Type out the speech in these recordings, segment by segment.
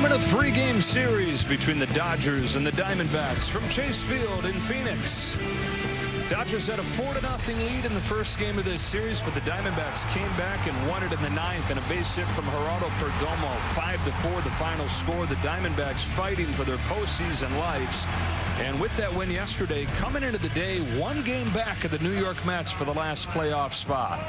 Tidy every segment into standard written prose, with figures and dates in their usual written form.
game in a 3-game series between the Dodgers and the Diamondbacks from Chase Field in Phoenix. Dodgers had a 4-0 lead in the first game of this series, but the Diamondbacks came back and won it in the 9th, and a base hit from Gerardo Perdomo. 5-4 the final score. The Diamondbacks fighting for their postseason lives. And with that win yesterday, coming into the day 1 game back of the New York Mets for the last playoff spot.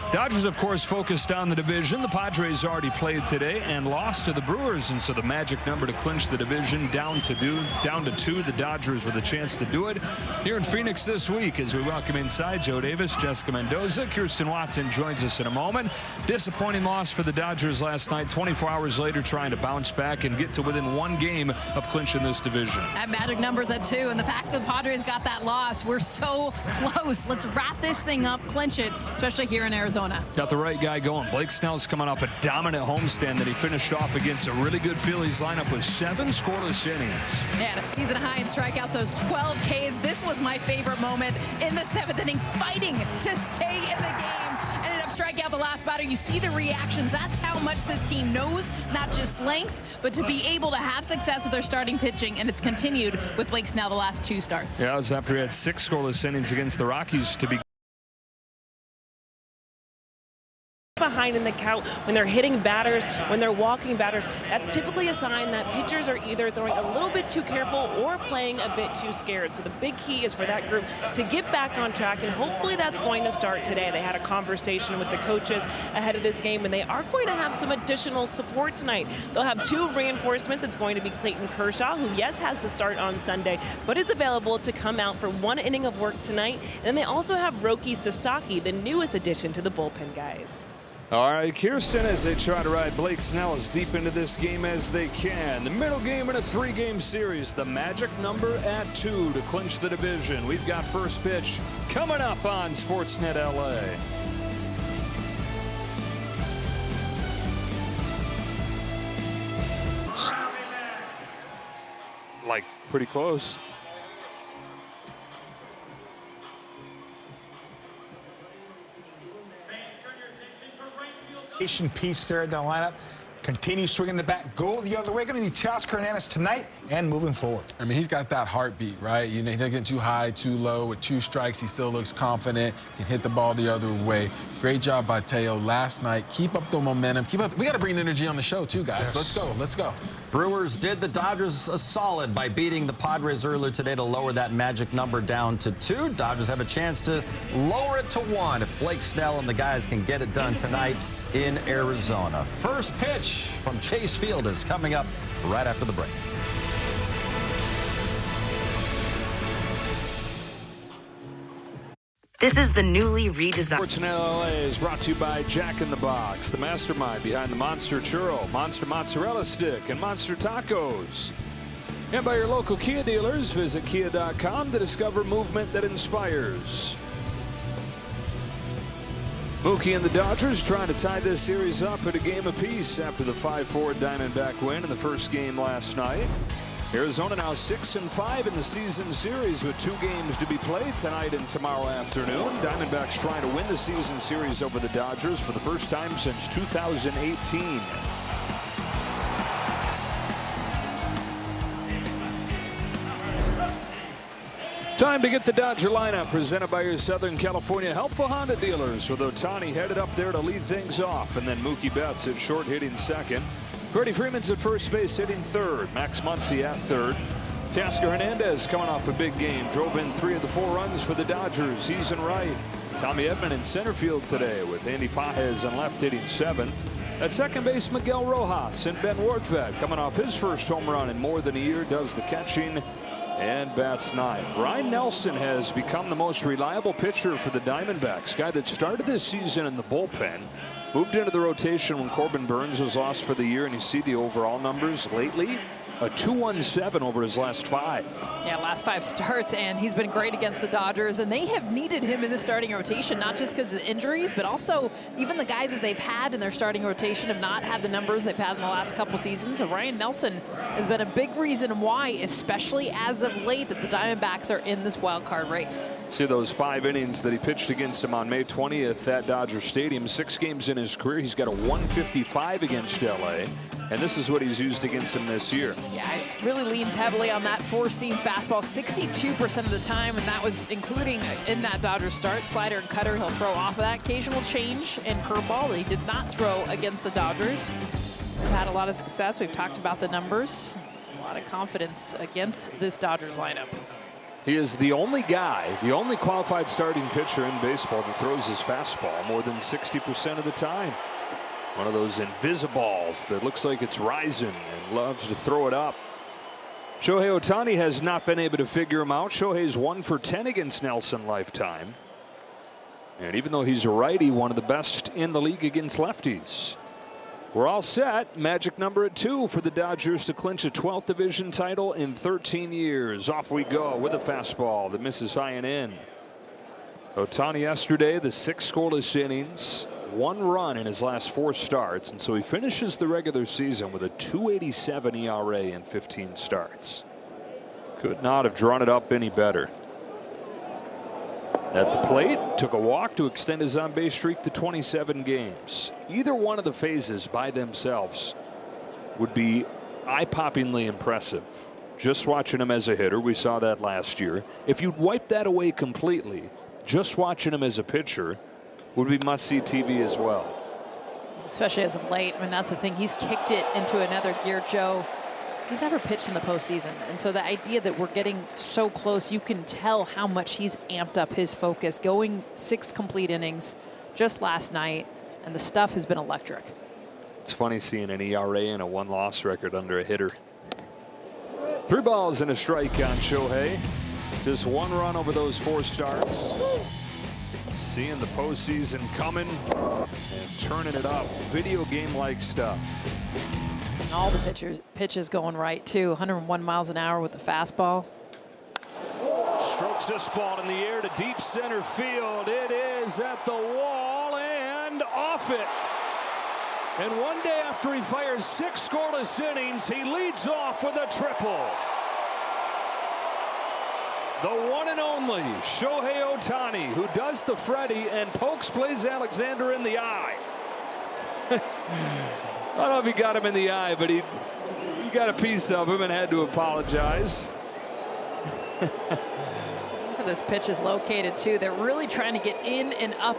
Dodgers, of course, focused on the division. The Padres already played today and lost to the Brewers, and so the magic number to clinch the division down to 2. The Dodgers with a chance to do it here in Phoenix this week as we welcome inside Joe Davis, Jessica Mendoza. Kirsten Watson joins us in a moment. Disappointing loss for the Dodgers last night. 24 hours later, trying to bounce back and get to within 1 game of clinching this division. That magic number's at 2, and the fact that the Padres got that loss, we're so close. Let's wrap this thing up, clinch it, especially here in Arizona. Got the right guy going. Blake Snell's coming off a dominant homestand that he finished off against a really good Phillies lineup with 7 scoreless innings. Yeah, a season high in strikeouts, those 12 Ks. This was my favorite moment in the 7th inning, fighting to stay in the game. Ended up striking out the last batter. You see the reactions. That's how much this team knows, not just length, but to be able to have success with their starting pitching, and it's continued with Blake Snell the last 2 starts. Yeah, it was after he had 6 scoreless innings against the Rockies to be behind in the count, when they're hitting batters, when they're walking batters, that's typically a sign that pitchers are either throwing a little bit too careful or playing a bit too scared. So the big key is for that group to get back on track, and hopefully that's going to start today. They had a conversation with the coaches ahead of this game, and they are going to have some additional support tonight. They'll have 2 reinforcements. It's going to be Clayton Kershaw, who, yes, has to start on Sunday, but is available to come out for 1 inning of work tonight. And then they also have Roki Sasaki, the newest addition to the bullpen, guys. All right, Kirsten, as they try to ride Blake Snell as deep into this game as they can. The middle game in a 3-game series. The magic number at 2 to clinch the division. We've got first pitch coming up on Sportsnet LA. Like, pretty close. Piece there in the lineup. Continue swinging the bat, go the other way. Going to need Teoscar Hernandez tonight and moving forward. I mean, he's got that heartbeat, right? You know, he doesn't get too high, too low. With 2 strikes, he still looks confident, can hit the ball the other way. Great job by Teo last night. Keep up the momentum. Keep up. We got to bring energy on the show, too, guys. Yes. Let's go. Let's go. Brewers did the Dodgers a solid by beating the Padres earlier today to lower that magic number down to 2. Dodgers have a chance to lower it to 1 if Blake Snell and the guys can get it done tonight in Arizona. First pitch from Chase Field is coming up right after the break. This is the newly redesigned Sportsnet LA is brought to you by Jack in the Box, the mastermind behind the Monster Churro, Monster Mozzarella Stick, and Monster Tacos. And by your local Kia dealers. Visit Kia.com to discover movement that inspires. Mookie and the Dodgers trying to tie this series up at a game apiece after the 5-4 Diamondback win in the first game last night. Arizona now 6-5 in the season series with 2 games to be played tonight and tomorrow afternoon. Diamondbacks trying to win the season series over the Dodgers for the first time since 2018. Time to get the Dodger lineup presented by your Southern California helpful Honda dealers, with Ohtani headed up there to lead things off, and then Mookie Betts at short hitting second. Freddie Freeman's at first base hitting third. Max Muncy at third. Teoscar Hernandez coming off a big game. Drove in 3 of the 4 runs for the Dodgers. He's in right. Tommy Edman in center field today with Andy Pages in left hitting 7th. At second base, Miguel Rojas and Ben Wardfeld coming off his first home run in more than a year. Does the catching and bats 9th. Ryan Nelson has become the most reliable pitcher for the Diamondbacks. Guy that started this season in the bullpen. Moved into the rotation when Corbin Burns was lost for the year, and you see the overall numbers lately. A 2.17 over his last 5. Yeah, last 5 starts, and he's been great against the Dodgers, and they have needed him in the starting rotation, not just because of the injuries, but also even the guys that they've had in their starting rotation have not had the numbers they've had in the last couple seasons. So Ryan Nelson has been a big reason why, especially as of late, that the Diamondbacks are in this wild card race. See those 5 innings that he pitched against him on May 20th at Dodger Stadium. 6 games in his career. He's got a 155 against LA. And this is what he's used against him this year. Yeah, it really leans heavily on that four-seam fastball 62% of the time, and that was including in that Dodgers start. Slider and cutter, he'll throw off of that. Occasional change and curveball that he did not throw against the Dodgers. We've had a lot of success. We've talked about the numbers. A lot of confidence against this Dodgers lineup. He is the only guy, the only qualified starting pitcher in baseball that throws his fastball more than 60% of the time. One of those invisibles that looks like it's rising and loves to throw it up. Shohei Ohtani has not been able to figure him out. Shohei's 1 for 10 against Nelson lifetime. And even though he's a righty, one of the best in the league against lefties. We're all set. Magic number at 2 for the Dodgers to clinch a 12th division title in 13 years. Off we go with a fastball that misses high and in. Ohtani yesterday, the 6 scoreless innings. 1 run in his last 4 starts, and so he finishes the regular season with a 2.87 ERA in 15 starts. Could not have drawn it up any better. At the plate, took a walk to extend his on-base streak to 27 games. Either one of the phases by themselves would be eye-poppingly impressive. Just watching him as a hitter, we saw that last year. If you'd wipe that away completely, just watching him as a pitcher would be must-see TV as well. Especially as of late. I mean, that's the thing. He's kicked it into another gear, Joe. He's never pitched in the postseason. And so the idea that we're getting so close, you can tell how much he's amped up his focus, going 6 complete innings just last night, and the stuff has been electric. It's funny seeing an ERA and a 1-loss record under a hitter. 3 balls and a strike on Shohei. Just 1 run over those 4 starts. Seeing the postseason coming and turning it up. Video game-like stuff. And all the pitches going right, too. 101 miles an hour with the fastball. Strokes this ball in the air to deep center field. It is at the wall and off it. And one day after he fires 6 scoreless innings, he leads off with a triple. The one and only Shohei Ohtani, who does the Freddie and pokes Blaze Alexander in the eye. I don't know if he got him in the eye, but he got a piece of him and had to apologize. This pitch is located, too. They're really trying to get in and up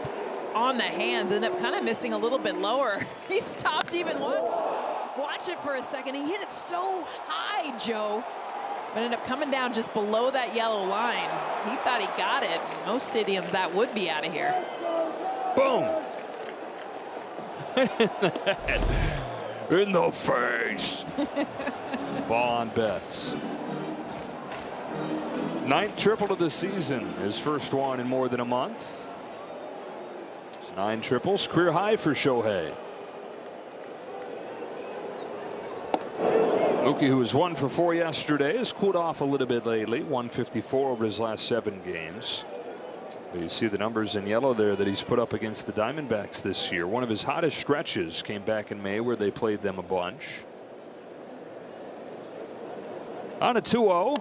on the hands. End up kind of missing a little bit lower. He stopped even watch it for a second. He hit it so high, Joe. But ended up coming down just below that yellow line. He thought he got it. Most stadiums, that would be out of here. Boom. In the face. Ball on Betts. 9th triple of the season. His first one in more than a month. 9 triples. Career high for Shohei. Roki, who was 1 for 4 yesterday, has cooled off a little bit lately. 154 over his last 7 games. But you see the numbers in yellow there that he's put up against the Diamondbacks this year. One of his hottest stretches came back in May where they played them a bunch. On a 2-0.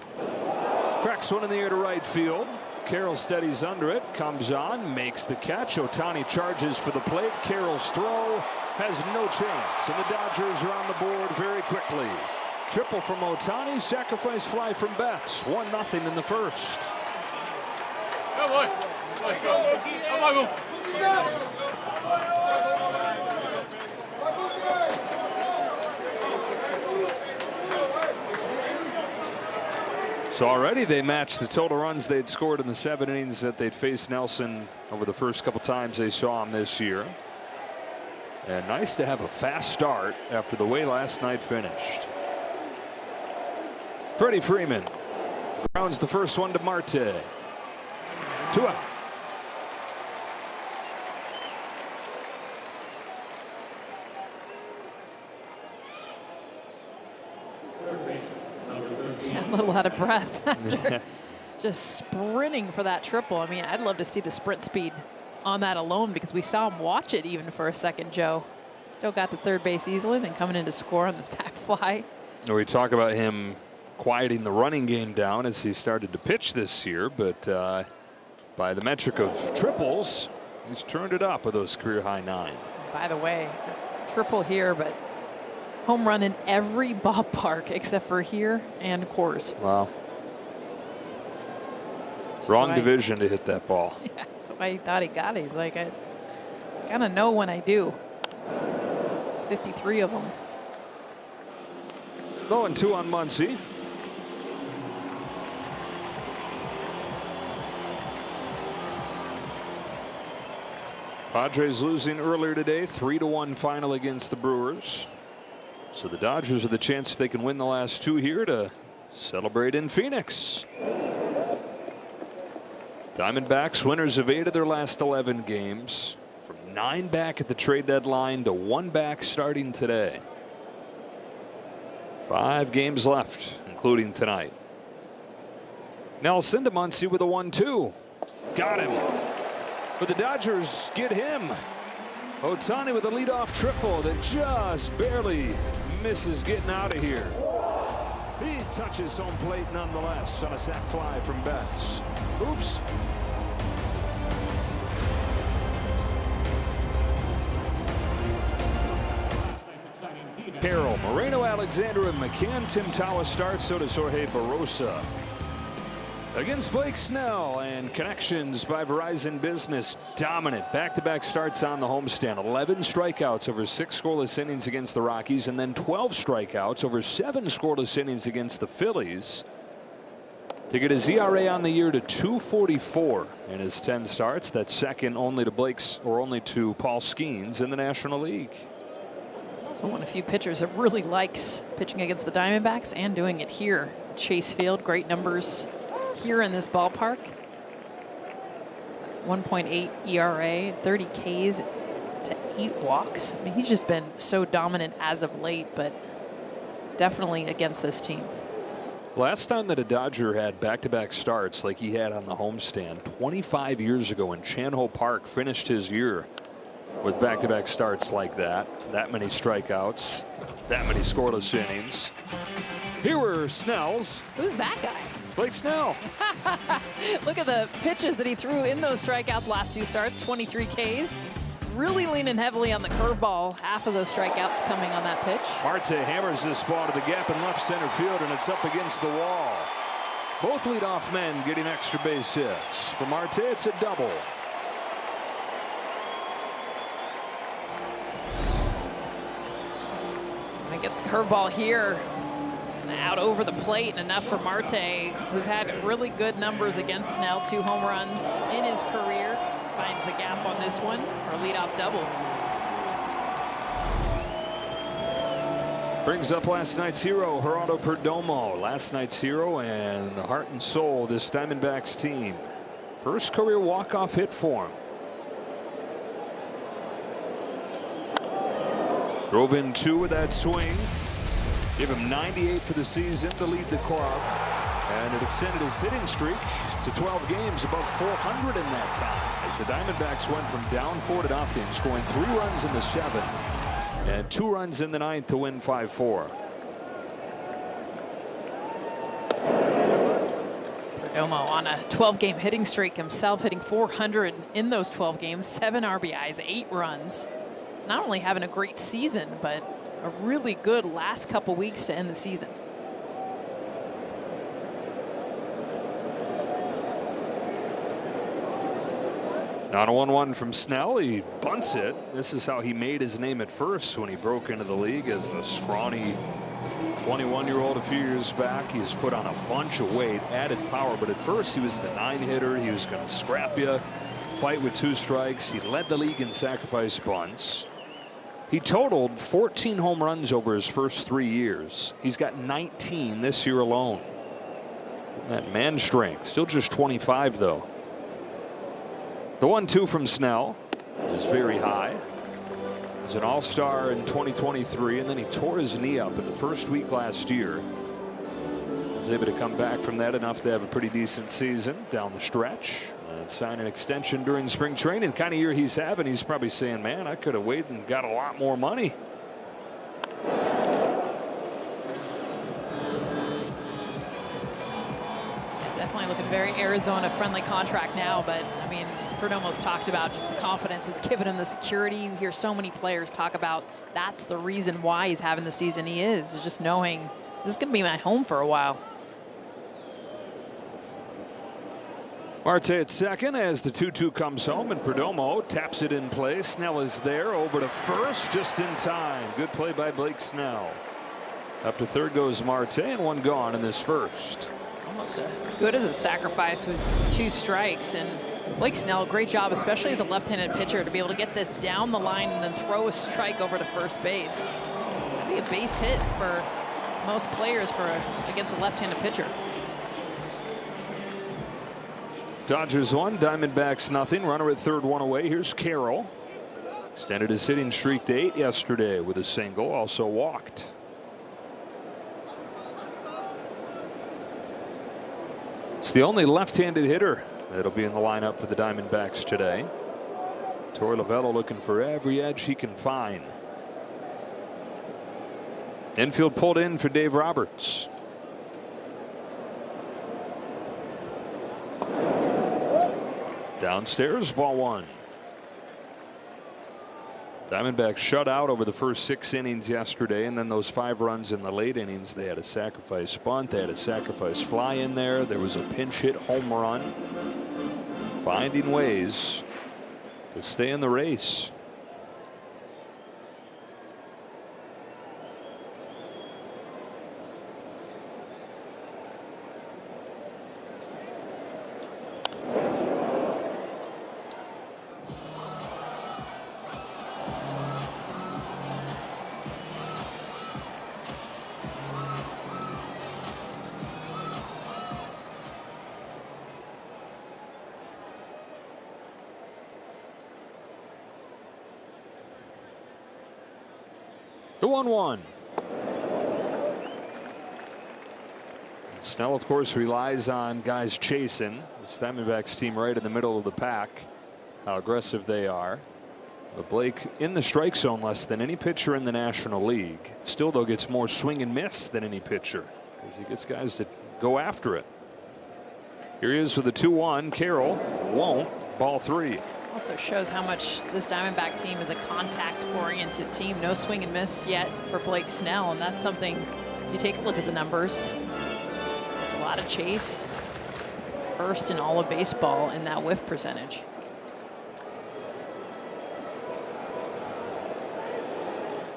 Cracks one in the air to right field. Carroll steadies under it, comes on, makes the catch. Ohtani charges for the plate. Carroll's throw has no chance, and the Dodgers are on the board very quickly. Triple from Ohtani, sacrifice fly from Betts. 1-0 in the first. So already they matched the total runs they'd scored in the 7 innings that they'd faced Nelson over the first couple times they saw him this year. And nice to have a fast start after the way last night finished. Freddie Freeman grounds the first one to Marte. 2 out. Yeah, a little out of breath after just sprinting for that triple. I mean, I'd love to see the sprint speed on that alone because we saw him watch it even for a second, Joe. Still got the third base easily, then coming in to score on the sac fly. We talk about him quieting the running game down as he started to pitch this year, but by the metric of triples, he's turned it up with those career high 9. By the way, triple here, but home run in every ballpark except for here and Coors. Wow. Wrong division to hit that ball. Yeah, that's why he thought he got it. He's like, I kind of know when I do. 53 of them. 0-2 on Muncy. Padres losing earlier today, 3-1 final against the Brewers. So the Dodgers with a chance, if they can win the last two here, to celebrate in Phoenix. Diamondbacks winners of 8 of their last 11 games, from 9 back at the trade deadline to 1 back starting today. 5 games left, including tonight. Nelson to Muncy with a 1-2. Got him. But the Dodgers get him. Ohtani with a leadoff triple that just barely misses getting out of here. He touches home plate nonetheless on a sac fly from Betts. Oops. Carroll, Moreno, Alexander, and McCann. Tim Tawa starts. So does Jorge Barosa. Against Blake Snell, and connections by Verizon Business dominant. Back-to-back starts on the homestand. 11 strikeouts over 6 scoreless innings against the Rockies, and then 12 strikeouts over 7 scoreless innings against the Phillies to get his ERA on the year to 2.44 in his 10 starts. That's second only to only to Paul Skeens in the National League. So one of the few pitchers that really likes pitching against the Diamondbacks and doing it here. Chase Field, great numbers here in this ballpark. 1.8 ERA, 30 Ks to 8 walks. I mean, he's just been so dominant as of late, but definitely against this team. Last time that a Dodger had back-to-back starts like he had on the homestand 25 years ago in Chan Ho Park, finished his year with back-to-back starts like that. That many strikeouts, that many scoreless innings. Here were Snell's. Who's that guy? Blake Snell. Look at the pitches that he threw in those strikeouts last 2 starts, 23 Ks. Really leaning heavily on the curveball. Half of those strikeouts coming on that pitch. Marte hammers this ball to the gap in left center field, and it's up against the wall. Both leadoff men getting extra base hits. For Marte, it's a double. And it gets the curveball here. Out over the plate, and enough for Marte, who's had really good numbers against Snell. 2 home runs in his career. Finds the gap on this one for a leadoff double. Brings up last night's hero, Gerardo Perdomo. Last night's hero and the heart and soul of this Diamondbacks team. First career walk-off hit for him. Drove in 2 with that swing. Give him 98 for the season to lead the club. And it extended his hitting streak to 12 games above 400 in that time, as the Diamondbacks went from down 4-0, scoring 3 runs in the 7th and 2 runs in the 9th to win 5-4. Perdomo on a 12-game hitting streak himself, hitting 400 in those 12 games, 7 RBIs, 8 runs. He's not only having a great season, but a really good last couple weeks to end the season. Not a 1-1 from Snell. He bunts it. This is how he made his name at first when he broke into the league as a scrawny 21-year-old a few years back. He's put on a bunch of weight, added power, but at first he was the 9-hitter. He was going to scrap you, fight with 2 strikes. He led the league in sacrifice bunts. He totaled 14 home runs over his first 3 years. He's got 19 this year alone. That man strength, still just 25 though. The 1-2 from Snell is very high. He's an all-star in 2023, and then he tore his knee up in the first week last year. Was able to come back from that enough to have a pretty decent season down the stretch. And sign an extension during spring training. The kind of year he's having, he's probably saying, man, I could have waited and got a lot more money. definitely looking very Arizona-friendly contract now. But, I mean, Perdomo's talked about just the confidence it's given him, the security. You hear so many players talk about that's the reason why he's having the season he is just knowing this is going to be my home for a while. Marte at second as the 2-2 comes home, and Perdomo taps it in play. Snell is there, over to first, just in time. Good play by Blake Snell. Up to third goes Marte, and one gone in this first. Almost as good as a sacrifice with 2 strikes. And Blake Snell, great job, especially as a left-handed pitcher, to be able to get this down the line and then throw a strike over to first base. That'd be a base hit for most players against a left-handed pitcher. Dodgers 1, Diamondbacks nothing. Runner at third, 1 away. Here's Carroll. Extended his hitting streak to 8 yesterday with a single. Also walked. It's the only left-handed hitter that'll be in the lineup for the Diamondbacks today. Torey Lovullo looking for every edge he can find. Infield pulled in for Dave Roberts. Downstairs, ball 1. Diamondbacks shut out over the first 6 innings yesterday, and then those 5 runs in the late innings. They had a sacrifice bunt, they had a sacrifice fly in there. There was a pinch hit home run. Finding ways to stay in the race. The 1-1. Snell, of course, relies on guys chasing. This Diamondbacks team right in the middle of the pack. How aggressive they are. But Blake in the strike zone less than any pitcher in the National League. Still, though, gets more swing and miss than any pitcher because he gets guys to go after it. Here he is with the 2-1. Carroll won't. Ball 3. Also shows how much this Diamondback team is a contact-oriented team. No swing and miss yet for Blake Snell, and that's something, as you take a look at the numbers, it's a lot of chase. First in all of baseball in that whiff percentage.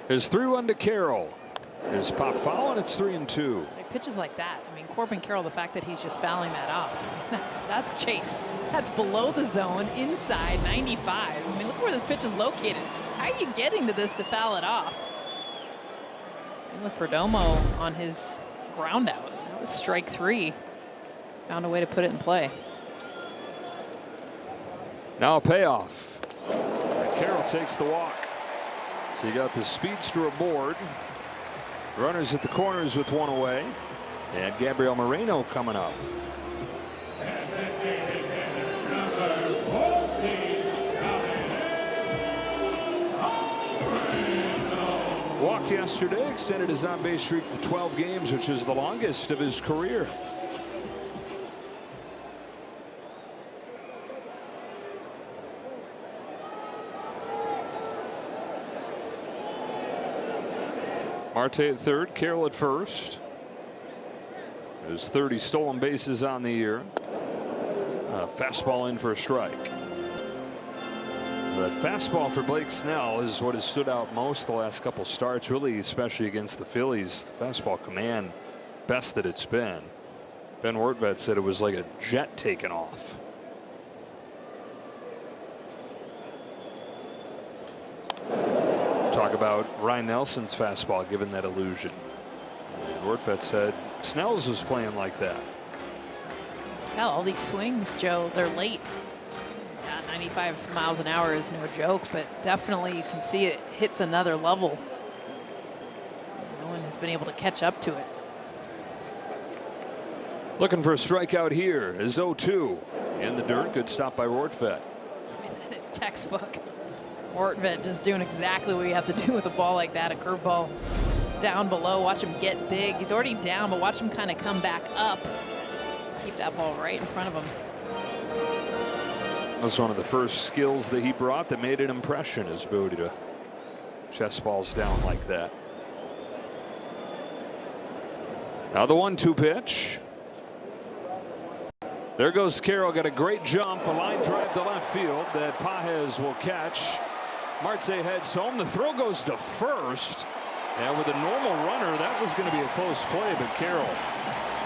There's 3-1 to Carroll. His pop foul, and it's 3-2. Like pitches like that. I mean, Corbin Carroll, the fact that he's just fouling that off, that's chase. That's below the zone, inside 95. I mean, look where this pitch is located. How are you getting to this to foul it off? Same with Perdomo on his ground out. That was strike 3. Found a way to put it in play. Now a payoff. Carroll takes the walk. So you got the speedster aboard. Runners at the corners with 1 away. And Gabriel Moreno coming up. Walked yesterday, extended his on-base streak to 12 games, which is the longest of his career. Marte at third, Carroll at first. There's 30 stolen bases on the year. Fastball in for a strike. The fastball for Blake Snell is what has stood out most the last couple starts, really, especially against the Phillies. The fastball command, best that it's been. Ben Wortvet said it was like a jet taking off. Talk about Ryan Nelson's fastball giving that illusion. And Wortvet said Snell's was playing like that. Tell all these swings, Joe, they're late. 95 miles an hour is no joke, but definitely you can see it hits another level. No one has been able to catch up to it. Looking for a strikeout here is 0-2 in the dirt. Good stop by Wortvet. I mean, that is textbook. Wortvet just doing exactly what you have to do with a ball like that. A curveball down below. Watch him get big. He's already down, but watch him kind of come back up. keep that ball right in front of him. That was one of the first skills that he brought that made an impression, his ability to chest balls down like that. Now the 1-2 pitch. There goes Carroll, got a great jump, a line drive to left field that Pages will catch. Marte heads home. The throw goes to first. And with a normal runner, that was going to be a close play, but Carroll,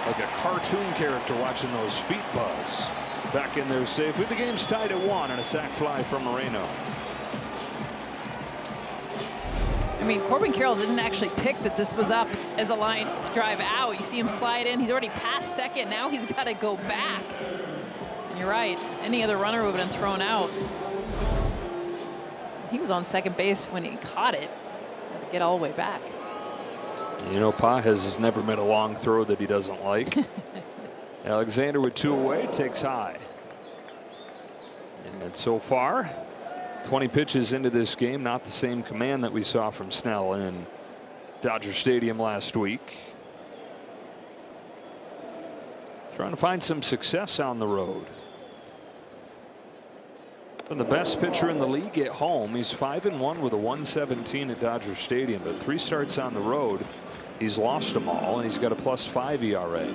like a cartoon character watching those feet buzz. Back in there safely. The game's tied at 1 and a sac fly from Moreno. I mean, Corbin Carroll didn't actually pick that this was up as a line drive out. You see him slide in. He's already past second. Now he's got to go back. And you're right. Any other runner would have been thrown out. He was on second base when he caught it. Had to get all the way back. You know, Pages has never made a long throw that he doesn't like. Alexander with 2 away takes high. And so far, 20 pitches into this game, not the same command that we saw from Snell in Dodger Stadium last week. Trying to find some success on the road. And the best pitcher in the league at home. He's 5-1 with a 117 at Dodger Stadium, but 3 starts on the road. He's lost them all, and he's got a +5 ERA.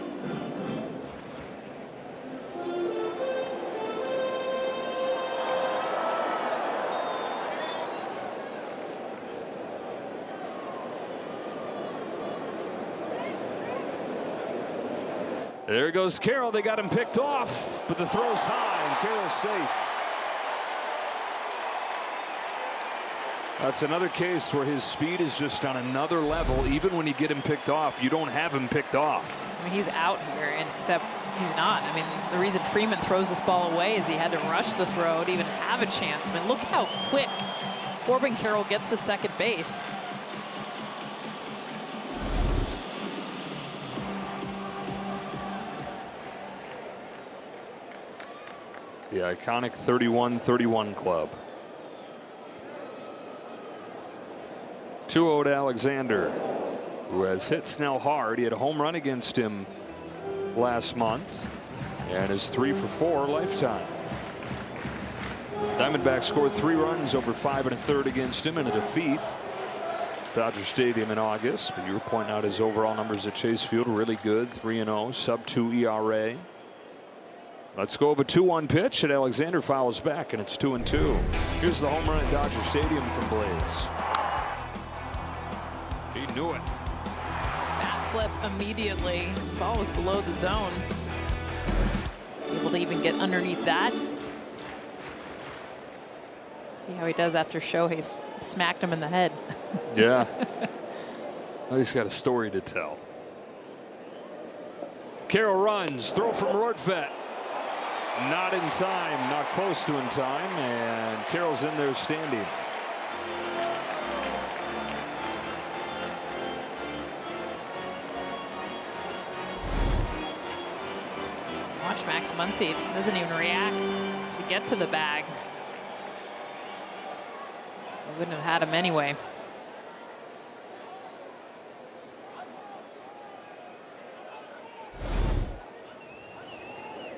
There goes Carroll. They got him picked off, but the throw's high, and Carroll's safe. That's another case where his speed is just on another level. Even when you get him picked off, you don't have him picked off. I mean, he's out here, except he's not. I mean, the reason Freeman throws this ball away is he had to rush the throw to even have a chance. I mean, look how quick Corbin Carroll gets to second base. The iconic 31-31 club. 2-0 to Alexander, who has hit Snell hard. He had a home run against him last month and is 3 for 4 lifetime. Diamondbacks scored 3 runs over 5 1/3 against him in a defeat. Dodger Stadium in August, but you were pointing out his overall numbers at Chase Field really good. 3-0, sub-2 ERA. Let's go over 2-1 pitch, and Alexander fouls back, and it's 2-2. Here's the home run at Dodger Stadium from Blaze. He knew it. Bat flip immediately. Ball was below the zone. Able to even get underneath that. See how he does after Shohei smacked him in the head. Yeah. Well, he's got a story to tell. Carroll runs, throw from Rortvedt. Not in time, not close to in time, and Carroll's in there standing. Watch Max Muncy, doesn't even react to get to the bag. They wouldn't have had him anyway.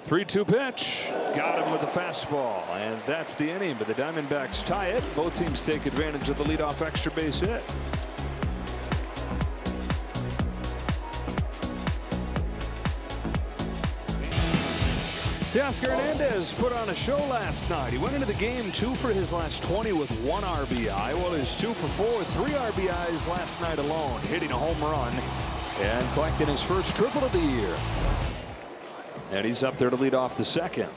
Three-two pitch, got him with the fastball, and that's the inning. But the Diamondbacks tie it. Both teams take advantage of the leadoff extra base hit. Teoscar Hernandez put on a show last night. He went into the game 2 for his last 20 with 1 RBI. Well, he's 2 for 4, 3 RBIs last night alone, hitting a home run and collecting his first triple of the year. And he's up there to lead off the second.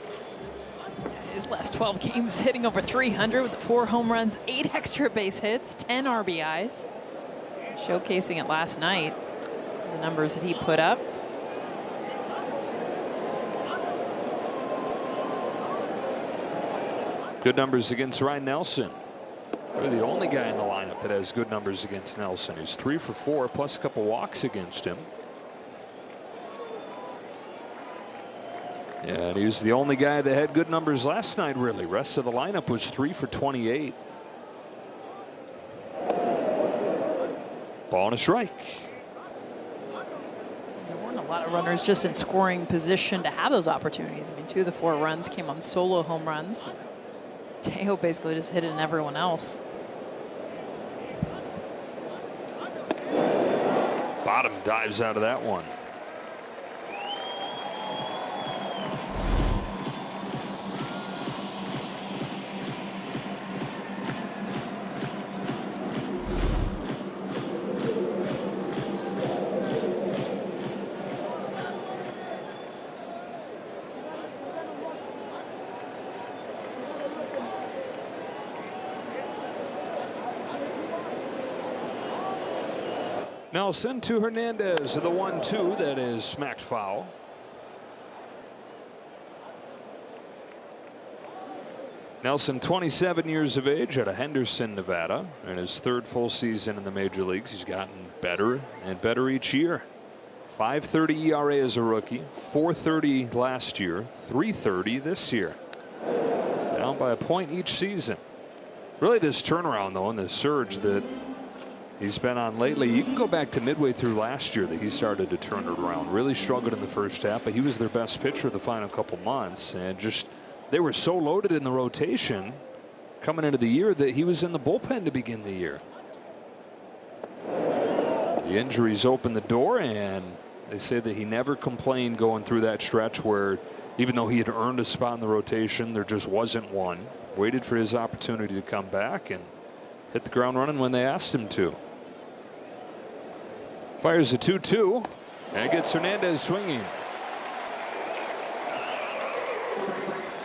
His last 12 games hitting over 300 with 4 home runs, 8 extra base hits, 10 RBIs. Showcasing it last night, the numbers that he put up. Good numbers against Ryan Nelson. They're the only guy in the lineup that has good numbers against Nelson. He's 3 for 4 plus a couple walks against him. And he was the only guy that had good numbers last night, really. Rest of the lineup was 3 for 28. Ball and a strike. There weren't a lot of runners just in scoring position to have those opportunities. I mean, 2 of the 4 runs came on solo home runs. Teo basically just hit it in everyone else. Bottom dives out of that one. Nelson to Hernandez, the 1-2 that is smacked foul. Nelson, 27 years of age, out of Henderson, Nevada, in his 3rd full season in the major leagues. He's gotten better and better each year. 5.30 ERA as a rookie, 4.30 last year, 3.30 this year. Down by a point each season. Really, this turnaround though, and this surge that he's been on lately, you can go back to midway through last year that he started to turn it around. Really struggled in the first half, but he was their best pitcher the final couple months, and just they were so loaded in the rotation coming into the year that he was in the bullpen to begin the year. The injuries opened the door, and they say that he never complained going through that stretch where, even though he had earned a spot in the rotation, there just wasn't one. Waited for his opportunity to come back and hit the ground running when they asked him to. Fires a 2-2 and gets Hernandez swinging.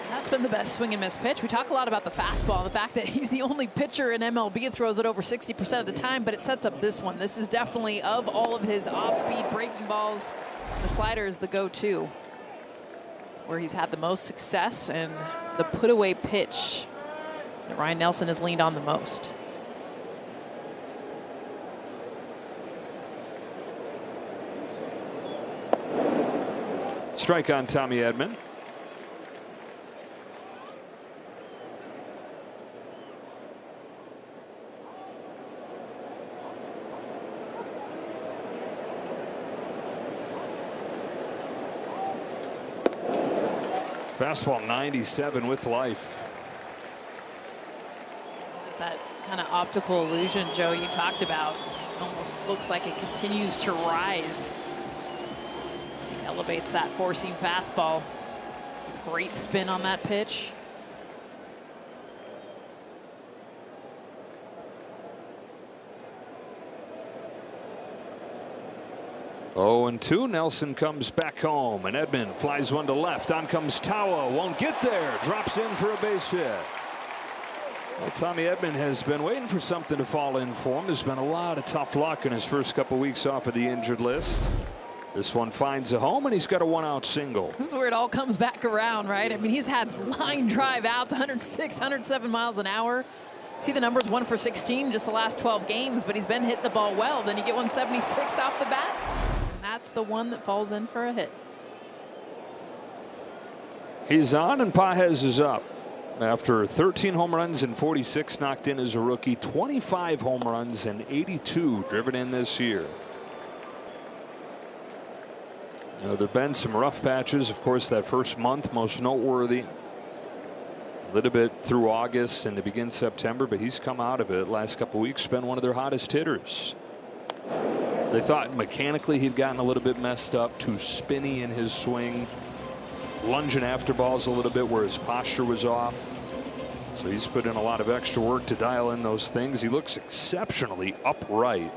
That's been the best swing and miss pitch. We talk a lot about the fastball, the fact that he's the only pitcher in MLB that throws it over 60% of the time, but it sets up this one. This is definitely, of all of his off-speed breaking balls, the slider is the go-to. It's where he's had the most success, and the put-away pitch that Ryan Nelson has leaned on the most. Strike on Tommy Edman. Fastball 97 with life. It's that kind of optical illusion, Joe, you talked about. Just almost looks like it continues to rise. Elevates that four-seam fastball. It's great spin on that pitch. Oh, and 2. Nelson comes back home, and Edman flies one to left. On comes Tawa, won't get there. Drops in for a base hit. Well, Tommy Edman has been waiting for something to fall in for him. There's been a lot of tough luck in his first couple weeks off of the injured list. This one finds a home, and he's got a 1-out single. This is where it all comes back around, right? I mean, he's had line drive outs, 106, 107 miles an hour. See the numbers, 1 for 16 just the last 12 games, but he's been hitting the ball well. Then you get 176 off the bat, and that's the one that falls in for a hit. He's on, and Pages is up. After 13 home runs and 46 knocked in as a rookie, 25 home runs and 82 driven in this year. You know, there have been some rough patches. Of course, that first month, most noteworthy. A little bit through August and to begin September, but he's come out of it. Last couple weeks, been one of their hottest hitters. They thought mechanically he'd gotten a little bit messed up, too spinny in his swing, lunging after balls a little bit where his posture was off. So he's put in a lot of extra work to dial in those things. He looks exceptionally upright,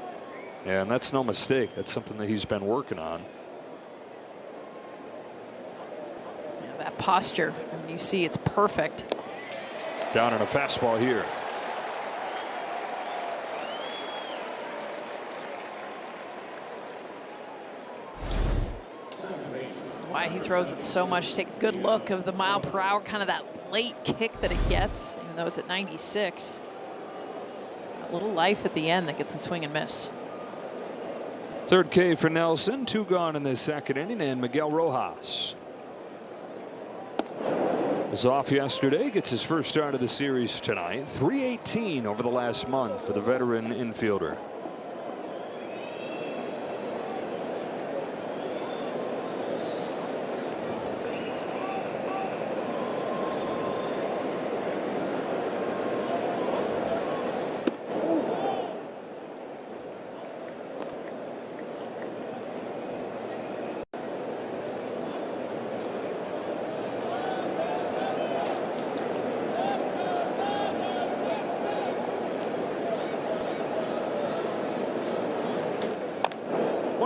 and that's no mistake. That's something that he's been working on. That posture, I mean, you see it's perfect. Down in a fastball here. This is why he throws it so much. Take a good look of the mile per hour, kind of that late kick that it gets, even though it's at 96. It's that little life at the end that gets the swing and miss. Third K for Nelson. 2 gone in this second inning, and Miguel Rojas was off yesterday, gets his first start of the series tonight. 318 over the last month for the veteran infielder.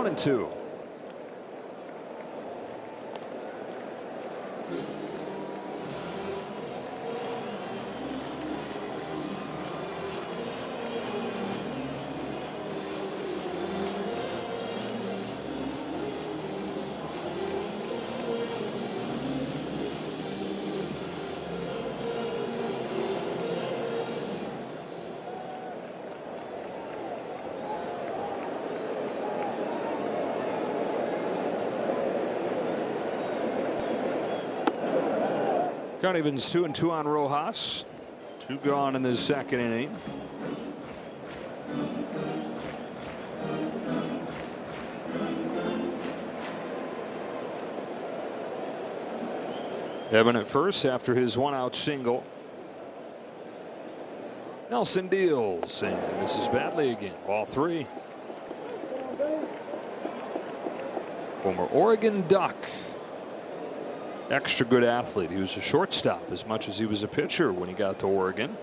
1-2. Count evens 2-2 on Rojas. 2 gone in the second inning. Edman at first after his 1-out single. Nelson deals and misses badly again. Ball 3. Former Oregon Duck. Extra good athlete. He was a shortstop as much as he was a pitcher when he got to Oregon.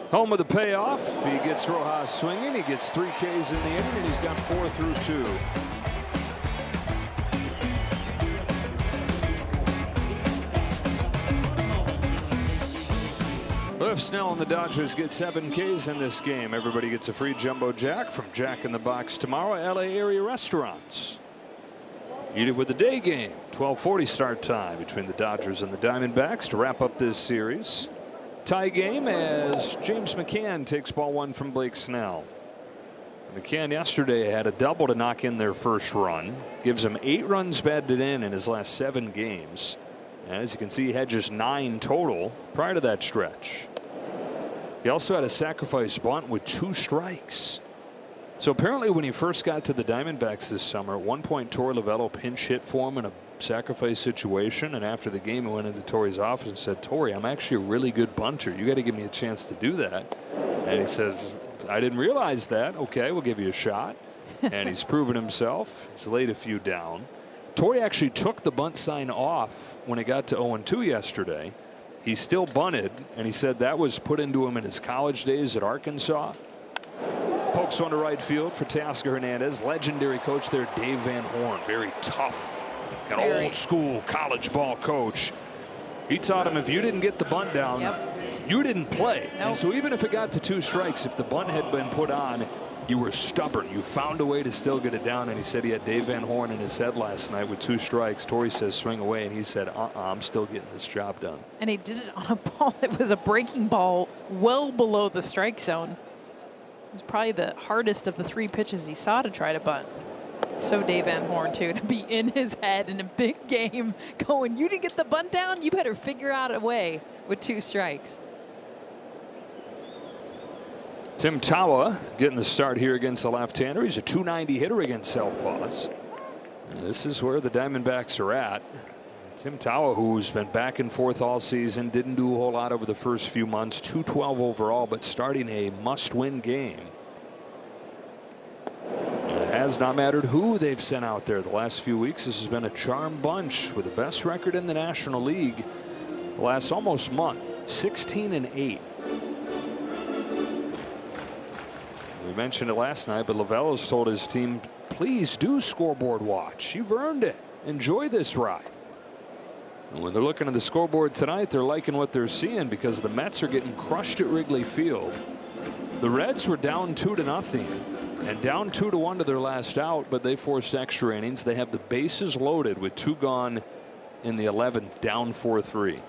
Home with the payoff. He gets Rojas swinging. He gets 3 Ks in the inning, and he's got 4 through 2. Well, if Snell and the Dodgers get 7 Ks in this game, everybody gets a free Jumbo Jack from Jack in the Box tomorrow. LA area restaurants. Eat it with the day game. 12:40 start time between the Dodgers and the Diamondbacks to wrap up this series. Tie game as James McCann takes ball 1 from Blake Snell. McCann yesterday had a double to knock in their first run. Gives him 8 runs batted in his last 7 games. And as you can see, he had just 9 total prior to that stretch. He also had a sacrifice bunt with 2 strikes. So apparently when he first got to the Diamondbacks this summer, at one point Torey Lovullo pinch hit for him in a sacrifice situation, and after the game he went into Torey's office and said, "Torey, I'm actually a really good bunter. You got to give me a chance to do that." And he says, "I didn't realize that. Okay, we'll give you a shot." And he's proven himself. He's laid a few down. Torey actually took the bunt sign off when he got to 0-2 yesterday. He still bunted, and he said that was put into him in his college days at Arkansas. Pokes one to right field for Teoscar Hernandez. Legendary coach there, Dave Van Horn. Very tough, an old school college ball coach. He taught him if you didn't get the bunt down, you didn't play. Nope. And so even if it got to 2 strikes, if the bunt had been put on, you were stubborn. You found a way to still get it down. And he said he had Dave Van Horn in his head last night with 2 strikes. Torey says swing away, and he said, I'm still getting this job done. And he did it on a ball that was a breaking ball well below the strike zone. It was probably the hardest of the 3 pitches he saw to try to bunt. So Dave Van Horn, too, to be in his head in a big game going, you didn't get the bunt down? You better figure out a way with 2 strikes. Tim Tawa getting the start here against the left-hander. He's a .290 hitter against Southpaws. And this is where the Diamondbacks are at. Tim Tawa, who's been back and forth all season, didn't do a whole lot over the first few months. .212 overall, but starting a must-win game. And it has not mattered who they've sent out there the last few weeks. This has been a charm bunch with the best record in the National League the last almost month. 16-8. We mentioned it last night, but Lovullo's told his team, please do scoreboard watch. You've earned it. Enjoy this ride. And when they're looking at the scoreboard tonight, they're liking what they're seeing because the Mets are getting crushed at Wrigley Field. The Reds were down 2-0 and down 2-1 to their last out, but they forced extra innings. They have the bases loaded with 2 gone in the 11th, down 4-3.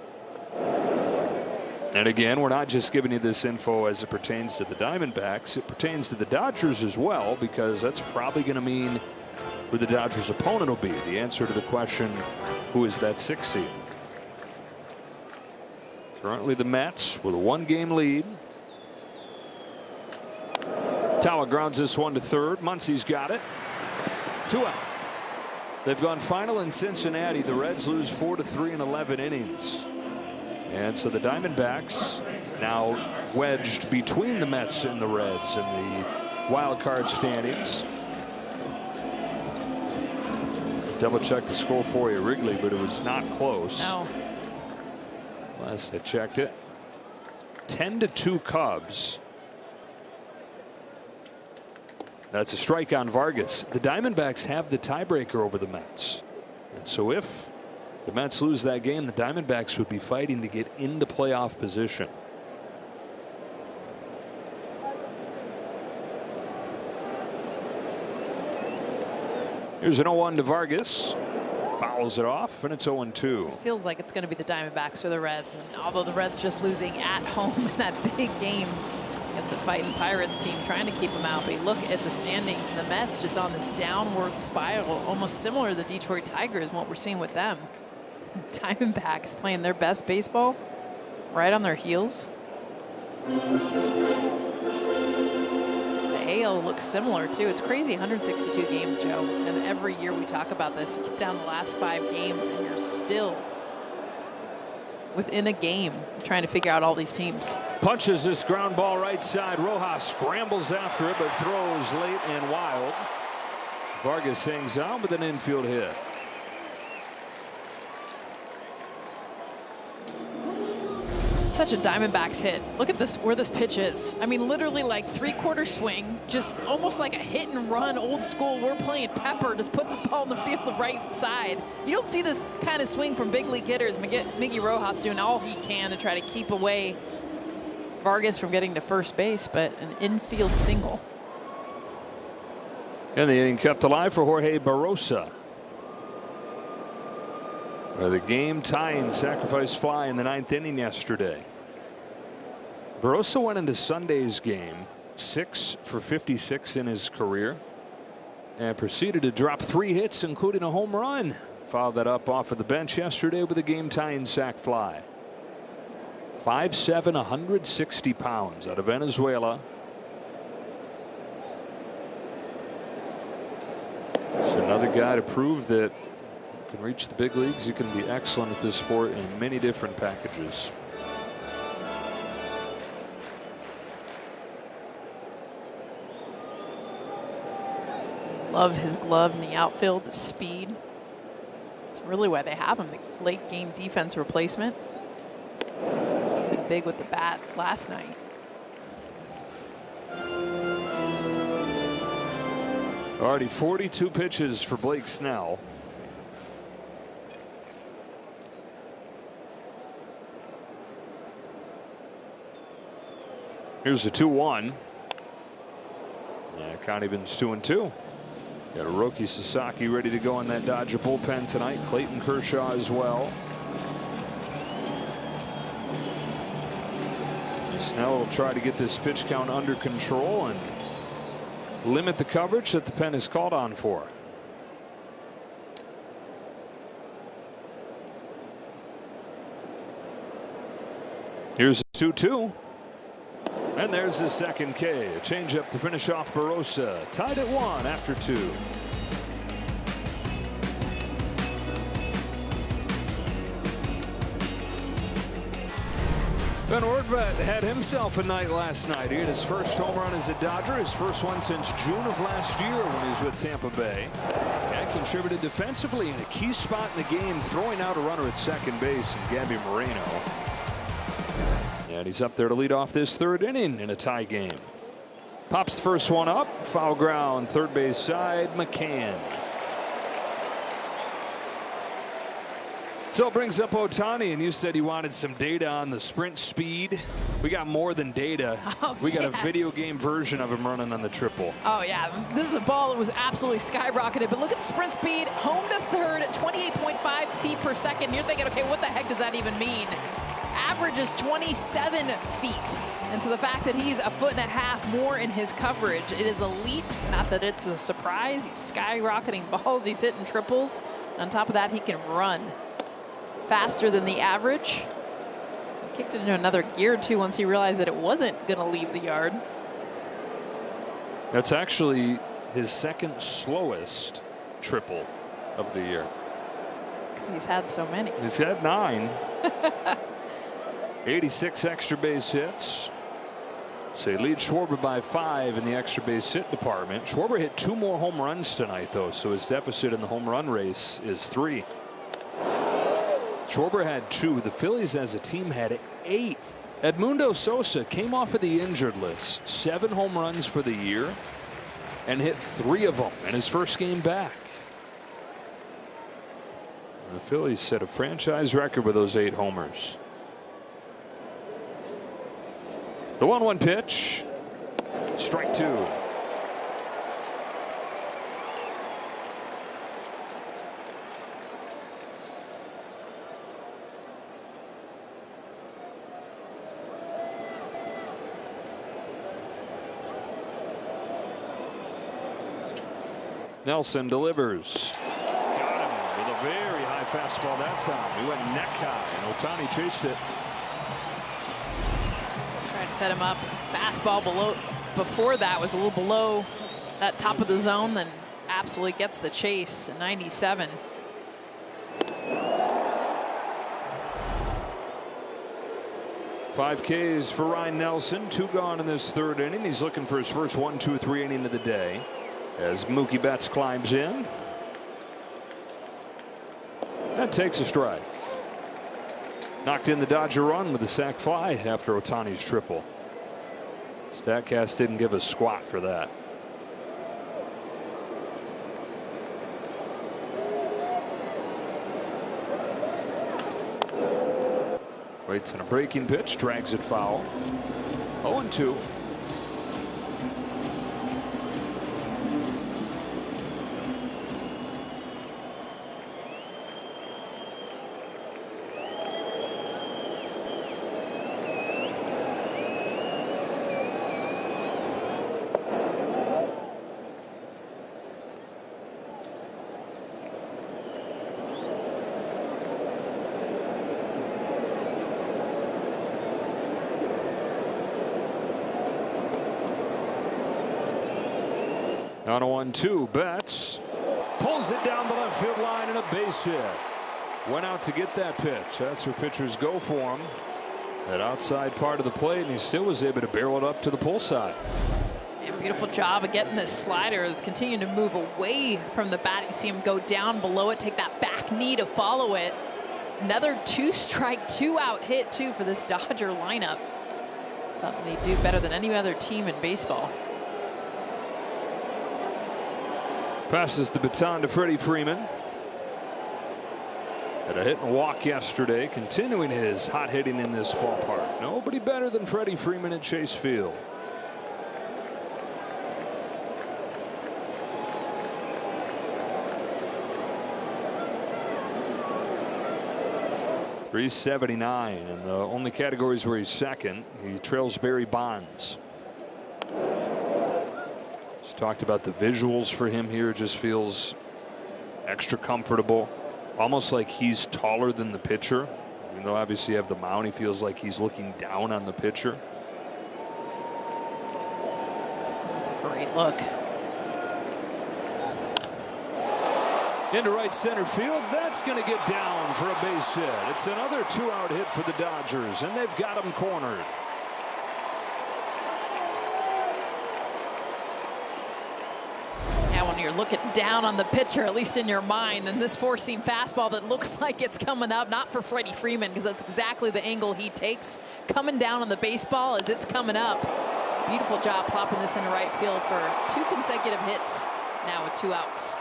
And again, we're not just giving you this info as it pertains to the Diamondbacks. It pertains to the Dodgers as well, because that's probably going to mean who the Dodgers' opponent will be. The answer to the question, who is that 6th seed? Currently the Mets with a 1-game lead. Tawa grounds this one to third. Muncy's got it. 2 out. They've gone final in Cincinnati. The Reds lose 4-3 in 11 innings. And so the Diamondbacks now wedged between the Mets and the Reds in the wild card standings. Double check the score for you, Wrigley, but it was not close. No. Last I checked it. 10-2 Cubs. That's a strike on Vargas. The Diamondbacks have the tiebreaker over the Mets. And so if the Mets lose that game, the Diamondbacks would be fighting to get into playoff position. Here's an 0-1 to Vargas. Fouls it off, and it's 0-2. It feels like it's going to be the Diamondbacks or the Reds. And although the Reds just losing at home in that big game against a fighting Pirates team, trying to keep them out. But you look at the standings, and the Mets just on this downward spiral, almost similar to the Detroit Tigers and what we're seeing with them. Diamondbacks playing their best baseball right on their heels. The AL looks similar too. It's crazy, 162 games, Joe. And every year we talk about this. You get down the last 5 games and you're still within a game trying to figure out all these teams. Punches this ground ball right side. Rojas scrambles after it, but throws late and wild. Vargas hangs on with an infield hit. Such a Diamondbacks hit. Look at this, where this pitch is. I mean, literally like 3/4 swing, just almost like a hit and run, old school. We're playing pepper. Just put this ball in the field the right side. You don't see this kind of swing from big league hitters. Miggy Rojas doing all he can to try to keep away Vargas from getting to first base, but an infield single. And the inning kept alive for Jorge Barrosa. The game tying sacrifice fly in the 9th inning yesterday. Barrosa went into Sunday's game 6 for 56 in his career and proceeded to drop 3 hits, including a home run. Fouled that up off of the bench yesterday with a game tying sac fly. 5'7", 160 pounds, out of Venezuela. It's another guy to prove that you can reach the big leagues. You can be excellent at this sport in many different packages. Love his glove in the outfield, the speed. It's really why they have him, the late game defense replacement. Came in big with the bat last night. Already 42 pitches for Blake Snell. Here's the 2-1. Yeah, count evens 2-2. Got a Roki Sasaki ready to go in that Dodger bullpen tonight. Clayton Kershaw as well. And Snell will try to get this pitch count under control and limit the coverage that the pen is called on for. Here's a 2-2. And there's his second K. A changeup to finish off Barrosa. Tied at 1 after 2. Ben Ordvat had himself a night last night. He had his first home run as a Dodger, his first one since June of last year when he was with Tampa Bay. And contributed defensively in a key spot in the game, throwing out a runner at second base and Gabby Moreno. And he's up there to lead off this 3rd inning in a tie game. Pops the first one up. Foul ground, third base side, McCann. So it brings up Ohtani, and you said you wanted some data on the sprint speed. We got more than data. We got a video game version of him running on the triple. Oh, yeah. This is a ball that was absolutely skyrocketed. But look at the sprint speed. Home to third at 28.5 feet per second. You're thinking, okay, what the heck does that even mean? Average is 27 feet. And so the fact that he's a foot and a half more in his coverage, it is elite. Not that it's a surprise. He's skyrocketing balls. He's hitting triples. On top of that, he can run faster than the average. He kicked it into another gear too once he realized that it wasn't going to leave the yard. That's actually his second slowest triple of the year. Because he's had so many. He's had 9. 86 extra base hits. So he leads Schwarber by 5 in the extra base hit department. Schwarber hit 2 more home runs tonight, though, so his deficit in the home run race is 3. Schwarber had 2. The Phillies as a team had 8. Edmundo Sosa came off of the injured list. 7 home runs for the year. and hit 3 of them in his first game back. The Phillies set a franchise record with those 8 homers. The 1-1 pitch. Strike 2. Nelson delivers. Got him with a very high fastball that time. He went neck high, and Ohtani chased it. Tried to set him up. Fastball below. Before that was a little below that top of the zone, then absolutely gets the chase. 97. Five Ks for Ryan Nelson. 2 gone in this 3rd inning. He's looking for his first 1, 2, 3 inning of the day. As Mookie Betts climbs in. That takes a strike. Knocked in the Dodger run with a sac fly after Ohtani's triple. Statcast didn't give a squat for that. Waits on a breaking pitch, drags it foul. 0-2. On a 1-2, Betts pulls it down the left field line and a base hit. Went out to get that pitch. That's where pitchers go for him. That outside part of the plate, and he still was able to barrel it up to the pull side. And beautiful job of getting this slider. It's continuing to move away from the bat. You see him go down below it, take that back knee to follow it. Another 2-strike, 2-out hit too for this Dodger lineup. Something they do better than any other team in baseball. Passes the baton to Freddie Freeman. Had a hit and walk yesterday, continuing his hot hitting in this ballpark. Nobody better than Freddie Freeman at Chase Field. .379 in the only categories where he's second. He trails Barry Bonds. Talked about the visuals for him here. Just feels extra comfortable, almost like he's taller than the pitcher. Even though obviously you have the mound, he feels like he's looking down on the pitcher. That's a great look. Into right center field. That's going to get down for a base hit. It's another 2-out hit for the Dodgers, and they've got him cornered. When you're looking down on the pitcher, at least in your mind, then this 4-seam fastball that looks like it's coming up, not for Freddie Freeman, because that's exactly the angle he takes, coming down on the baseball as it's coming up. Beautiful job plopping this into right field for 2 consecutive hits now with 2 outs.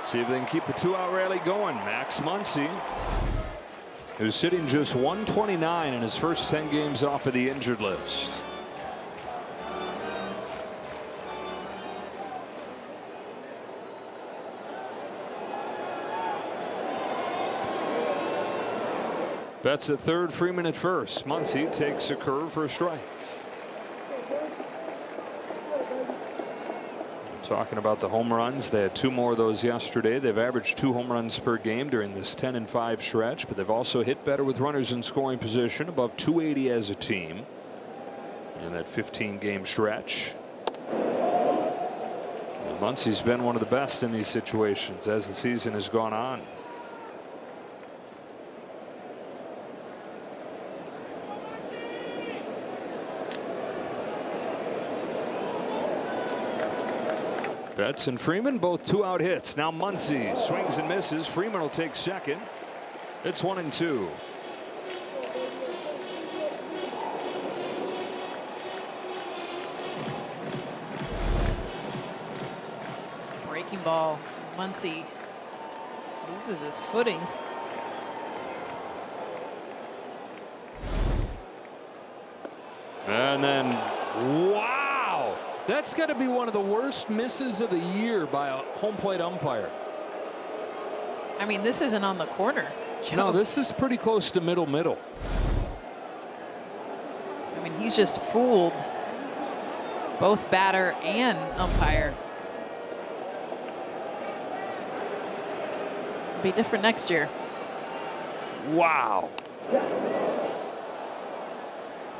See if they can keep the 2-out rally going. Max Muncy, who's sitting just 129 in his first 10 games off of the injured list. Betts at third, Freeman at first. Muncy takes a curve for a strike. Talking about the home runs, they had 2 more of those yesterday. They've averaged 2 home runs per game during this 10-5 stretch, but they've also hit better with runners in scoring position, above 280 as a team in that 15-game stretch. And Muncy's been one of the best in these situations as the season has gone on. Betts and Freeman both 2-out hits. Now Muncy swings and misses. Freeman will take second. It's 1-2. breaking ball. Muncy loses his footing. And then, wow! That's got to be one of the worst misses of the year by a home plate umpire. I mean, this isn't on the corner. Joe. No, this is pretty close to middle. I mean, he's just fooled both batter and umpire. It'll be different next year. Wow.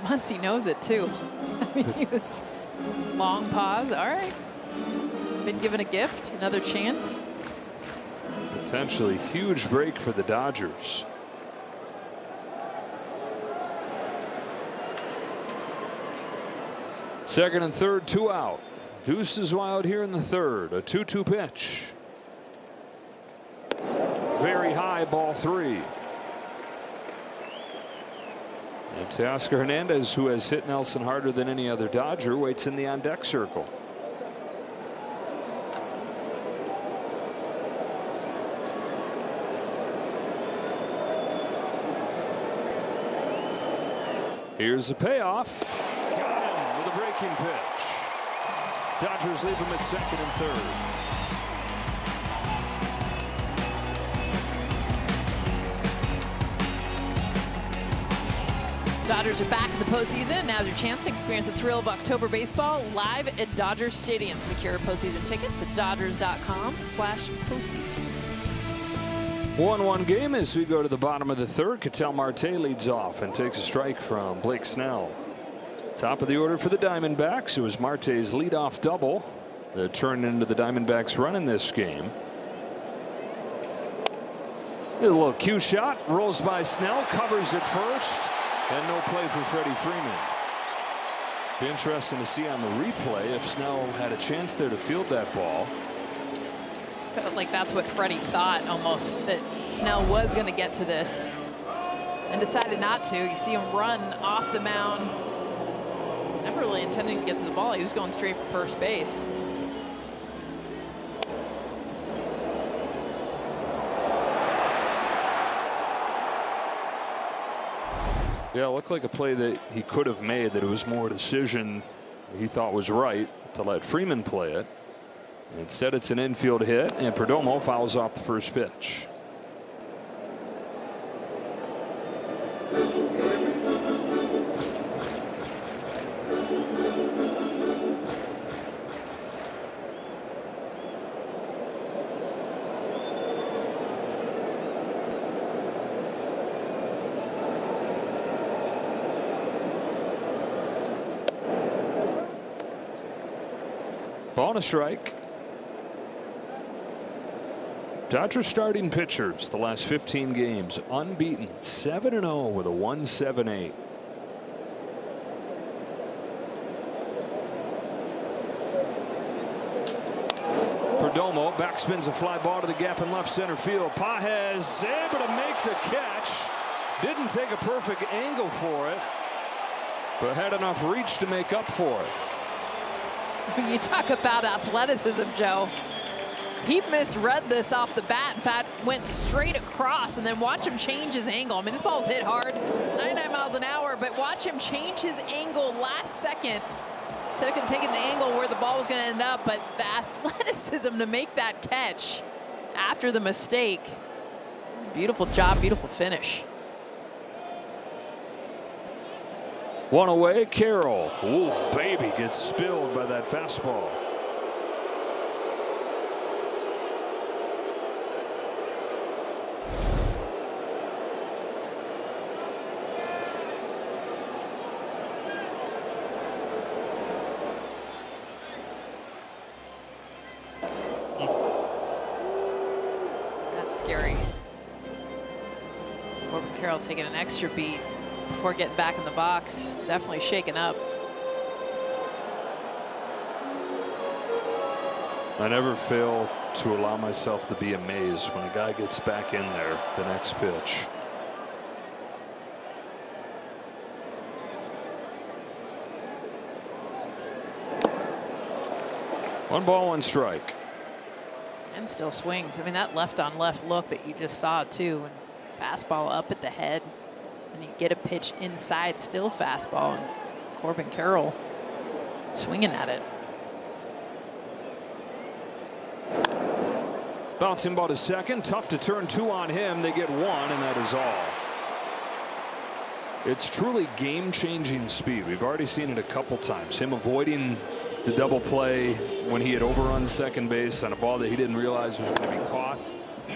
Muncy knows it too. I mean, he was long pause. All right. Been given a gift, another chance. Potentially huge break for the Dodgers. Second and third, 2 out. Deuce is wild here in the third. A 2-2 pitch. Very high, ball 3. And Teoscar Hernandez, who has hit Nelson harder than any other Dodger, waits in the on-deck circle. Here's the payoff. Got him with a breaking pitch. Dodgers leave him at second and third. Dodgers are back in the postseason. Now's your chance to experience the thrill of October baseball live at Dodger Stadium. Secure postseason tickets at dodgers.com/postseason. 1-1 game as we go to the bottom of the third. Ketel Marte leads off and takes a strike from Blake Snell. Top of the order for the Diamondbacks. It was Marte's leadoff double that turned into the Diamondbacks run in this game. A little cue shot, rolls by Snell, covers at first, and no play for Freddie Freeman. Be interesting to see on the replay if Snell had a chance there to field that ball. Felt like that's what Freddie thought almost, that Snell was going to get to this and decided not to. You see him run off the mound, never really intending to get to the ball. He was going straight for first base. Yeah, it looked like a play that he could have made, that it was more a decision he thought was right to let Freeman play it. Instead, it's an infield hit, and Perdomo fouls off the first pitch. Ball and a strike. Dodgers starting pitchers the last 15 games unbeaten, 7-0 with a 1.78. Perdomo backspins a fly ball to the gap in left center field. Pages able to make the catch. Didn't take a perfect angle for it, but had enough reach to make up for it. When you talk about athleticism, Joe, he misread this off the bat. In fact, went straight across, and then watch him change his angle. I mean, this ball's hit hard, 99 miles an hour, but watch him change his angle last second. Instead of taking the angle where the ball was going to end up, but the athleticism to make that catch after the mistake. Beautiful job, beautiful finish. One away, Carroll. Ooh, baby, gets spilled by that fastball. That's scary. Corbin Carroll taking an extra beat before getting back in the box. Definitely shaken up. I never fail to allow myself to be amazed when a guy gets back in there the next pitch. One ball, one strike. And still swings. I mean, that left on left look that you just saw too. And fastball up at the head. And you get a pitch inside, still fastball. And Corbin Carroll swinging at it. Bouncing ball to second. Tough to turn 2 on him. They get 1, and that is all. It's truly game-changing speed. We've already seen it a couple times. Him avoiding the double play when he had overrun second base on a ball that he didn't realize was going to be caught.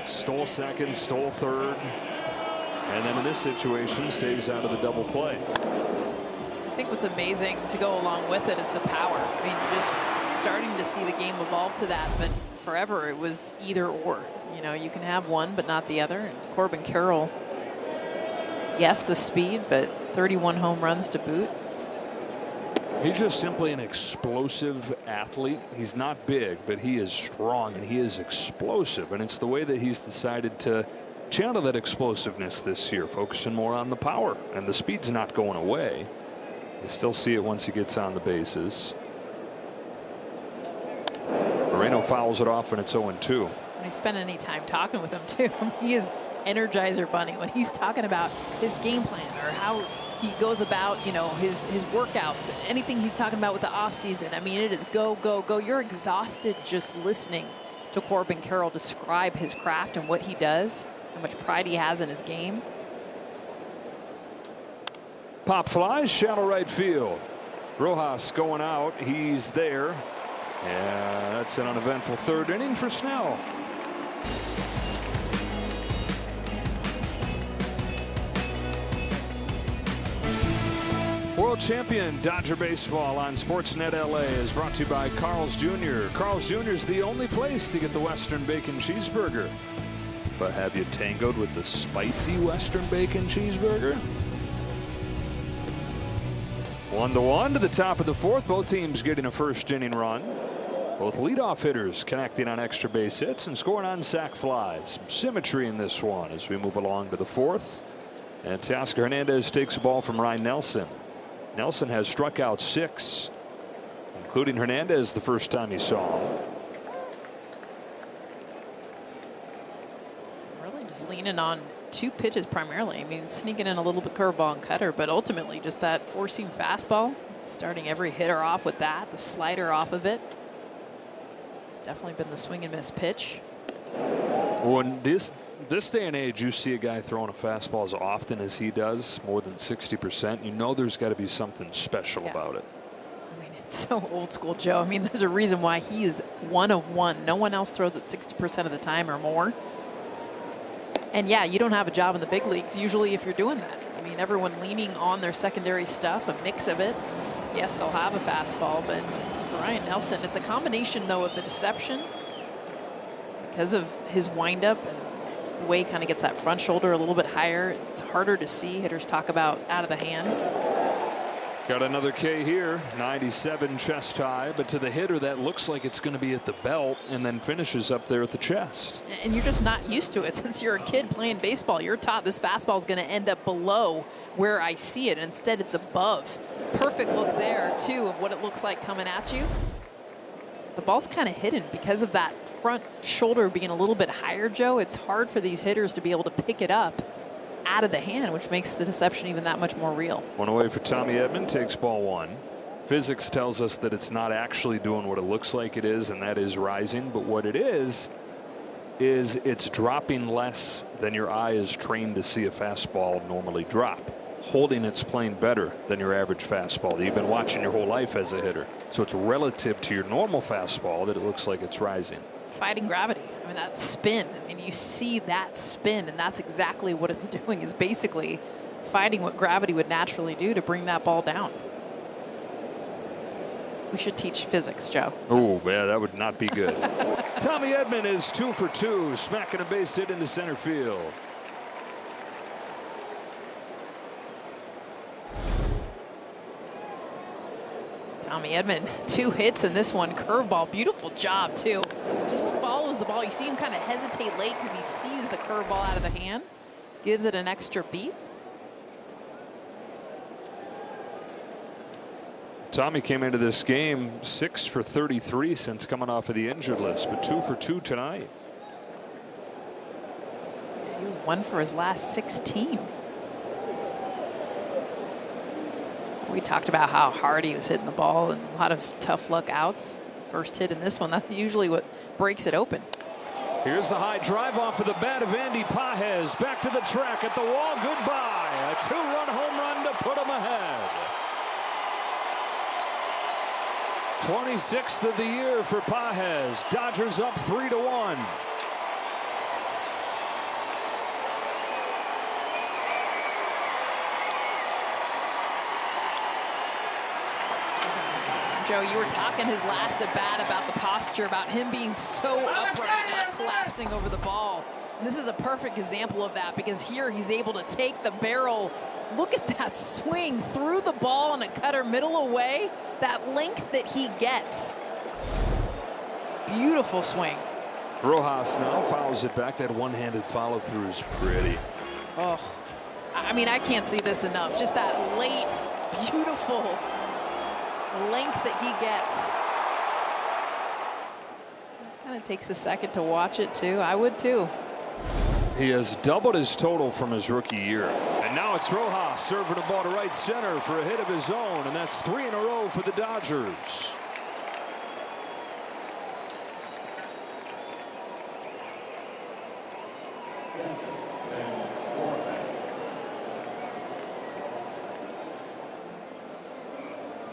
Stole second, stole third. And then in this situation, stays out of the double play. I think what's amazing to go along with it is the power. I mean, just starting to see the game evolve to that, but forever it was either or. You know, you can have one, but not the other. And Corbin Carroll, yes, the speed, but 31 home runs to boot. He's just simply an explosive athlete. He's not big, but he is strong and he is explosive. And it's the way that he's decided to channel that explosiveness this year, focusing more on the power. And the speed's not going away. You still see it once he gets on the bases. Moreno fouls it off, and it's 0-2. When you spend any time talking with him too, he is Energizer Bunny when he's talking about his game plan or how he goes about, you know, his workouts, anything he's talking about with the off season. I mean, it is go, go, go. You're exhausted just listening to Corbin Carroll describe his craft and what he does, how much pride he has in his game. Pop flies, shallow right field. Rojas going out. He's there. And that's an uneventful third inning for Snell. World champion Dodger baseball on Sportsnet LA is brought to you by Carl's Jr. Carl's Jr. is the only place to get the Western Bacon Cheeseburger. But have you tangoed with the spicy Western Bacon Cheeseburger? 1-1 to the top of the 4th. Both teams getting a first inning run. Both leadoff hitters connecting on extra base hits and scoring on sac flies. Some symmetry in this one as we move along to the 4th. And Teoscar Hernandez takes a ball from Ryan Nelson. Nelson has struck out 6, including Hernandez the first time he saw him. Really just leaning on 2 pitches primarily. I mean, sneaking in a little bit curveball and cutter, but ultimately just that 4-seam fastball. Starting every hitter off with that, the slider off of it. It's definitely been the swing and miss pitch. When this day and age, you see a guy throwing a fastball as often as he does, more than 60%. You know there's got to be something special about it. I mean, it's so old school, Joe. I mean, there's a reason why he is 1 of 1. No one else throws it 60% of the time or more. And yeah, you don't have a job in the big leagues usually if you're doing that. I mean, everyone leaning on their secondary stuff, a mix of it. Yes, they'll have a fastball, but for Ryan Nelson, it's a combination though of the deception because of his windup and the way he kind of gets that front shoulder a little bit higher. It's harder to see. Hitters talk about out of the hand. Got another K here, 97 chest high, but to the hitter that looks like it's going to be at the belt and then finishes up there at the chest. And you're just not used to it. Since you're a kid playing baseball, you're taught this fastball is going to end up below where I see it. Instead, it's above. Perfect look there, too, of what it looks like coming at you. The ball's kind of hidden because of that front shoulder being a little bit higher, Joe. It's hard for these hitters to be able to pick it up out of the hand, which makes the deception even that much more real. One away for Tommy Edman, takes ball 1. Physics tells us that it's not actually doing what it looks like it is, and that is rising. But what it is it's dropping less than your eye is trained to see a fastball normally drop. Holding it's playing better than your average fastball that you've been watching your whole life as a hitter. So it's relative to your normal fastball that it looks like it's rising. Fighting gravity. I mean, that spin. I mean, you see that spin, and that's exactly what it's doing, is basically fighting what gravity would naturally do to bring that ball down. We should teach physics, Joe. Oh, yeah, that would not be good. Tommy Edman is 2 for 2, smacking a base hit into center field. Tommy Edman, 2 hits in this one. Curveball, beautiful job too. Just follows the ball. You see him kind of hesitate late because he sees the curveball out of the hand. Gives it an extra beat. Tommy came into this game 6 for 33 since coming off of the injured list, but 2 for 2 tonight. He was 1 for his last 16. We talked about how hard he was hitting the ball and a lot of tough luck outs. First hit in this one, that's usually what breaks it open. Here's the high drive off of the bat of Andy Pages. Back to the track at the wall. Goodbye. A 2-run home run to put him ahead. 26th of the year for Pages. Dodgers up 3-1. Joe, you were talking his last at bat about the posture, about him being so upright and not collapsing over the ball. And this is a perfect example of that, because here he's able to take the barrel. Look at that swing through the ball and a cutter middle away. That length that he gets. Beautiful swing. Rojas now fouls it back. That one-handed follow-through is pretty. Oh, I mean, I can't see this enough. Just that late, beautiful length that he gets. Kind of takes a second to watch it too. I would too. He has doubled his total from his rookie year. And now it's Rojas serving the ball to right center for a hit of his own, and that's 3 in a row for the Dodgers.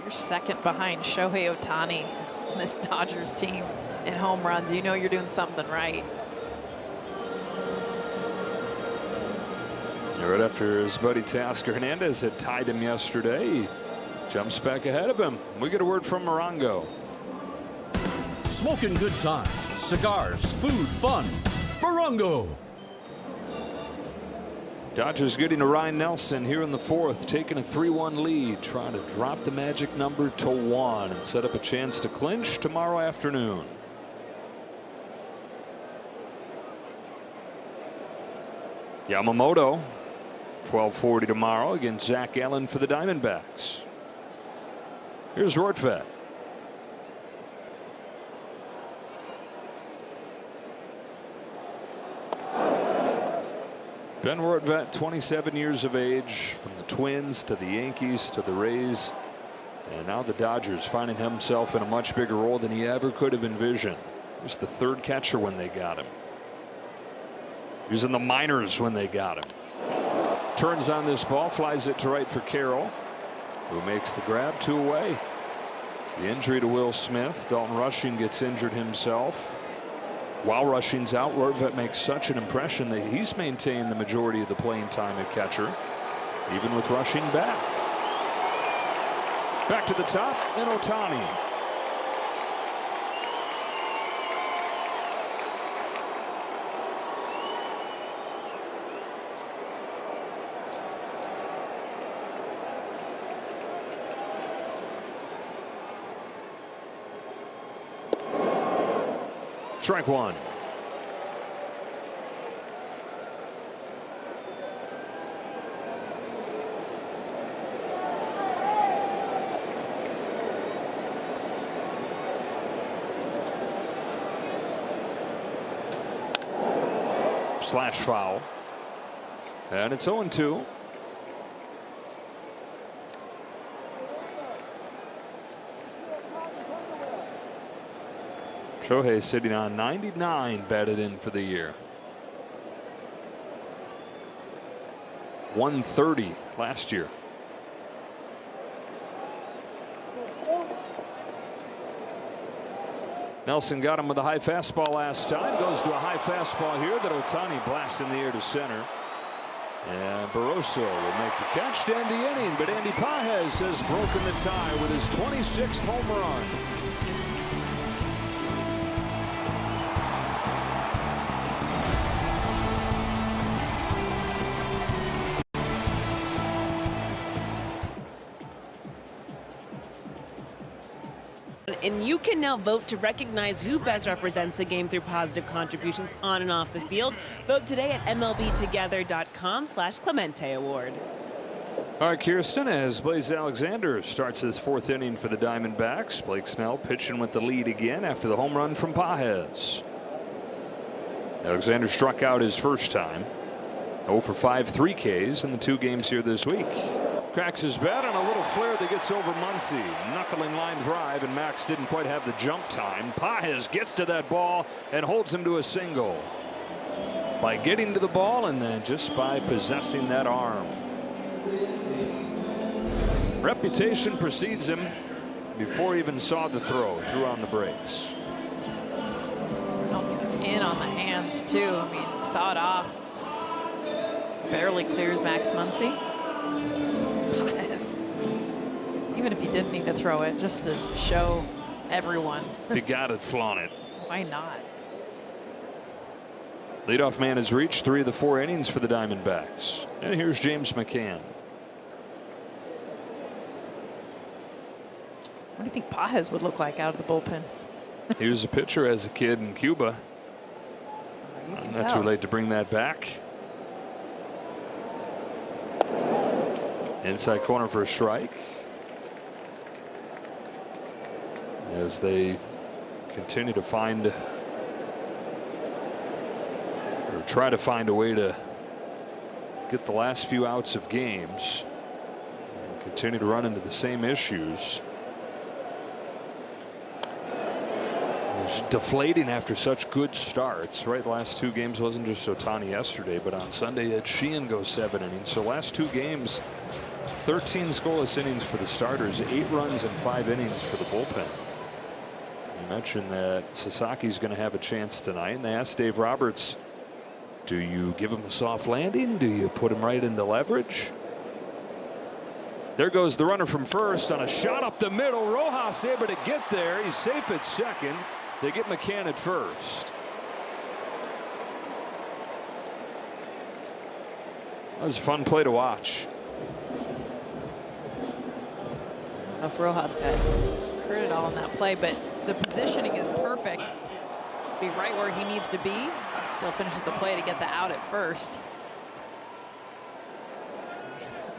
You're second behind Shohei Ohtani on this Dodgers team in home runs. You know you're doing something right. Right after his buddy Tasker Hernandez had tied him yesterday, he jumps back ahead of him. We get a word from Morongo. Smoking good times, cigars, food, fun. Morongo. Dodgers getting to Ryan Nelson here in the 4th, taking a 3-1 lead, trying to drop the magic number to 1 and set up a chance to clinch tomorrow afternoon. Yamamoto, 12:40 tomorrow against Zach Allen for the Diamondbacks. Here's Rortvedt. Ben Rortvedt, 27 years of age, from the Twins to the Yankees to the Rays, and now the Dodgers, finding himself in a much bigger role than he ever could have envisioned. He was the 3rd catcher when they got him. He was in the minors when they got him. Turns on this ball, flies it to right for Carroll, who makes the grab, 2 away. The injury to Will Smith. Dalton Rushing gets injured himself. While Rushing's out, Rortvedt makes such an impression that he's maintained the majority of the playing time at catcher, even with Rushing back. Back to the top, and Ohtani. Strike 1. Slash foul. And it's 0-2. Shohei sitting on 99 batted in for the year. 130 last year. Nelson got him with a high fastball last time. Goes to a high fastball here that Ohtani blasts in the air to center. And Barroso will make the catch to end the inning, but Andy Pages has broken the tie with his 26th home run. And you can now vote to recognize who best represents the game through positive contributions on and off the field. Vote today at MLBtogether.com/Clemente Award. All right, Kirsten, as Blaze Alexander starts his 4th inning for the Diamondbacks. Blake Snell pitching with the lead again after the home run from Pages. Alexander struck out his first time. 0 for 5, 3 Ks in the 2 games here this week. Cracks his bat on a little flare that gets over Muncy. Knuckling line drive, and Max didn't quite have the jump time. Pages gets to that ball and holds him to a single. By getting to the ball and then just by possessing that arm. Reputation precedes him before he even saw the throw. Threw on the brakes. Snell in on the hands too. I mean, saw it off. Barely clears Max Muncy. Even if he didn't need to throw it, just to show everyone. If you got it, flaunt it. Why not? Leadoff man has reached 3 of the 4 innings for the Diamondbacks. And here's James McCann. What do you think Pages would look like out of the bullpen? He was a pitcher as a kid in Cuba. Not too late to bring that back. Inside corner for a strike. As they continue to find or try to find a way to get the last few outs of games and continue to run into the same issues. It's deflating after such good starts, right? The last 2 games wasn't just Ohtani yesterday, but on Sunday Ed Sheehan goes 7 innings. So last 2 games, 13 scoreless innings for the starters, 8 runs and 5 innings for the bullpen. You mentioned that Sasaki's going to have a chance tonight, and they asked Dave Roberts, do you give him a soft landing? Do you put him right into leverage? There goes the runner from first on a shot up the middle. Rojas able to get there. He's safe at second. They get McCann at first. That was a fun play to watch. If Rojas got hurt it all in that play, but the positioning is perfect. To be right where he needs to be. Still finishes the play to get the out at first.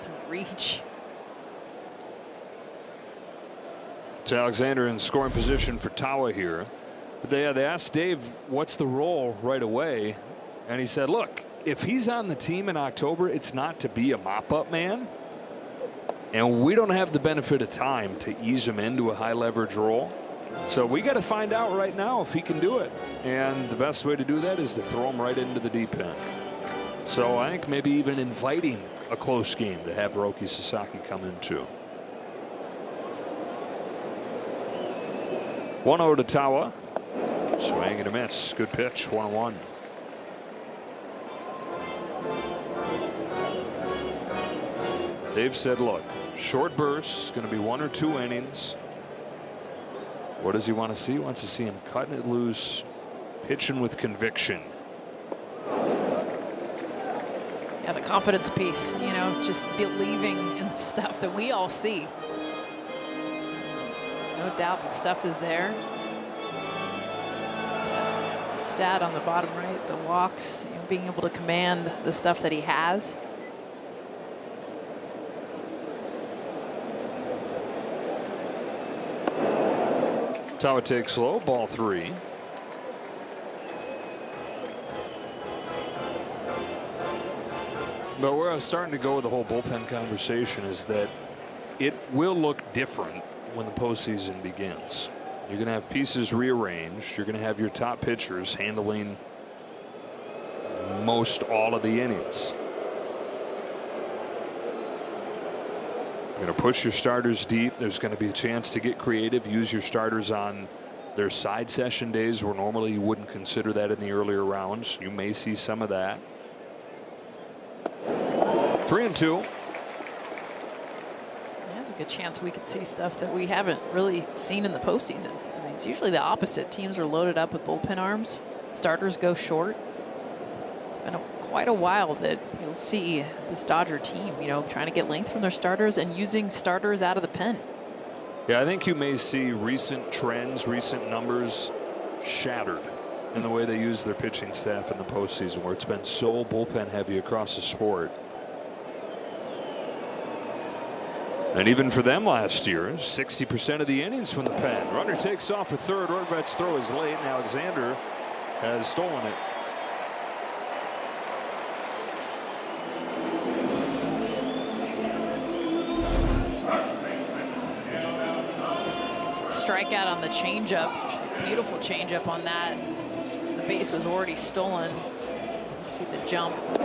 The reach. It's Alexander in scoring position for Tawa here. But they asked Dave, what's the role right away? And he said, look, if he's on the team in October, it's not to be a mop-up man. And we don't have the benefit of time to ease him into a high leverage role. So we got to find out right now if he can do it. And the best way to do that is to throw him right into the deep end. So I think maybe even inviting a close game to have Roki Sasaki come into. 1-0 to Tawa. Swing and a miss. Good pitch. 1-1. Dave said, look, short bursts, going to be 1 or 2 innings. What does he want to see? He wants to see him cutting it loose, pitching with conviction. Yeah, the confidence piece, you know, just believing in the stuff that we all see. No doubt the stuff is there. Stat on the bottom right, the walks, you know, being able to command the stuff that he has. Tawa takes low, ball 3. But where I was starting to go with the whole bullpen conversation is that it will look different when the postseason begins. You're going to have pieces rearranged. You're going to have your top pitchers handling most all of the innings. You're going to push your starters deep. There's going to be a chance to get creative. Use your starters on their side session days where normally you wouldn't consider that in the earlier rounds. You may see some of that. 3-2. There's a good chance we could see stuff that we haven't really seen in the postseason. I mean, it's usually the opposite. Teams are loaded up with bullpen arms. Starters go short. It's been quite a while that you'll see this Dodger team, you know, trying to get length from their starters and using starters out of the pen. Yeah, I think you may see recent trends, recent numbers shattered in the way they use their pitching staff in the postseason, where it's been so bullpen heavy across the sport. And even for them last year, 60% of the innings from the pen. Runner takes off at third. Ortvet's throw is late, and Alexander has stolen it. Strikeout on the changeup. Beautiful changeup on that. The base was already stolen. You see the jump. A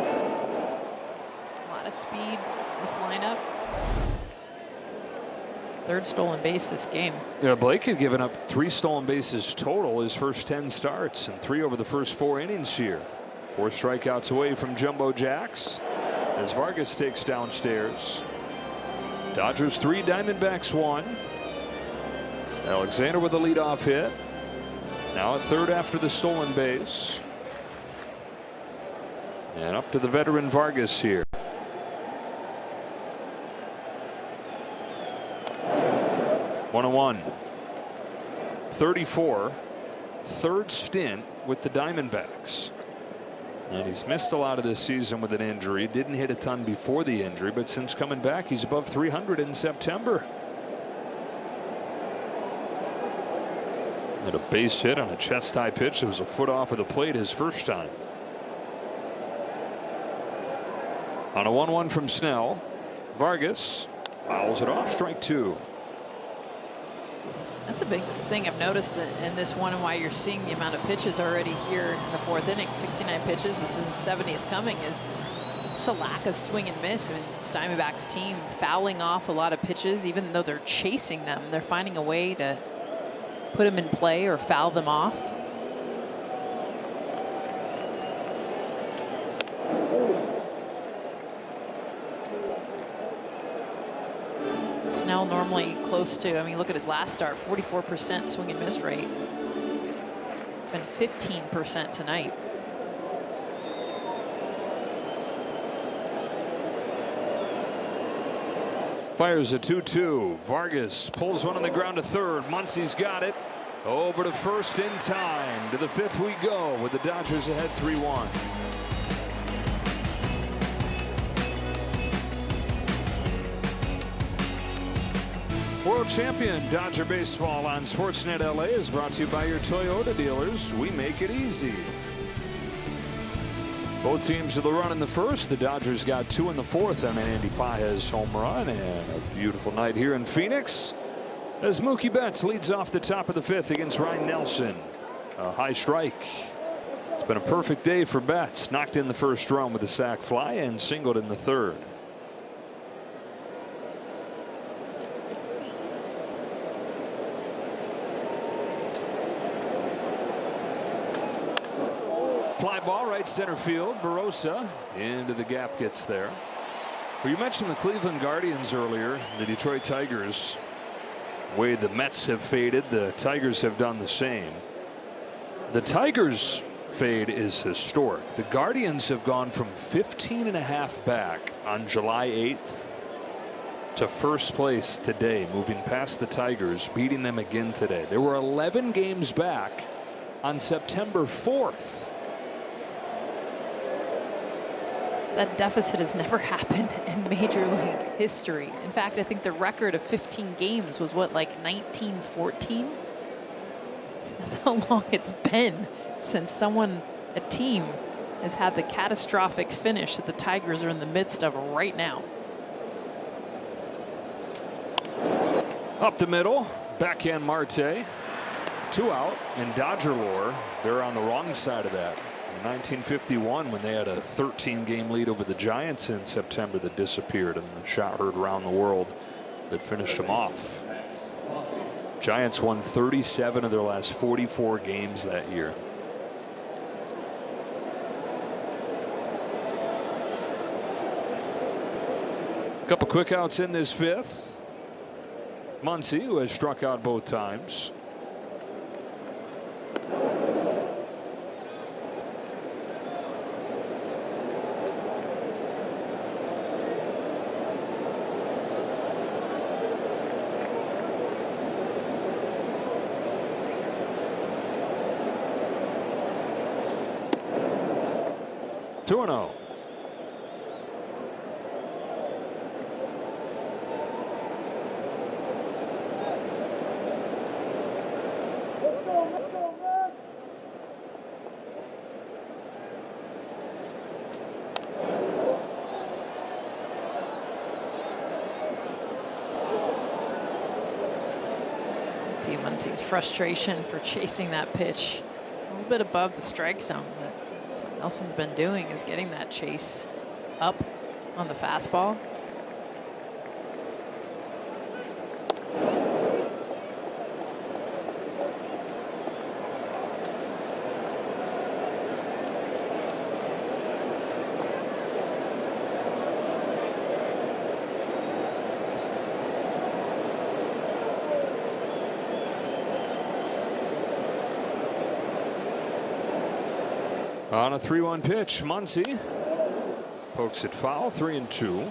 lot of speed this lineup. Third stolen base this game. Yeah, Blake had given up 3 stolen bases total his first 10 starts and 3 over the first 4 innings here. 4 strikeouts away from Jumbo Jacks as Vargas takes downstairs. Dodgers 3, Diamondbacks 1. Alexander with a leadoff hit. Now at third after the stolen base. And up to the veteran Vargas here. One and 1. 34. Third stint with the Diamondbacks. And he's missed a lot of this season with an injury. Didn't hit a ton before the injury, but since coming back, he's above 300 in September. Had a base hit on a chest high pitch that was a foot off of the plate his first time. On a 1-1 from Snell, Vargas fouls it off, strike 2. That's the biggest thing I've noticed in this one, and why you're seeing the amount of pitches already here in the 4th inning. 69 pitches. This is the 70th coming. Is just a lack of swing and miss. I mean, this Diamondbacks team fouling off a lot of pitches, even though they're chasing them. They're finding a way to put them in play or foul them off. Snell normally close to, I mean, look at his last start, 44% swing and miss rate. It's been 15% tonight. Fires a 2-2. Vargas pulls one on the ground to third. Muncie's got it. Over to first in time. To the 5th we go with the Dodgers ahead 3-1. World Champion Dodger Baseball on Sportsnet LA is brought to you by your Toyota dealers. We make it easy. Both teams of the run in the first. The Dodgers got 2 in the 4th on an Andy Pages home run, and a beautiful night here in Phoenix as Mookie Betts leads off the top of the 5th against Ryan Nelson. A high strike. It's been a perfect day for Betts. Knocked in the first run with a sac fly and singled in the 3rd. Fly ball right center field. Barossa into the gap, gets there. Well, you mentioned the Cleveland Guardians earlier. The Detroit Tigers. The way the Mets have faded, the Tigers have done the same. The Tigers fade is historic. The Guardians have gone from 15.5 back on July 8th to first place today, moving past the Tigers, beating them again today. They were 11 games back on September 4th. That deficit has never happened in Major League history. In fact, I think the record of 15 games was what, like 1914? That's how long it's been since a team has had the catastrophic finish that the Tigers are in the midst of right now. Up the middle, backhand Marte. 2 out. In Dodger lore, they're on the wrong side of that. In 1951, when they had a 13-game lead over the Giants in September that disappeared, and the shot heard around the world that finished them off. Giants won 37 of their last 44 games that year. A couple quick outs in this 5th. Muncy, who has struck out both times. Two and 0. See Muncy's frustration for chasing that pitch a little bit above the strike zone, but that's what Nelson's been doing, is getting that chase up on the fastball. On a 3-1 pitch, Muncy pokes it foul, 3-2.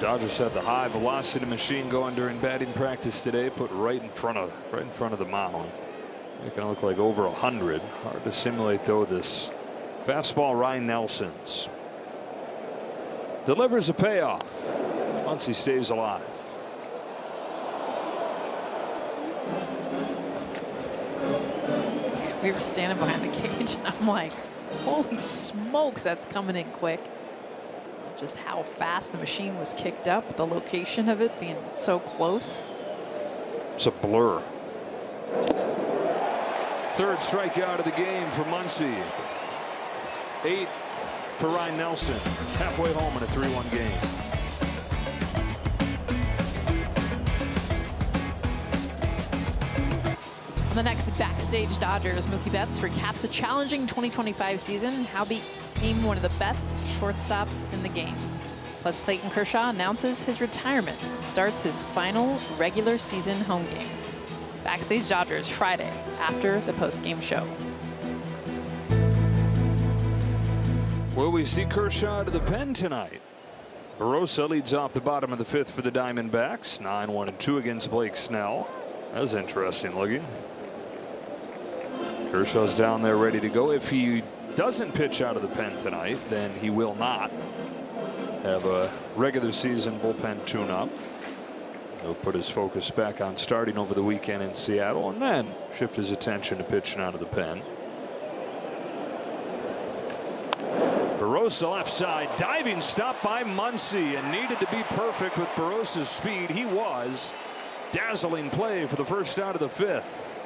Dodgers had the high velocity machine going during batting practice today, put right in front of the mound. Making it look like over 100. Hard to simulate though. This fastball, Ryan Nelson's delivers a payoff. Muncy stays alive. We were standing behind the cage, and I'm like, holy smokes, that's coming in quick. Just how fast the machine was kicked up, the location of it being so close. It's a blur. Third strikeout of the game for Muncy. 8 for Ryan Nelson. Halfway home in a 3-1 game. On the next Backstage Dodgers, Mookie Betts recaps a challenging 2025 season, how he became one of the best shortstops in the game. Plus, Clayton Kershaw announces his retirement and starts his final regular season home game. Backstage Dodgers Friday after the postgame show. Will we see Kershaw to the pen tonight? Barossa leads off the bottom of the 5th for the Diamondbacks. 9-1-2 against Blake Snell. That was interesting looking. Kershaw's down there ready to go. If he doesn't pitch out of the pen tonight, then he will not have a regular season bullpen tune-up. He'll put his focus back on starting over the weekend in Seattle and then shift his attention to pitching out of the pen. Barossa left side, diving stop by Muncy, and needed to be perfect with Barossa's speed. He was. Dazzling play for the first out of the 5th.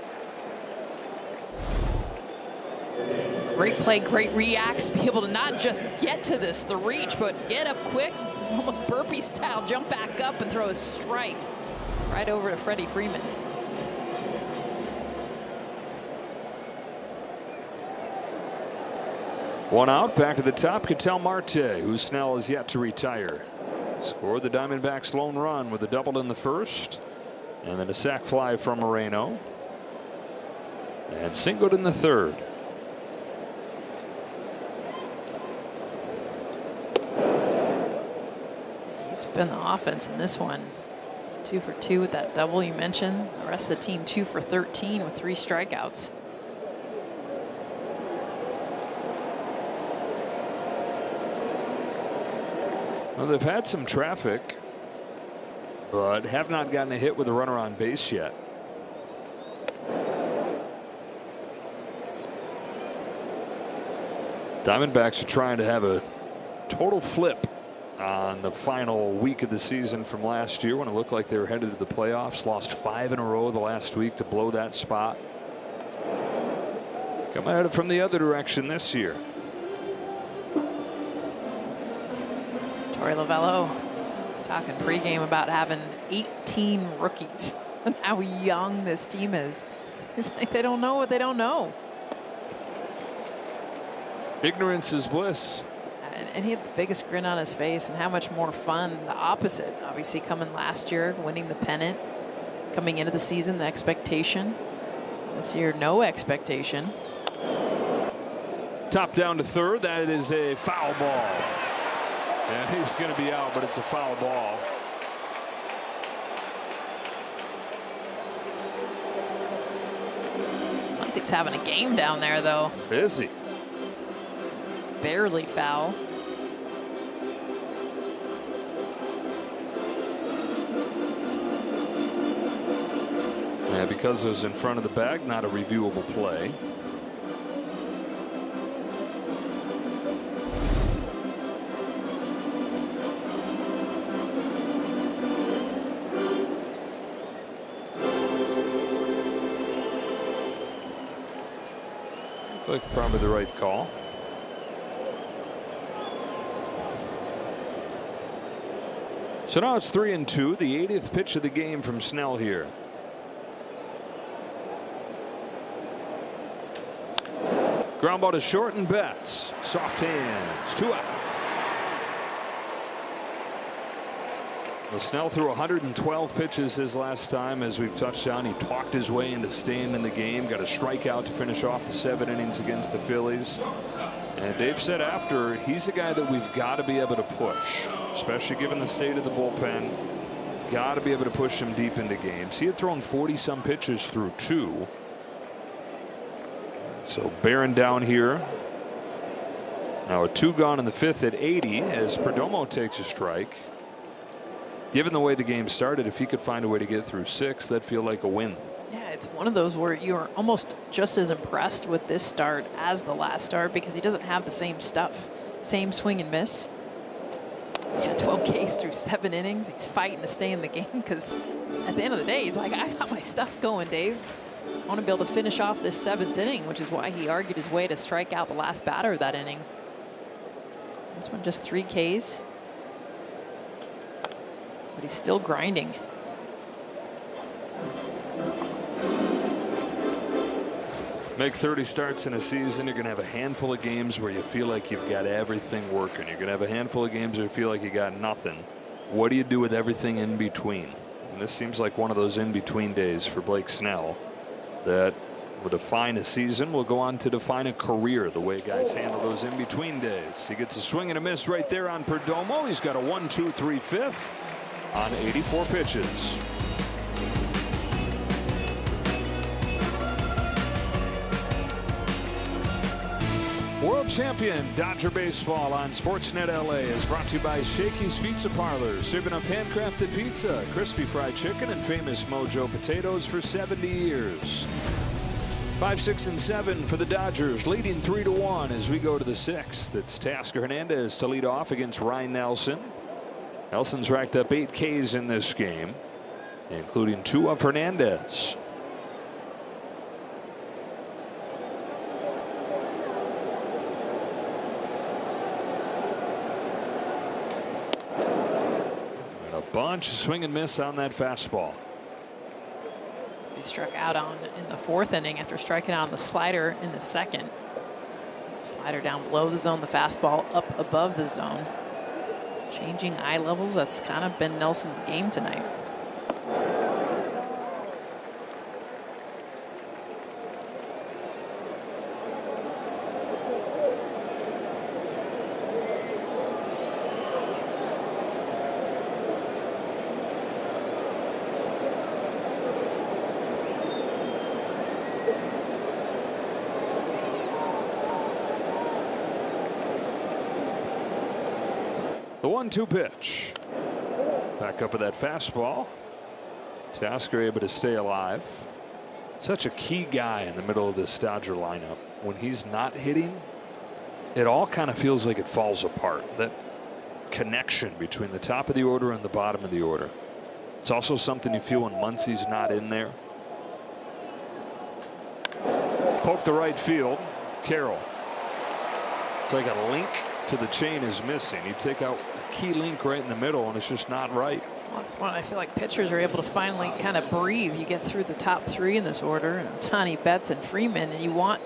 Great play, great reacts, be able to not just get to this, the reach, but get up quick, almost burpee style, jump back up and throw a strike right over to Freddie Freeman. One out, back at the top, Ketel Marte, who Snell is yet to retire. Scored the Diamondbacks' lone run with a double in the first, and then a sac fly from Moreno, and singled in the third. He's been the offense in this one. 2 for 2 with that double you mentioned. The rest of the team 2 for 13 with 3 strikeouts. Well, they've had some traffic, but have not gotten a hit with a runner on base yet. Diamondbacks are trying to have a total flip on the final week of the season from last year when it looked like they were headed to the playoffs. Lost 5 in a row the last week to blow that spot. Coming at it from the other direction this year. Torey Lovello was talking pregame about having 18 rookies and how young this team is. It's like they don't know what they don't know. Ignorance is bliss. And he had the biggest grin on his face, and how much more fun the opposite. Obviously coming last year, winning the pennant, coming into the season, the expectation. This year, no expectation. Top down to third. That is a foul ball. And he's going to be out, but it's a foul ball. Muncy's having a game down there, though. Is he? Barely foul. Yeah, because it was in front of the bag, not a reviewable play. Looks like probably the right call. So now it's 3-2, the 80th pitch of the game from Snell here. Ground ball to short and Betts. Soft hands, 2 out. Well, Snell threw 112 pitches his last time. As we've touched on, he talked his way into staying in the game. Got a strikeout to finish off the 7 innings against the Phillies. And Dave said after, he's a guy that we've got to be able to push, especially given the state of the bullpen. Got to be able to push him deep into games. He had thrown 40-some pitches through 2. So bearing down here. Now a 2 gone in the 5th at 80 as Perdomo takes a strike. Given the way the game started, if he could find a way to get through 6, that'd feel like a win. Yeah, it's one of those where you're almost just as impressed with this start as the last start because he doesn't have the same stuff. Same swing and miss. Yeah, 12 Ks through 7 innings. He's fighting to stay in the game because at the end of the day, he's like, I got my stuff going, Dave. I want to be able to finish off this 7th inning, which is why he argued his way to strike out the last batter of that inning. This one just 3 Ks. But he's still grinding. Make 30 starts in a season, you're going to have a handful of games where you feel like you've got everything working. You're going to have a handful of games where you feel like you got nothing. What do you do with everything in between? And this seems like one of those in-between days for Blake Snell that will define a season, will go on to define a career, the way guys handle those in-between days. He gets a swing and a miss right there on Perdomo. He's got a 1-2-3 5th on 84 pitches. World champion Dodger baseball on Sportsnet LA is brought to you by Shakey's Pizza Parlor, serving up handcrafted pizza, crispy fried chicken, and famous Mojo potatoes for 70 years. 5, 6, and 7 for the Dodgers, leading 3-1 as we go to the 6th. It's Teoscar Hernandez to lead off against Ryan Nelson. Nelson's racked up 8 Ks in this game, including 2 of Hernandez. And a bunch of swing and miss on that fastball. He struck out on in the 4th inning after striking out on the slider in the 2nd. Slider down below the zone, the fastball up above the zone. Changing eye levels, that's kind of been Nelson's game tonight. The 1-2 pitch. Back up with that fastball. Teoscar able to stay alive. Such a key guy in the middle of this Dodger lineup. When he's not hitting, it all kind of feels like it falls apart. That connection between the top of the order and the bottom of the order. It's also something you feel when Muncy's not in there. Poke to right field. Carroll. It's like a link to the chain is missing. You take out a key link right in the middle and it's just not right. Well, that's when I feel like pitchers are able to finally kind of breathe. You get through the top 3 in this order, and Tani, Betts, and Freeman, and you want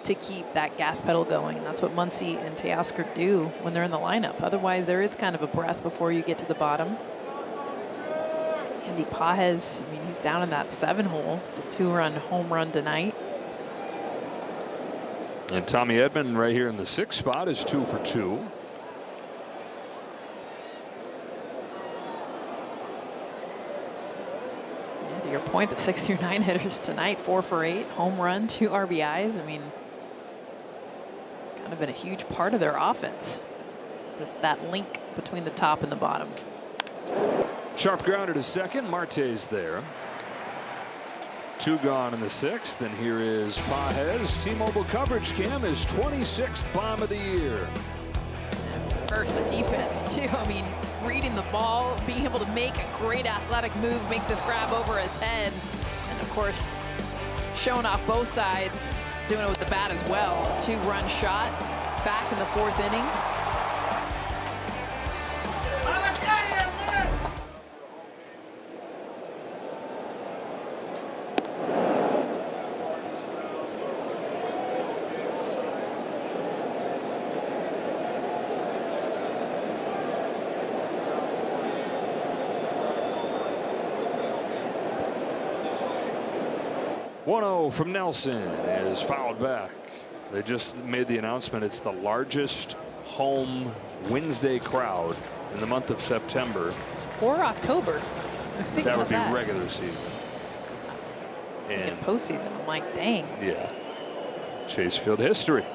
to keep that gas pedal going. And that's what Muncy and Teoscar do when they're in the lineup. Otherwise, there is kind of a breath before you get to the bottom. Andy Pages, I mean, he's down in that 7 hole, the 2-run home run tonight. And Tommy Edman right here in the 6th spot is 2 for 2. Yeah, to your point, the 6 through 9 hitters tonight, 4 for 8, home run, 2 RBIs. I mean, it's kind of been a huge part of their offense. But it's that link between the top and the bottom. Sharp grounder to second. Marte's there. 2 gone in the 6th, and here is Pages. T-Mobile coverage cam, his 26th bomb of the year. And first, the defense, too. I mean, reading the ball, being able to make a great athletic move, make this grab over his head, and of course, showing off both sides. doing it with the bat as well. 2-run shot back in the 4th inning. From Nelson is fouled back. They just made the announcement it's the largest home Wednesday crowd in the month of September. Or October. That would be regular season. And postseason, I'm like, dang. Yeah. Chase Field history.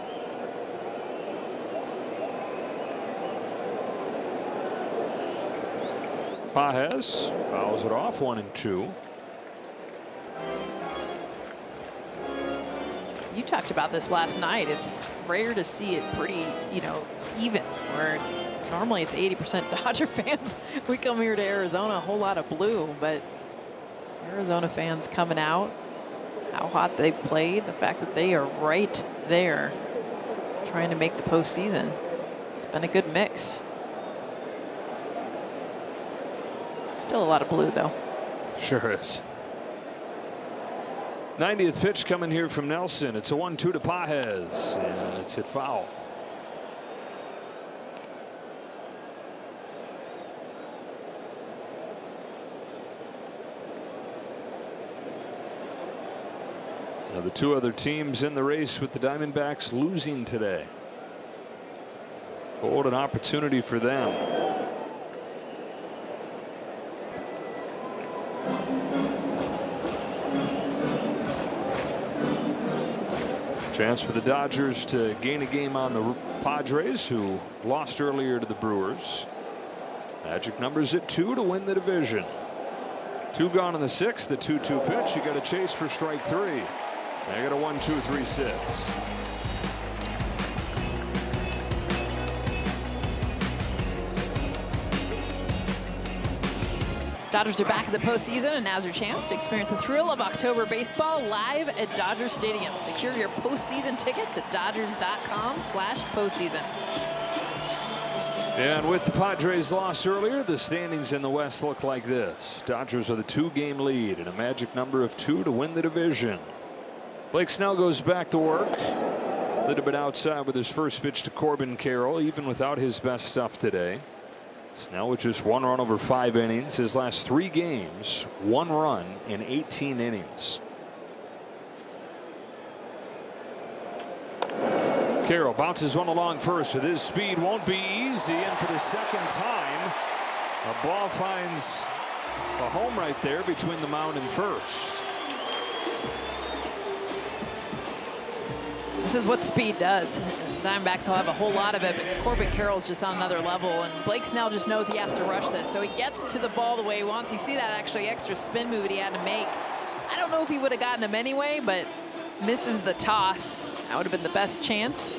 Pages fouls it off, 1-2. You talked about this last night. It's rare to see it pretty, even, where normally it's 80% Dodger fans. We come here to Arizona, a whole lot of blue, but Arizona fans coming out, how hot they've played, the fact that they are right there trying to make the postseason. It's been a good mix. Still a lot of blue, though. Sure is. 90th pitch coming here from Nelson. It's a 1-2 to Pages, and it's hit foul. Now the two other teams in the race with the Diamondbacks losing today. Golden opportunity for them. Chance for the Dodgers to gain a game on the Padres, who lost earlier to the Brewers. Magic numbers at 2 to win the division. 2 gone in the 6th. The 2-2 pitch. You got to chase for strike 3. They got a 1-2-3-6. Dodgers are back in the postseason, and now's your chance to experience the thrill of October baseball live at Dodger Stadium. Secure your postseason tickets at dodgers.com/postseason. And with the Padres' loss earlier, the standings in the West look like this. Dodgers with a 2-game lead and a magic number of 2 to win the division. Blake Snell goes back to work. A little bit outside with his first pitch to Corbin Carroll, even without his best stuff today. Snell with just 1 run over 5 innings. His last 3 games, 1 run in 18 innings. Carroll bounces one along first with his speed. Won't be easy, and for the second time, a ball finds a home right there between the mound and first. This is what speed does. The Diamondbacks will have a whole lot of it, but Corbin Carroll's just on another level, and Blake Snell just knows he has to rush this. So he gets to the ball the way he wants. You see that actually extra spin move that he had to make. I don't know if he would have gotten him anyway, but misses the toss. That would have been the best chance.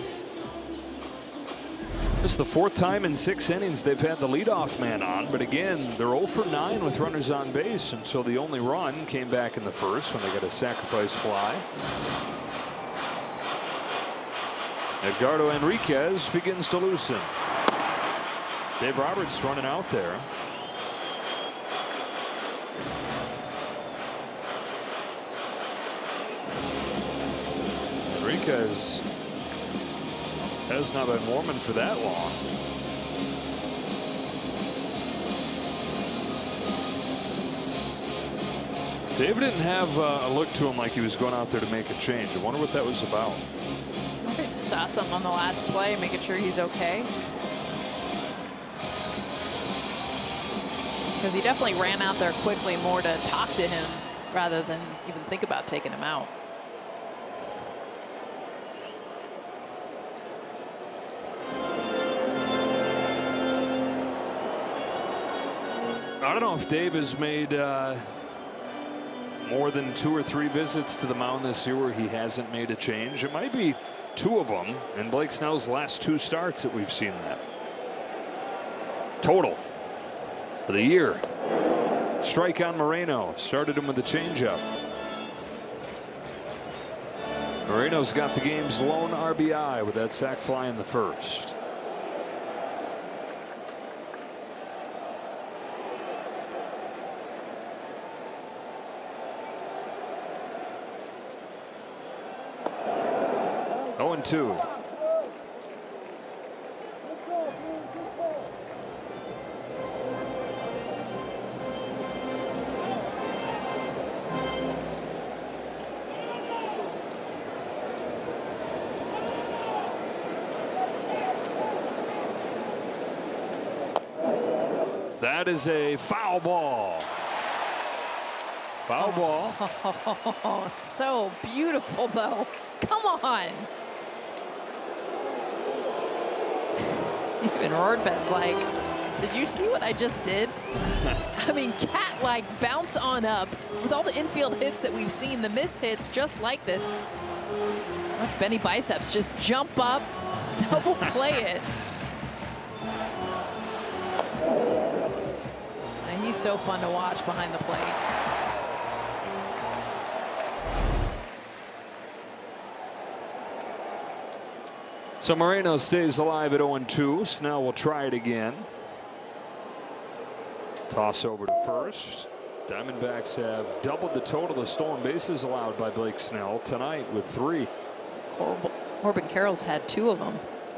This is the 4th time in 6 innings they've had the leadoff man on, but again, they're 0 for 9 with runners on base, and so the only run came back in the first when they got a sacrifice fly. Edgardo Enriquez begins to loosen. Dave Roberts running out there. Enriquez has not been warming for that long. Dave didn't have a look to him like he was going out there to make a change. I wonder what that was about. Saw something on the last play, making sure he's okay. Because he definitely ran out there quickly more to talk to him rather than even think about taking him out. I don't know if Dave has made more than 2 or 3 visits to the mound this year where he hasn't made a change. It might be 2 of them in Blake Snell's last 2 starts that we've seen that. Total for the year. Strike on Moreno. Started him with a changeup. Moreno's got the game's lone RBI with that sac fly in the first. Oh, and 2. That is a foul ball. Foul ball. Oh, so beautiful, though. Come on. Even Roardbet's like, did you see what I just did? I mean, cat-like bounce on up with all the infield hits that we've seen, the miss hits just like this. Watch Benny Biceps just jump up, double play it. And he's so fun to watch behind the plate. So Moreno stays alive at 0-2. Snell will try it again. Toss over to first. Diamondbacks have doubled the total of stolen bases allowed by Blake Snell tonight with 3. Corbin Carroll's had 2 of them.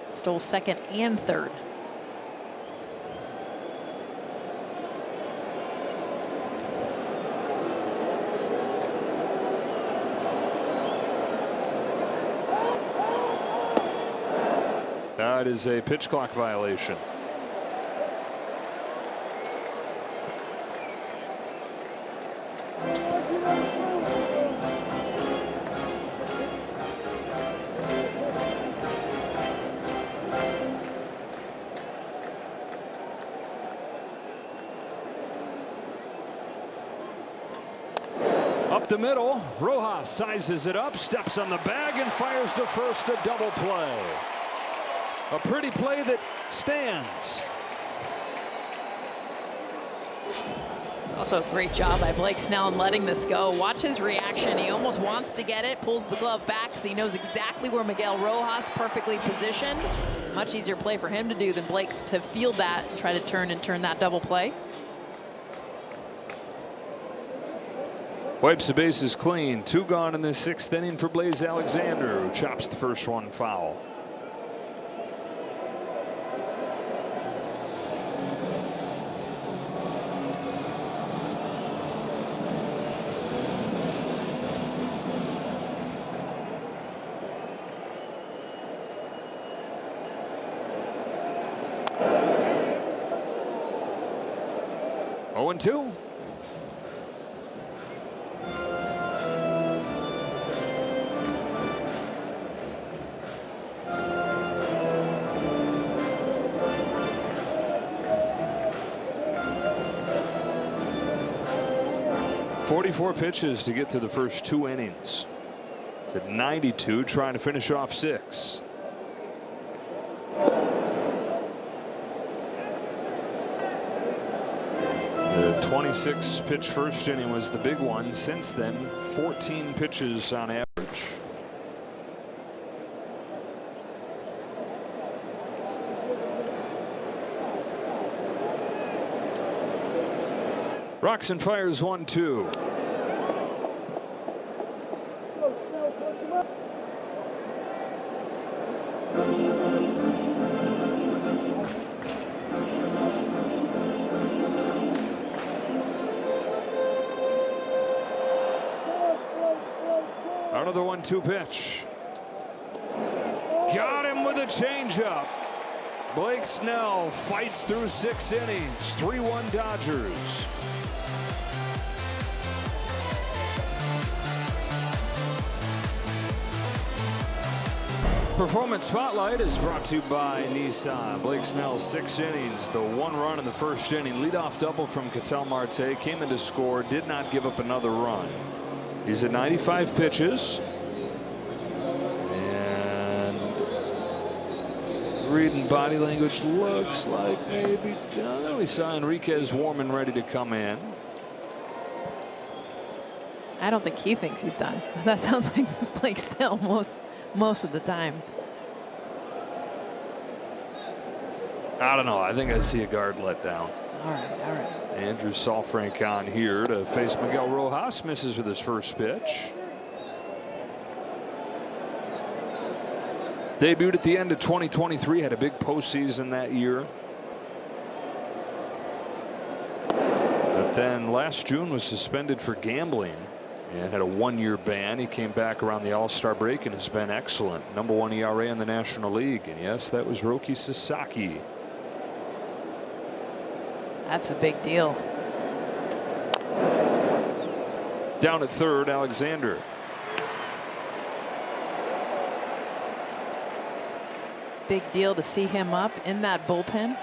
Stole second and third. That is a pitch clock violation. Up the middle, Rojas sizes it up, steps on the bag, and fires to first, a double play. A pretty play that stands. It's also a great job by Blake Snell in letting this go. Watch his reaction. He almost wants to get it, pulls the glove back because he knows exactly where Miguel Rojas perfectly positioned. Much easier play for him to do than Blake to field that and try to turn that double play. Wipes the bases clean. 2 gone in the 6th inning for Blaze Alexander, who chops the first one foul. Oh, and 2. .44 pitches to get to the first 2 innings. It's at 92, trying to finish off 6. The 26 pitch first inning was the big one. Since then, 14 pitches on average. Rocks and fires 1-2. Another 1-2 pitch. Got him with a changeup. Blake Snell fights through 6 innings. 3-1 Dodgers. Performance Spotlight is brought to you by Nissan. Blake Snell, 6 innings, the 1 run in the first inning. Leadoff double from Ketel Marte, came in to score, did not give up another run. He's at 95 pitches. And reading body language, looks like maybe done. We saw Enriquez warm and ready to come in. I don't think he thinks he's done. That sounds like Blake Snell most of the time. I don't know. I think I see a guard let down. All right. Andrew Saalfrank on here to face Miguel Rojas. Misses with his first pitch. Debuted at the end of 2023. Had a big postseason that year. But then last June was suspended for gambling and had a 1-year ban. He came back around the All-Star break and has been excellent. #1 ERA in the National League. And yes, that was Roki Sasaki. That's a big deal. Down at third, Alexander. Big deal to see him up in that bullpen.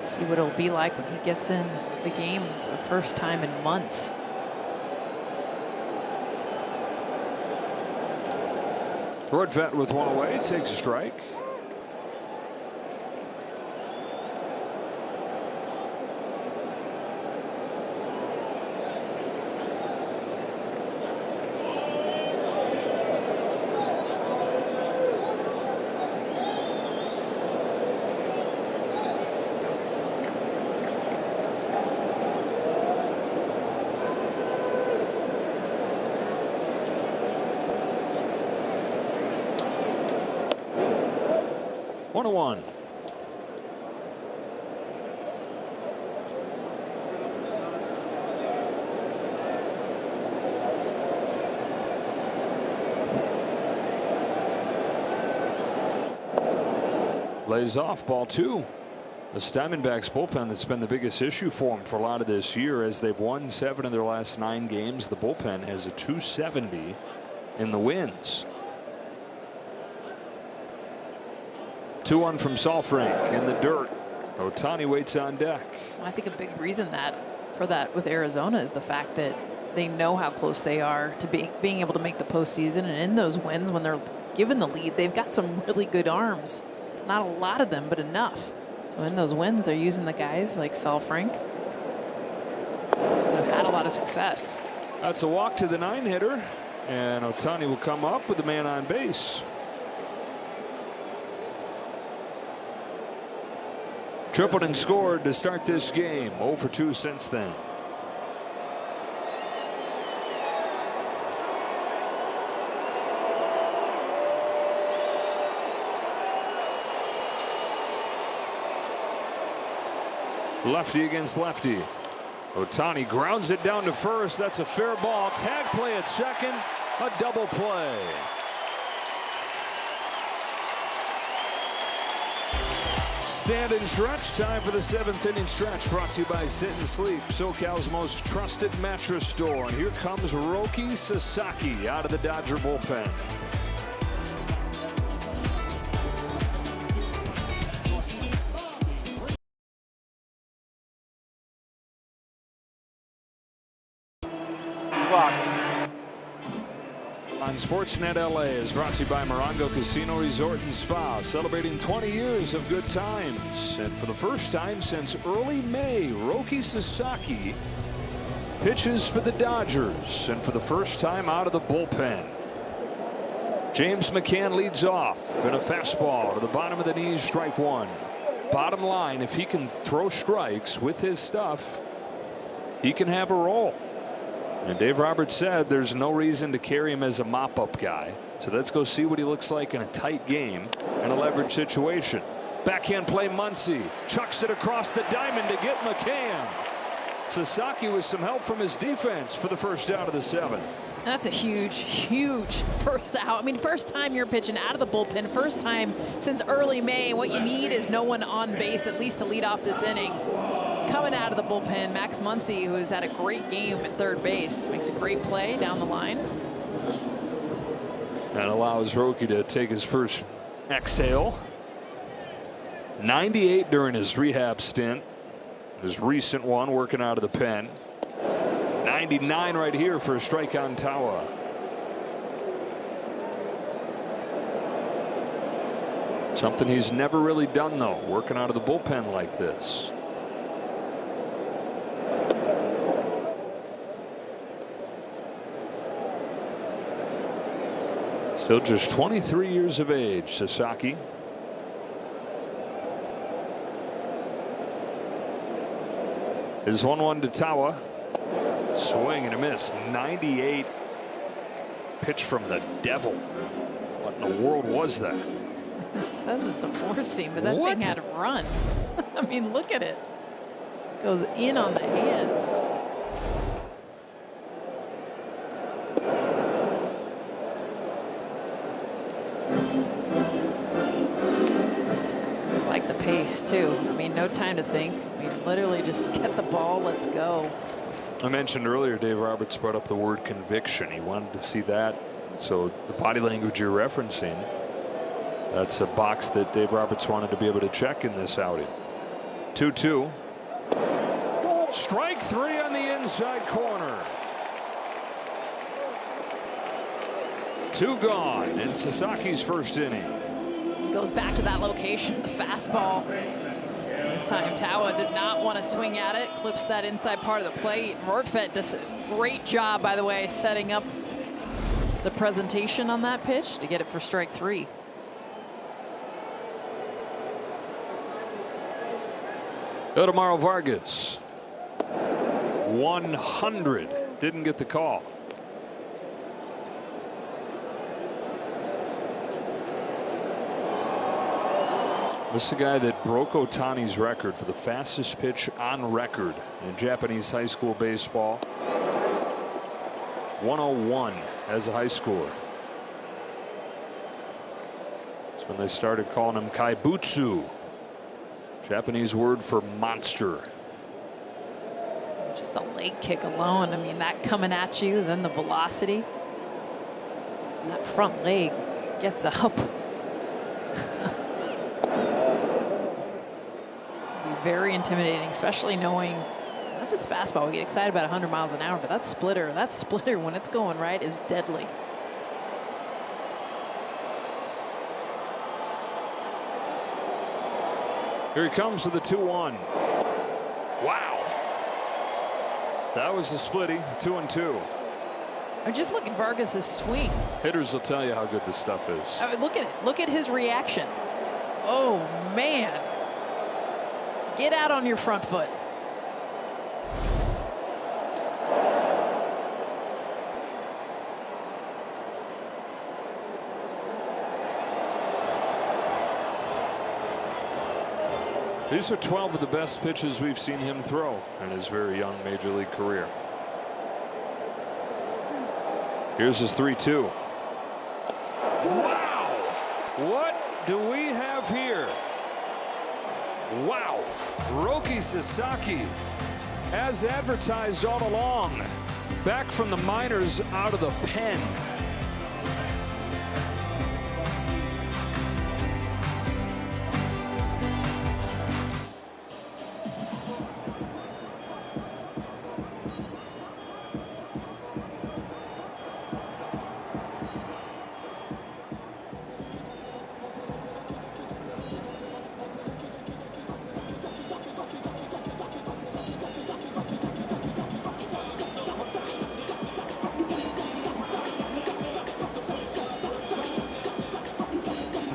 See what it'll be like when he gets in the game the first time in months. Rortvedt with one away, takes a strike. One. Lays off, ball 2. The Diamondbacks bullpen that's been the biggest issue for them for a lot of this year, as they've won 7 of their last 9 games. The bullpen has a .270 in the wins. 2-1 from Saalfrank in the dirt. Ohtani waits on deck. I think a big reason for that with Arizona is the fact that they know how close they are to being able to make the postseason, and in those wins when they're given the lead, they've got some really good arms. Not a lot of them, but enough. So in those wins, they're using the guys like Saalfrank. They've had a lot of success. That's a walk to the 9-hitter, and Ohtani will come up with the man on base. Tripled and scored to start this game. 0 for 2 since then. Lefty against lefty. Ohtani grounds it down to first. That's a fair ball. Tag play at second. A double play. Stand and stretch. Time for the 7th inning stretch, brought to you by Sit and Sleep, SoCal's most trusted mattress store. And here comes Roki Sasaki out of the Dodger bullpen. On Sportsnet LA is brought to you by Morongo Casino Resort and Spa, celebrating 20 years of good times. And for the first time since early May, Roki Sasaki pitches for the Dodgers, and for the first time out of the bullpen. James McCann leads off in a fastball to the bottom of the knees, strike 1. Bottom line, if he can throw strikes with his stuff, he can have a roll. And Dave Roberts said there's no reason to carry him as a mop-up guy. So let's go see what he looks like in a tight game and a leverage situation. Backhand play, Muncy chucks it across the diamond to get McCann. Sasaki with some help from his defense for the first out of the 7th. That's a huge, huge first out. I mean, first time you're pitching out of the bullpen, first time since early May. What you need is no one on base, at least to lead off this inning. Coming out of the bullpen, Max Muncy, who has had a great game at third base, makes a great play down the line. That allows Roki to take his first exhale. 98 during his rehab stint. His recent one working out of the pen. 99 right here for a strikeout Tawa. Something he's never really done, though, working out of the bullpen like this. Still just 23 years of age, Sasaki. His 1-1 to Tawa. Swing and a miss. 98. Pitch from the devil. What in the world was that? It says it's a four-seam, but that thing had a run. I mean, look at it. Goes in on the hands. I like the pace, too. I mean, no time to think. I mean, literally just get the ball, let's go. I mentioned earlier, Dave Roberts brought up the word conviction. He wanted to see that. So the body language you're referencing, that's a box that Dave Roberts wanted to be able to check in this outing. 2-2. Strike three on the inside corner. 2 gone in Sasaki's first inning. Goes back to that location, the fastball. This time Tawa did not want to swing at it, clips that inside part of the plate. Rortvedt does a great job, by the way, setting up the presentation on that pitch to get it for strike 3. Eudemaro Vargas. 100. Didn't get the call. This is the guy that broke Ohtani's record for the fastest pitch on record in Japanese high school baseball. 101 as a high schooler. That's when they started calling him Kaibutsu, Japanese word for monster. Just the leg kick alone. I mean, that coming at you, then the velocity. And that front leg gets up. Very intimidating, especially knowing not just the fastball. We get excited about 100 miles an hour, but that splitter when it's going right is deadly. Here he comes to the 2-1. Wow. That was a splitty. 2-2. I'm just looking at Vargas's swing. Hitters will tell you how good this stuff is. I mean, look at it. Look at his reaction. Oh, man. Get out on your front foot. These are 12 of the best pitches we've seen him throw in his very young major league career. Here's his 3-2. Wow! What do we have here? Wow. Roki Sasaki, as advertised all along, back from the minors out of the pen.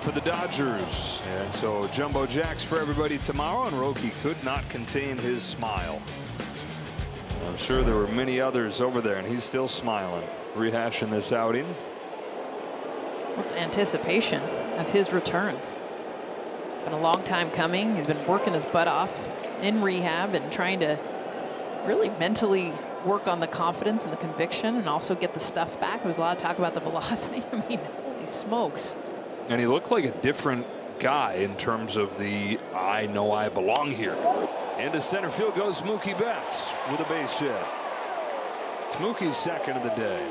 For the Dodgers, and so jumbo jacks for everybody tomorrow, and Roki could not contain his smile. I'm sure there were many others over there, and he's still smiling, rehashing this outing. With anticipation of his return. It's been a long time coming. He's been working his butt off in rehab and trying to really mentally work on the confidence and the conviction, and also get the stuff back. There was a lot of talk about the velocity. I mean, holy smokes. And he looked like a different guy in terms of the I know I belong here. Into center field goes Mookie Betts with a base hit. It's Mookie's second of the day.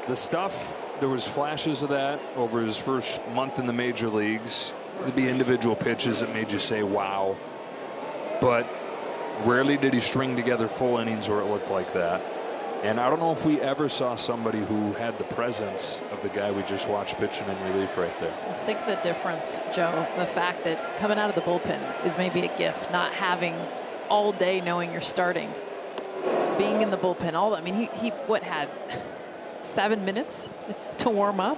The stuff, there was flashes of that over his first month in the major leagues. There'd be individual pitches that made you say wow. But rarely did he string together full innings where it looked like that. And I don't know if we ever saw somebody who had the presence of the guy we just watched pitching in relief right there. I think the difference, Joe, the fact that coming out of the bullpen is maybe a gift, not having all day knowing you're starting, being in the bullpen, I mean, he had 7 minutes to warm up.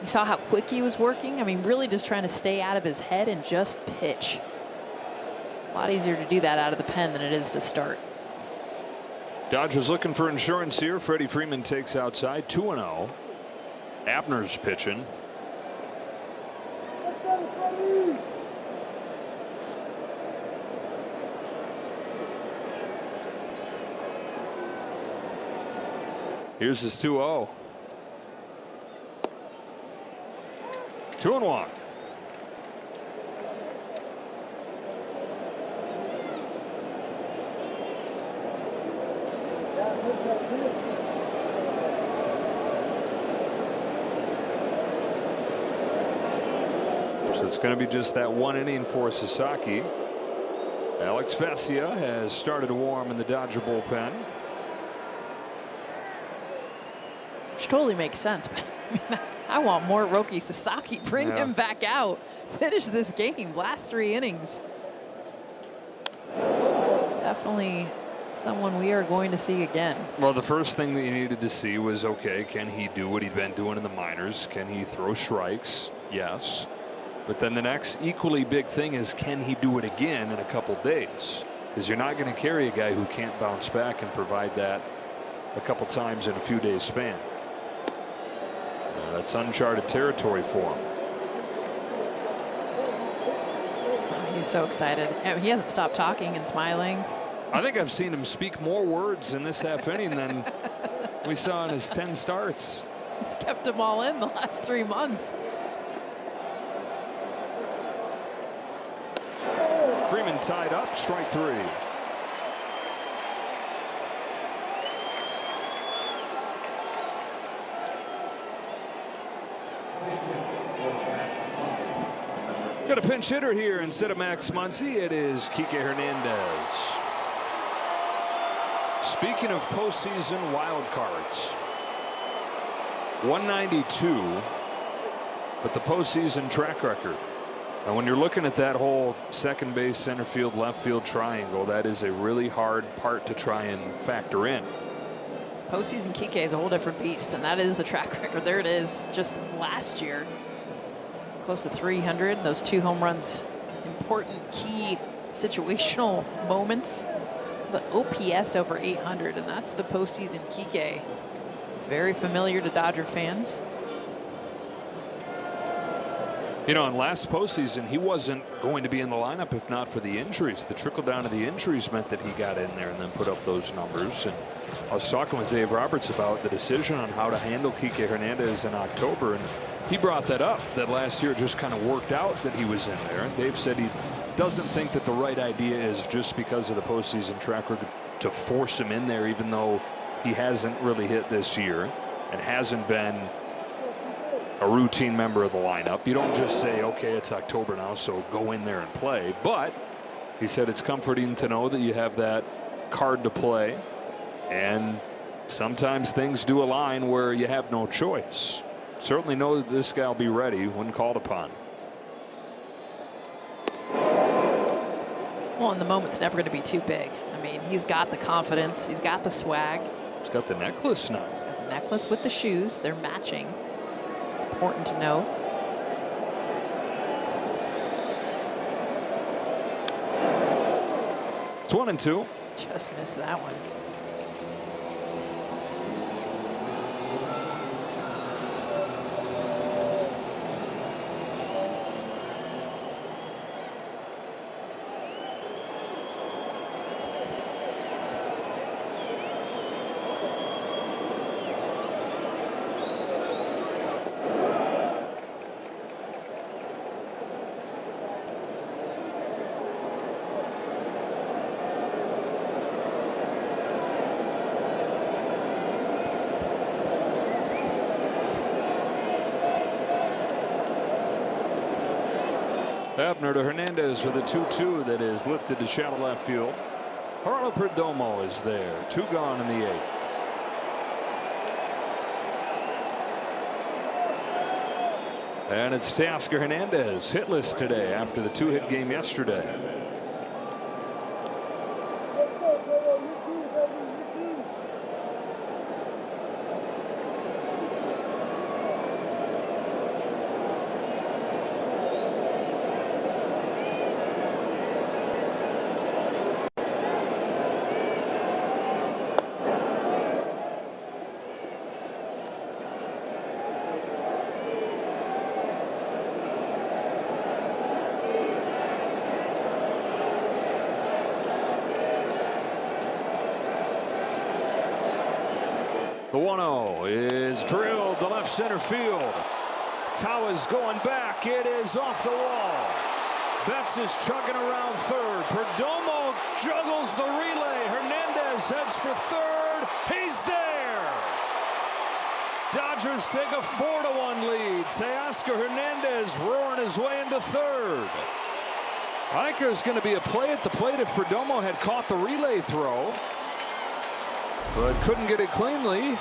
You saw how quick he was working. I mean, really just trying to stay out of his head and just pitch. A lot easier to do that out of the pen than it is to start. Dodgers looking for insurance here. Freddie Freeman takes outside, 2-0. Abner's pitching. Here's his 2-0. 2-1. So it's going to be just that 1 inning for Sasaki. Alex Vesia has started to warm in the Dodger bullpen. Which totally makes sense. But I mean, I want more Roki Sasaki. Bring him back out. Finish this game. Last 3 innings. Definitely someone we are going to see again. Well, the first thing that you needed to see was, okay, can he do what he'd been doing in the minors? Can he throw strikes? Yes. But then the next equally big thing is, can he do it again in a couple days? Because you're not going to carry a guy who can't bounce back and provide that a couple times in a few days span. That's uncharted territory for him. Oh, he's so excited. He hasn't stopped talking and smiling. I think I've seen him speak more words in this half inning than we saw in his 10 starts. He's kept them all in the last 3 months. Freeman tied up, strike 3. Got a pinch hitter here instead of Max Muncy. It is Kike Hernandez. Speaking of postseason wild cards, 192, but the postseason track record. And when you're looking at that whole second base, center field, left field triangle, that is a really hard part to try and factor in. Postseason Kike is a whole different beast, and that is the track record. There it is, just last year. Close to 300. Those 2 home runs, important key situational moments. The OPS over 800, and that's the postseason Kike. It's very familiar to Dodger fans. You know, in last postseason, he wasn't going to be in the lineup if not for the injuries. The trickle down of the injuries meant that he got in there and then put up those numbers. And I was talking with Dave Roberts about the decision on how to handle Kike Hernandez in October, and he brought that up, that last year it just kind of worked out that he was in there. And Dave said he doesn't think that the right idea is just because of the postseason track record to force him in there, even though he hasn't really hit this year and hasn't been a routine member of the lineup. You don't just say, okay, it's October now, so go in there and play. But he said it's comforting to know that you have that card to play, and sometimes things do align where you have no choice. Certainly know that this guy will be ready when called upon. Well, and the moment's never going to be too big. I mean, he's got the confidence. He's got the swag. He's got the necklace now. He's got the necklace with the shoes. They're matching. Important to note. It's 1-2. Just missed that one. Abner to Hernandez with a 2-2 that is lifted to shallow left field. Harlow Perdomo is there. 2 gone in the 8th. And it's Teoscar Hernandez, hitless today after the 2-hit game yesterday. The 1-0 is drilled to left center field. Tawa's going back. It is off the wall. Betts is chugging around third. Perdomo juggles the relay. Hernandez heads for third. He's there. Dodgers take a 4-1 lead. Teoscar Hernandez roaring his way into third. I think there's going to be a play at the plate if Perdomo had caught the relay throw, but couldn't get it cleanly.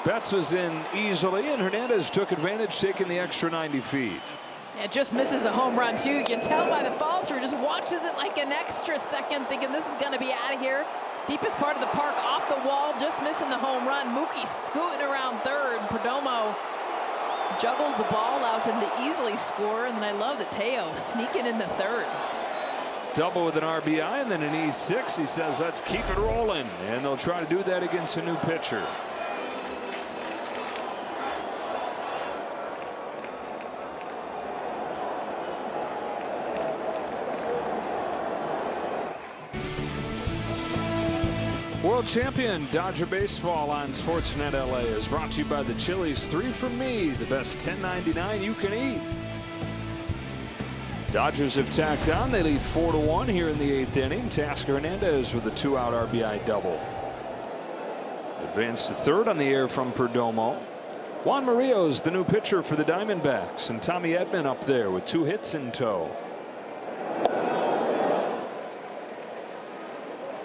Betts was in easily, and Hernandez took advantage, taking the extra 90 feet. Yeah, just misses a home run, too. You can tell by the follow through, just watches it like an extra second, thinking this is going to be out of here. Deepest part of the park, off the wall, just missing the home run. Mookie scooting around third. Perdomo juggles the ball, allows him to easily score, and then I love that Teo sneaking into third. Double with an RBI and then an E6. He says, let's keep it rolling. And they'll try to do that against a new pitcher. World champion Dodger baseball on Sportsnet LA is brought to you by the Chili's 3 for Me, the best $10.99 you can eat. Dodgers have tacked on. They lead 4-1 here in the 8th inning. Teoscar Hernandez with a 2-out RBI double. Advanced to third on the air from Perdomo. Juan Murillo's the new pitcher for the Diamondbacks, and Tommy Edman up there with 2 hits in tow.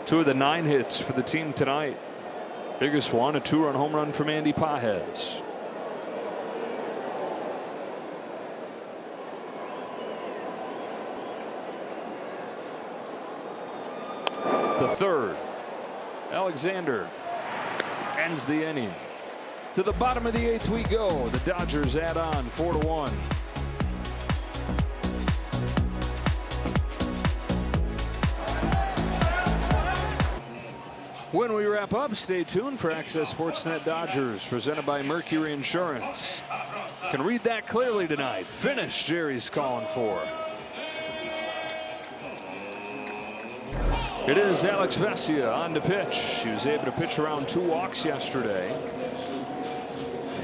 2 of the 9 hits for the team tonight. Biggest one, a 2-run home run from Andy Pages. The third, Alexander ends the inning. To the bottom of the 8th we go. The Dodgers add on 4-1. When we wrap up, stay tuned for Access Sportsnet Dodgers, presented by Mercury Insurance. Can read that clearly tonight. Finish Jerry's calling for. It is Alex Vesia on to pitch. He was able to pitch around 2 walks yesterday.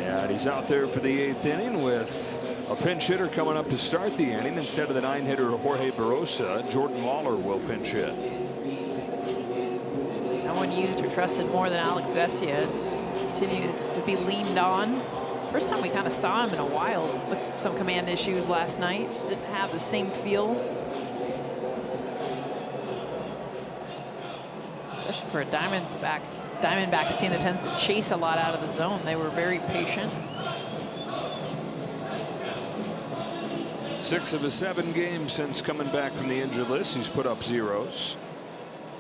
And he's out there for the 8th inning with a pinch hitter coming up to start the inning. Instead of the 9-hitter Jorge Barosa, Jordan Lawler will pinch hit. No one used or trusted more than Alex Vesia. Continued to be leaned on. First time we kind of saw him in a while with some command issues last night. Just didn't have the same feel. Especially for a Diamondbacks team that tends to chase a lot out of the zone. They were very patient. 6 of his 7 games since coming back from the injured list, he's put up zeros.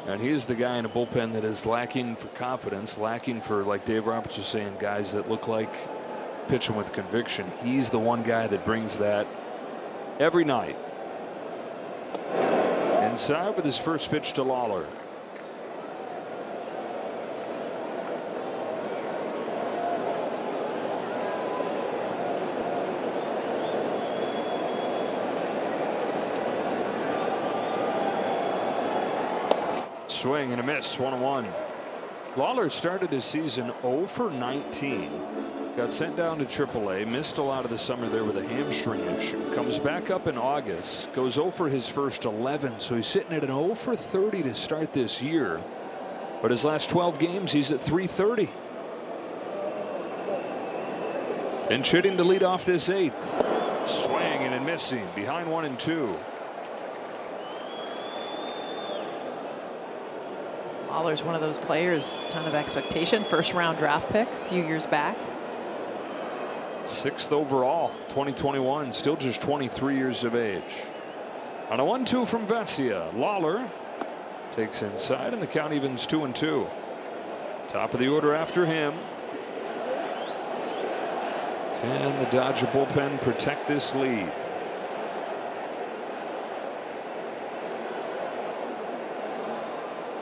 And he is the guy in a bullpen that is lacking for confidence, lacking for, like Dave Roberts was saying, guys that look like pitching with conviction. He's the one guy that brings that every night. Inside with his first pitch to Lawler. Swing and a miss, 1-1. Lawler started his season 0 for 19. Got sent down to AAA, missed a lot of the summer there with a hamstring issue. Comes back up in August, goes 0 for his first 11, so he's sitting at an 0 for 30 to start this year. But his last 12 games, he's at .330. And hitting to lead off this 8th. Swinging and missing, behind 1 and 2. Lawler's one of those players, ton of expectation. First round draft pick a few years back. 6th overall, 2021, still just 23 years of age. On a 1-2 from Vesia, Lawler takes inside, and the count evens 2-2. Top of the order after him. Can the Dodger bullpen protect this lead?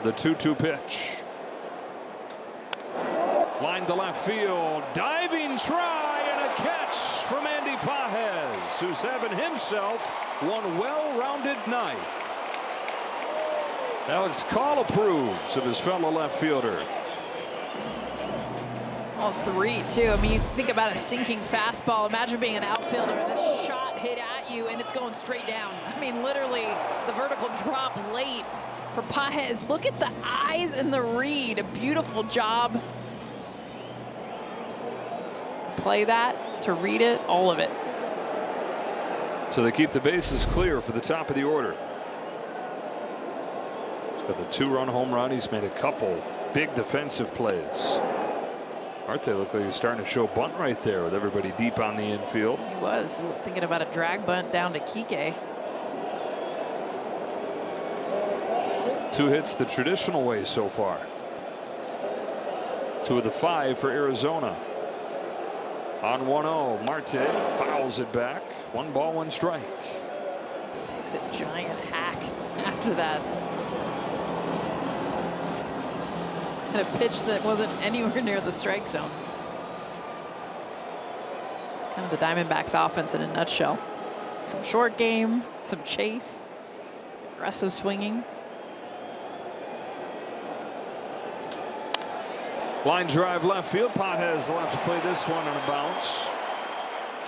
The 2-2 pitch. Line to left field. Diving try and a catch from Andy Pages, who's having himself one well-rounded night. Alex Call approves of his fellow left fielder. Well, it's the read, too. I mean, you think about a sinking fastball. Imagine being an outfielder and this shot hit at you and it's going straight down. I mean, literally, the vertical drop late for Pages. Look at the eyes and the read. A beautiful job to play that, to read it, all of it. So they keep the bases clear for the top of the order. He's got the 2-run home run. He's made a couple big defensive plays. Marte looked like he was starting to show bunt right there with everybody deep on the infield. He was thinking about a drag bunt down to Kike. 2 hits the traditional way so far. 2 of the 5 for Arizona. On 1-0, Marte fouls it back. 1 ball, 1 strike. Takes a giant hack after that. And a pitch that wasn't anywhere near the strike zone. It's kind of the Diamondbacks offense in a nutshell. Some short game, some chase, aggressive swinging. Line drive left field. Pages will have to play this one on a bounce.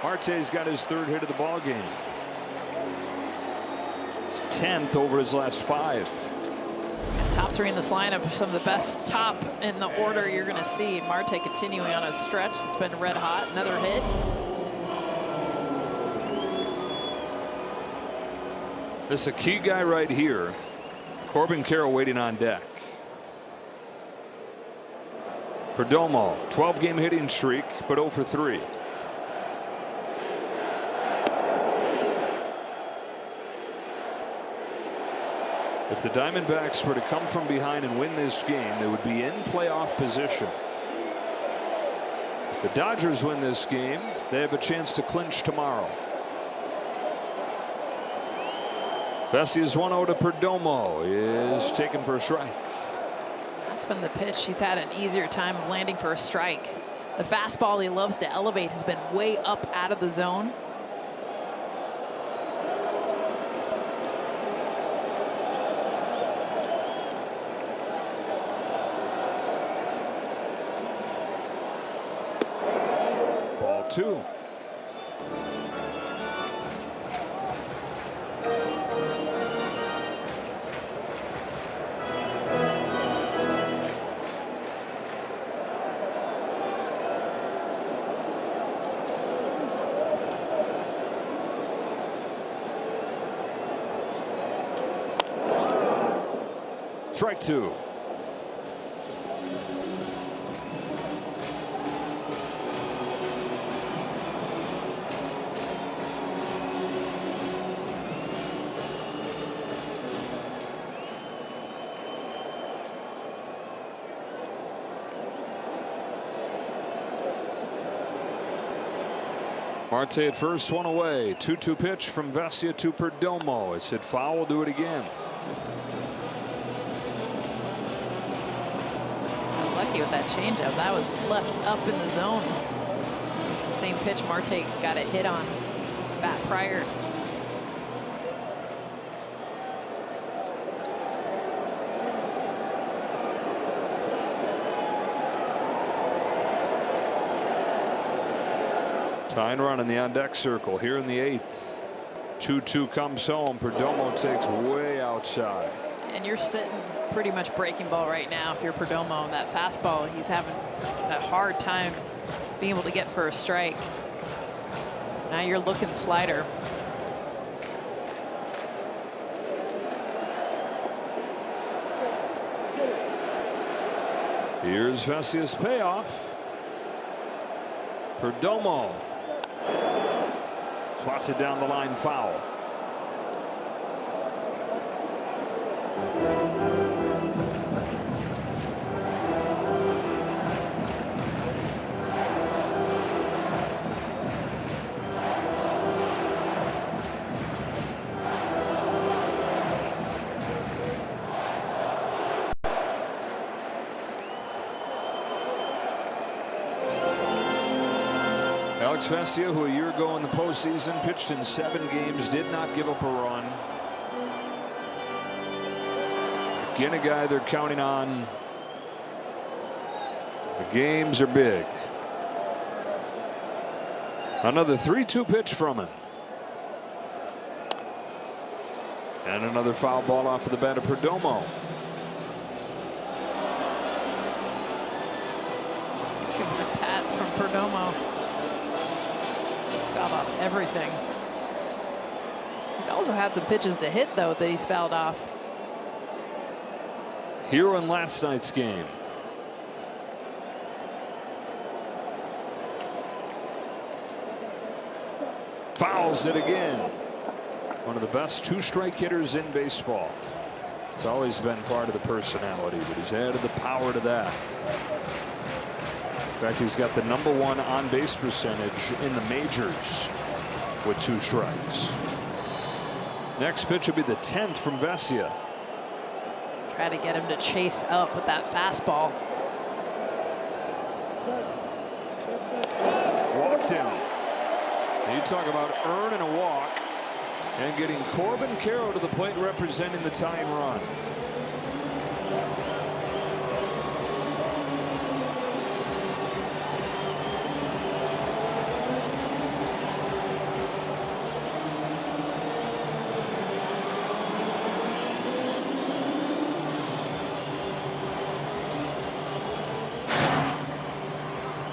Marte's got his 3rd hit of the ball game. His 10th over his last 5. Top 3 in this lineup are some of the best top in the order you're going to see. Marte continuing on a stretch that's been red hot. Another hit. This is a key guy right here. Corbin Carroll waiting on deck. Perdomo, 12-game hitting streak, but 0 for 3. If the Diamondbacks were to come from behind and win this game, they would be in playoff position. If the Dodgers win this game, they have a chance to clinch tomorrow. Vesia's 1-0 to Perdomo is taken for a strike. That's been the pitch. He's had an easier time of landing for a strike. The fastball he loves to elevate has been way up out of the zone. Ball 2. Strike 2. Marte at first, 1 away. 2-2 pitch from Vesia to Perdomo. It's hit foul. We'll do it again. Lucky with that changeup. That was left up in the zone. It's the same pitch Marte got a hit on bat prior. Tying run in the on-deck circle here in the 8th. 2-2 comes home. Perdomo takes way outside. And you're sitting pretty much breaking ball right now if you're Perdomo. That fastball, he's having a hard time being able to get for a strike. So now you're looking slider. Here's Vesia's payoff. Perdomo Swats it down the line, foul. Alex Vesia, who a year ago in the postseason pitched in 7 games, did not give up a run. Again, a guy they're counting on. The games are big. Another 3-2 pitch from him. And another foul ball off of the bat of Perdomo. Give him a pat from Perdomo. Fouled off everything. He's also had some pitches to hit, though, that he's fouled off. Here in last night's game. Fouls it again. One of the best 2-strike hitters in baseball. It's always been part of the personality, but he's added the power to that. In fact, he's got the #1 on-base percentage in the majors with 2 strikes. Next pitch will be the 10th from Vesia. Try to get him to chase up with that fastball. Walked him. You talk about earning a walk and getting Corbin Carroll to the plate representing the tying run.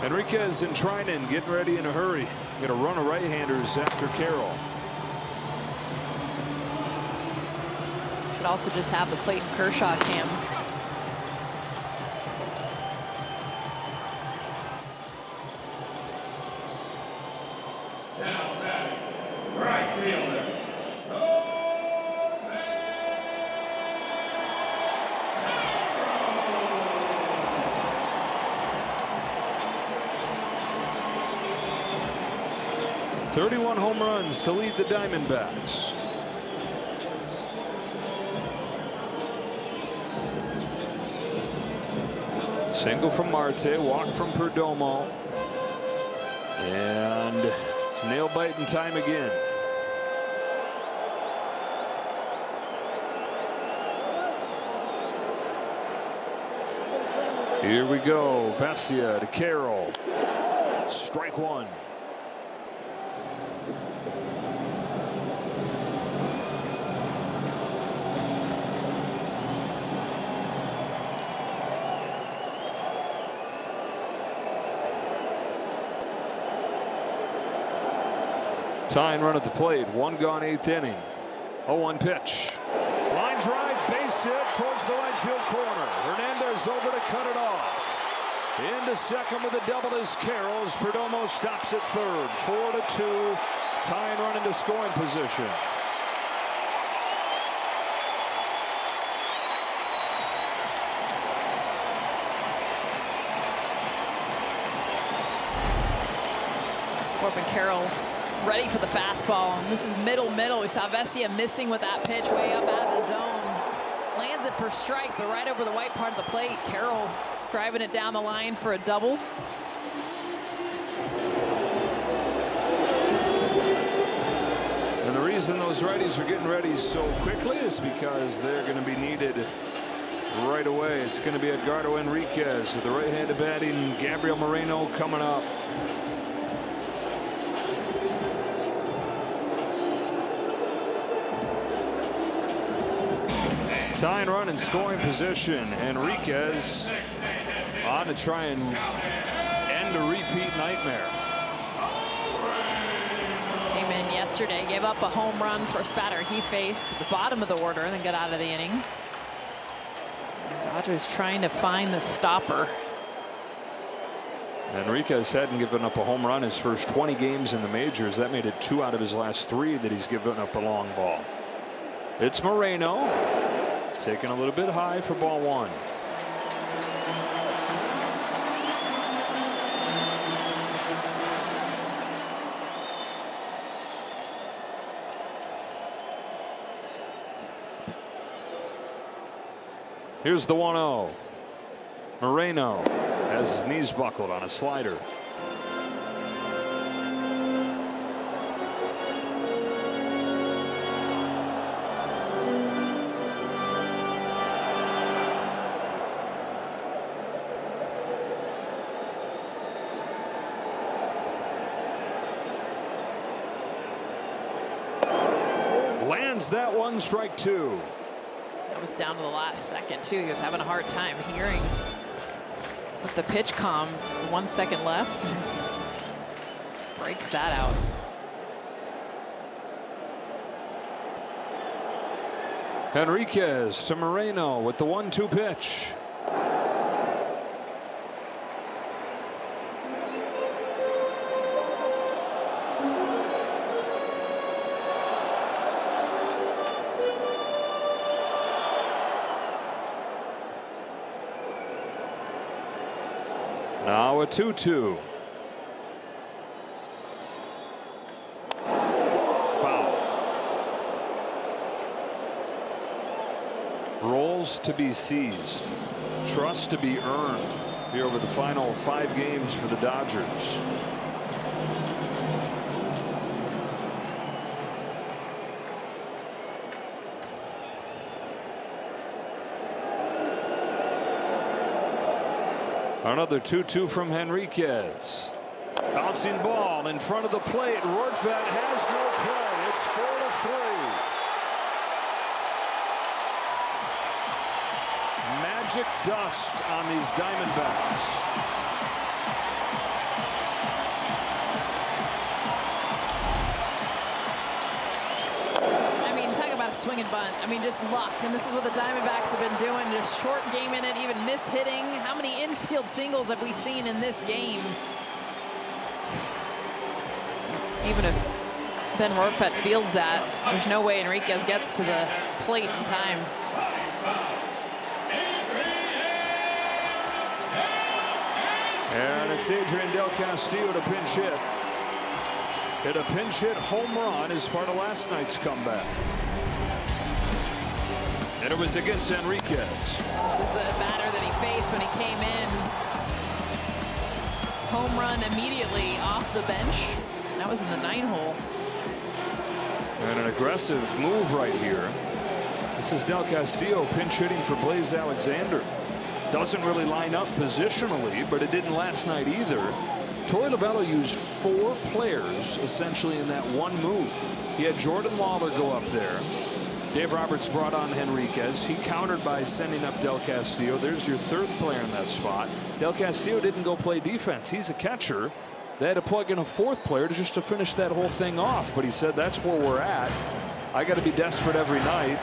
Enriquez and Trinan getting ready in a hurry. Got a run of right-handers after Carroll. Should also just have the Clayton Kershaw cam. Home runs to lead the Diamondbacks. Single from Marte, walk from Perdomo, and it's nail biting time again. Here we go. Vesia to Carroll. Strike 1. Tying run at the plate. 1 gone, 8th inning. 0-1 pitch. Line drive, base hit towards the right field corner. Hernandez over to cut it off. Into second with a double is Carroll. Perdomo stops at third. 4-2. Tying run into scoring position. Corbin Carroll ready for the fastball. And this is middle. We saw Vesia missing with that pitch way up out of the zone. Lands it for strike, but right over the white part of the plate. Carroll driving it down the line for a double. And the reason those righties are getting ready so quickly is because they're going to be needed right away. It's going to be Edgardo Enriquez with the right-handed batting. Gabriel Moreno coming up. Tying run in scoring position. Enriquez on to try and end a repeat nightmare. Came in yesterday, gave up a home run for a batter he faced at the bottom of the order and then got out of the inning. Dodgers trying to find the stopper. Enriquez hadn't given up a home run his first 20 games in the majors. That made it 2 out of his last 3 that he's given up a long ball. It's Moreno taken a little bit high for ball 1. Here's the 1-0. Moreno has his knees buckled on a slider. Lands that one, strike 2. That was down to the last second, too. He was having a hard time hearing with the pitch comm. 1 second left. Breaks that out. Enriquez to Moreno with the 1-2 pitch. Now a 2-2. Foul. Roles to be seized. Trust to be earned here over the final 5 games for the Dodgers. Another 2-2 from Henriquez. Bouncing ball in front of the plate. Rortvedt has no play. It's 4-3. Magic dust on these Diamondbacks. Swing and bunt. I mean, just luck. And this is what the Diamondbacks have been doing. Just short game in it, even mishitting. How many infield singles have we seen in this game? Even if Ben Rortvedt fields that, there's no way Enriquez gets to the plate in time. And it's Adrian Del Castillo to pinch hit. Hit a pinch hit home run as part of last night's comeback. And it was against Enriquez. This was the batter that he faced when he came in. Home run immediately off the bench. That was in the 9-hole. And an aggressive move right here. This is Del Castillo pinch hitting for Blaze Alexander. Doesn't really line up positionally, but it didn't last night either. Torey Lovullo used 4 players essentially in that one move. He had Jordan Lawler go up there. Dave Roberts brought on Henriquez. He countered by sending up Del Castillo. There's your 3rd player in that spot. Del Castillo didn't go play defense. He's a catcher. They had to plug in a 4th player to finish that whole thing off. But he said, that's where we're at. I got to be desperate every night.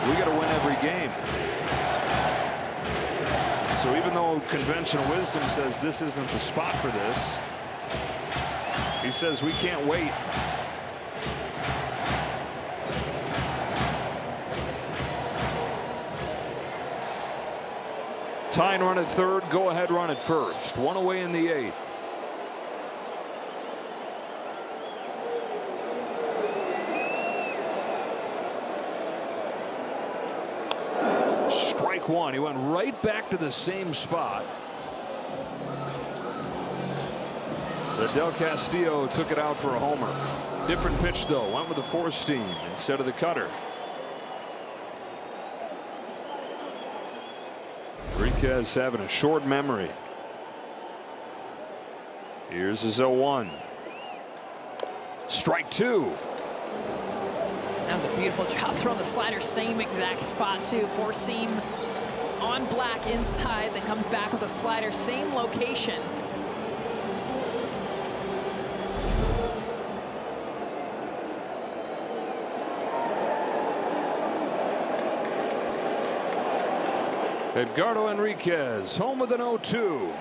We got to win every game. So even though conventional wisdom says this isn't the spot for this, he says we can't wait. Tying run at 3rd, go ahead run at 1st. 1 away in the 8th. Strike 1. He went right back to the same spot. But Del Castillo took it out for a homer. Different pitch though. Went with the 4-seam instead of the cutter. Enriquez having a short memory. Here's his 0-1. Strike 2. That was a beautiful job throwing the slider, same exact spot too. 4-seam on black inside, then comes back with a slider, same location. Edgardo Enriquez home with an 0-2.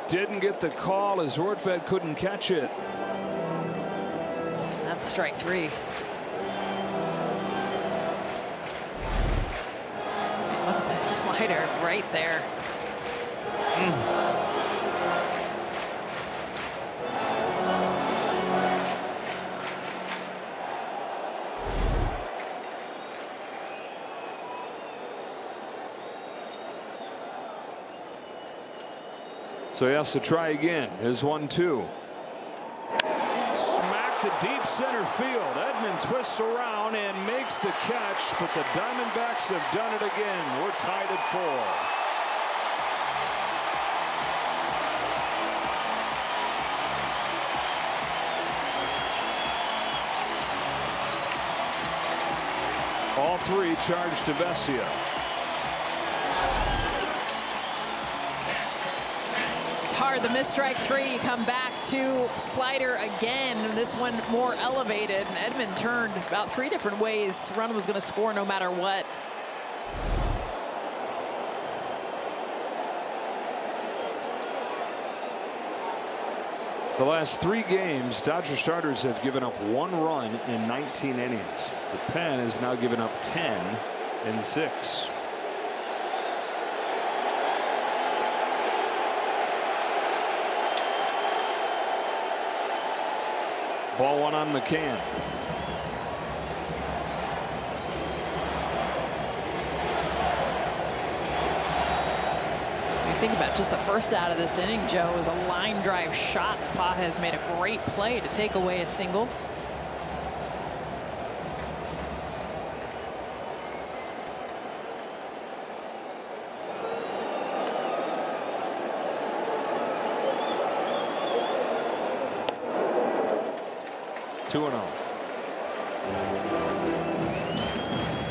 didn't get the call as Hortvedt couldn't catch it. That's strike 3. Look at this slider right there. So he has to try again. Here's 1-2. Smacked to deep center field. Edman twists around and makes the catch, but the Diamondbacks have done it again. We're tied at 4. All 3 charged to Vesia. Hard, the missed strike 3. You come back to slider again. This one more elevated. And Edman turned about 3 different ways. Run was going to score no matter what. The last 3 games, Dodger starters have given up 1 run in 19 innings. The Pen has now given up 10 in 6. Ball 1 on McCann. Think about just the first out of this inning, Joe, is a line drive shot. Pages made a great play to take away a single.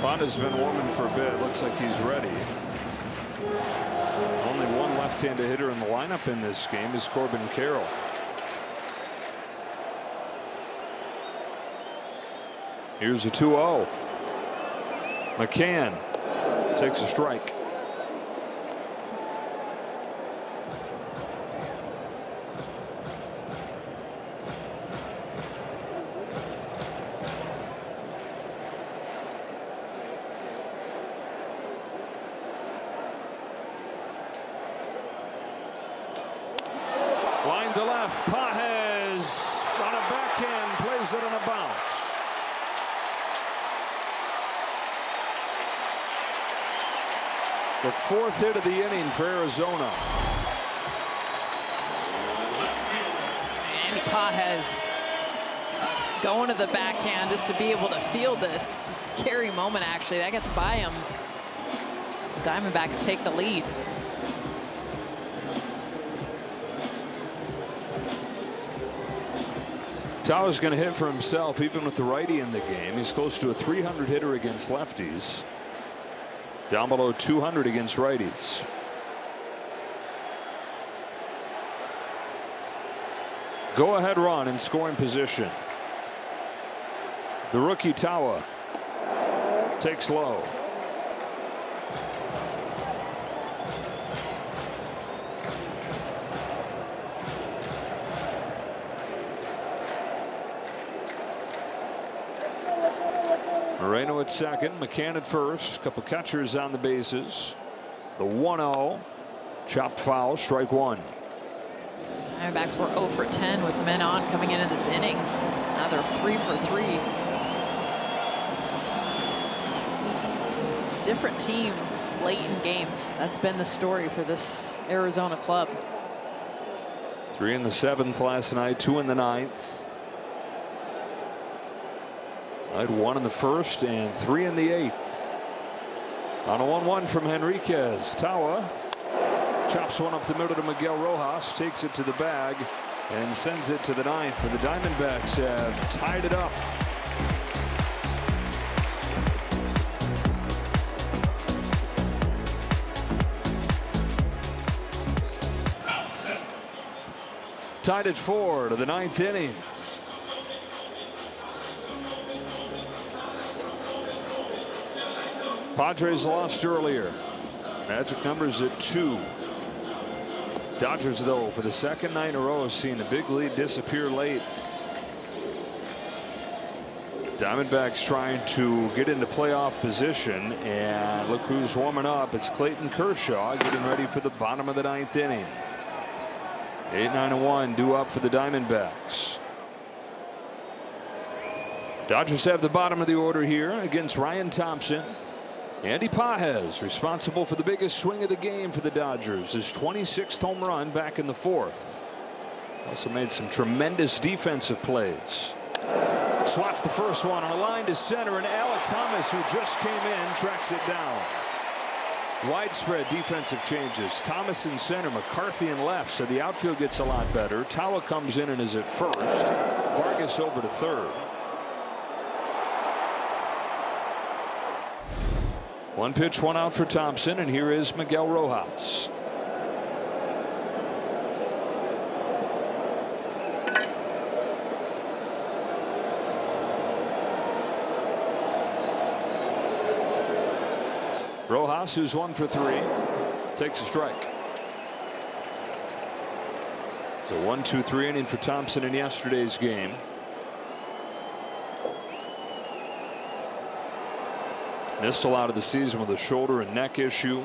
Bonda's been warming for a bit. Looks like he's ready. Only one left-handed hitter in the lineup in this game is Corbin Carroll. Here's a 2-0. McCann takes a strike. Line to left. Pages on a backhand plays it on a bounce. The fourth hit of the inning for Arizona. Andy Pages going to the backhand just to be able to feel this scary moment. Actually, that gets by him. The Diamondbacks take the lead. Tao's going to hit for himself even with the righty in the game. He's close to a 300 hitter against lefties. Down below 200 against righties. Go ahead run in scoring position. The rookie Tao takes low. Moreno at second, McCann at first, couple catchers on the bases. The 1-0, chopped foul, strike one. Diamondbacks were 0 for 10 with men on coming into this inning. Now they're 3 for 3. Different team late in games. That's been the story for this Arizona club. 3 in the 7th last night, 2 in the 9th. I had 1 in the 1st and 3 in the 8th. On a 1-1 from Henriquez. Tawa chops one up the middle to Miguel Rojas, takes it to the bag and sends it to the 9th. But the Diamondbacks have tied it up. Tied at 4 to the 9th inning. Padres lost earlier. Magic numbers at 2. Dodgers, though, for the second night in a row, have seen a big lead disappear late. Diamondbacks trying to get into playoff position, and look who's warming up. It's Clayton Kershaw getting ready for the bottom of the 9th inning. 8-9-1 due up for the Diamondbacks. Dodgers have the bottom of the order here against Ryan Thompson. Andy Pages responsible for the biggest swing of the game for the Dodgers, his 26th home run back in the 4th. Also made some tremendous defensive plays. Swats the first one on a line to center, and Alec Thomas, who just came in, tracks it down. Widespread defensive changes. Thomas in center, McCarthy in left, so the outfield gets a lot better. Tawa comes in and is at first. Vargas over to third. One pitch, one out for Thompson, and here is Miguel Rojas. Rojas, who's 1 for 3, takes a strike. It's a 1-2-3 inning for Thompson in yesterday's game. Missed a lot of the season with a shoulder and neck issue.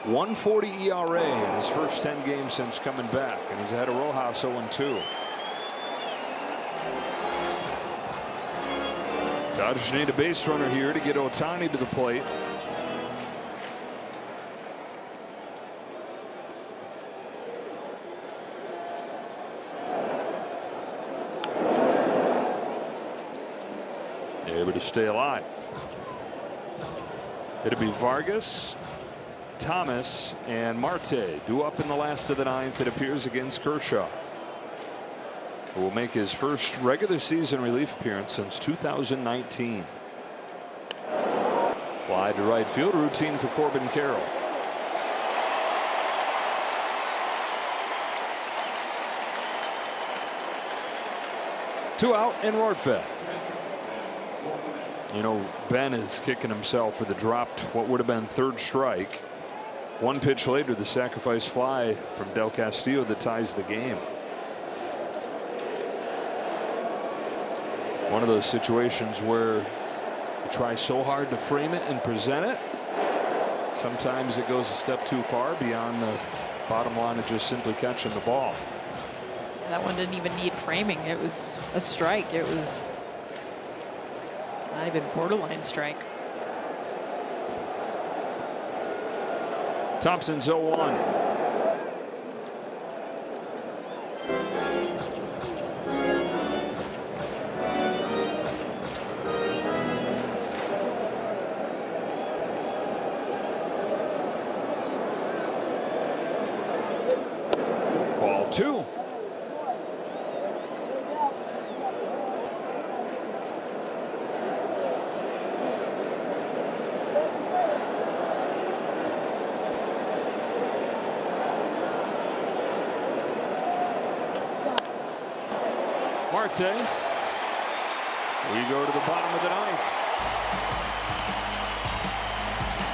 1.40 ERA in his first 10 games since coming back, and he's ahead of Rojas 0-2. Dodgers need a base runner here to get Ohtani to the plate. Able to stay alive. It'll be Vargas, Thomas, and Marte due up in the last of the 9th, it appears, against Kershaw, who will make his first regular season relief appearance since 2019. Fly to right field, routine for Corbin Carroll. Two out and Rortvedt. You know, Ben is kicking himself for the dropped what would have been 3rd strike. One pitch later, the sacrifice fly from Del Castillo that ties the game. One of those situations where you try so hard to frame it and present it. Sometimes it goes a step too far beyond the bottom line of just simply catching the ball. That one didn't even need framing. It was a strike. It was not even borderline strike. Thompson's 0-1. Ball 2. Marte. We go to the bottom of the 9th.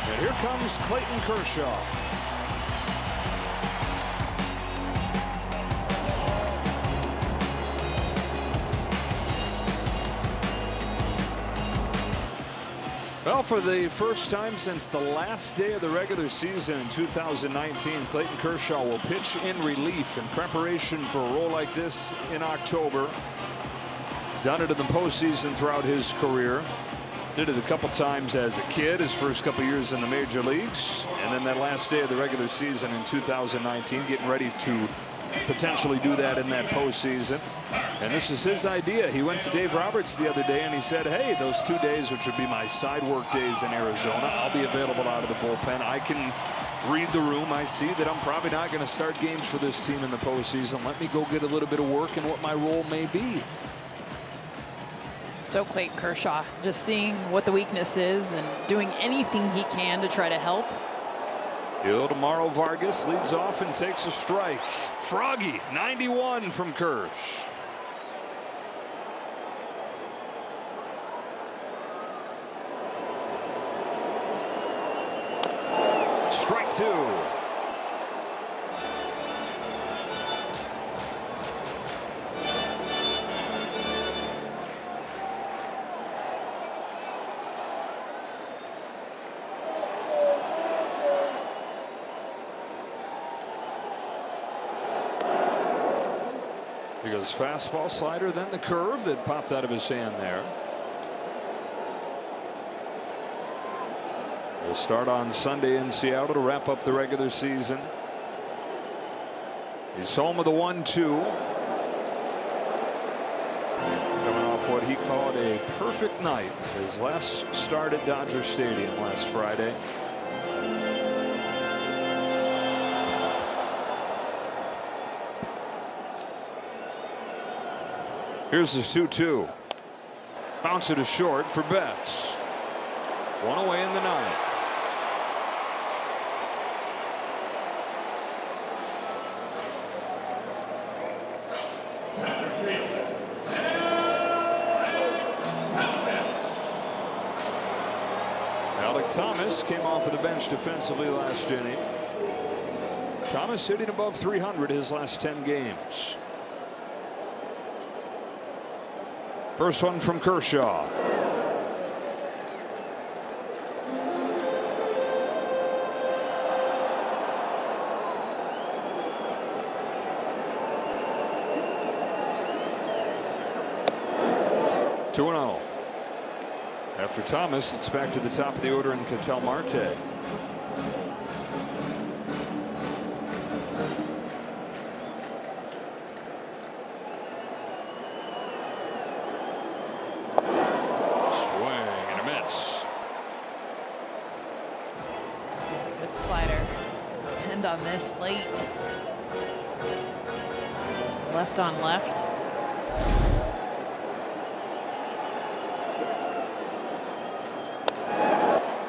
And here comes Clayton Kershaw. Well, for the first time since the last day of the regular season in 2019, Clayton Kershaw will pitch in relief in preparation for a role like this in October. Done it in the postseason throughout his career. Did it a couple times as a kid, his first couple years in the major leagues, and then that last day of the regular season in 2019, getting ready to potentially do that in that postseason. And this is his idea. He went to Dave Roberts the other day and he said, hey, those 2 days, which would be my side work days in Arizona, I'll be available out of the bullpen. I can read the room. I see that I'm probably not going to start games for this team in the postseason. Let me go get a little bit of work in what my role may be. So Clayton Kershaw just seeing what the weakness is and doing anything he can to try to help. Tomorrow Vargas leads off and takes a strike. Froggy, 91 from Kersh. Strike 2. He goes fastball, slider, then the curve that popped out of his hand there. We'll start on Sunday in Seattle to wrap up the regular season. He's home with a 1-2. Coming off what he called a perfect night. His last start at Dodger Stadium last Friday. Here's the 2-2. Bounce it to short for Betts. One away in the ninth. Thomas came off of the bench defensively last inning. Thomas hitting above 300 his last 10 games. First one from Kershaw. Two and 0. After Thomas, it's back to the top of the order in Ketel Marte. Swing and a miss. He's a good slider. End on this late. Left on left.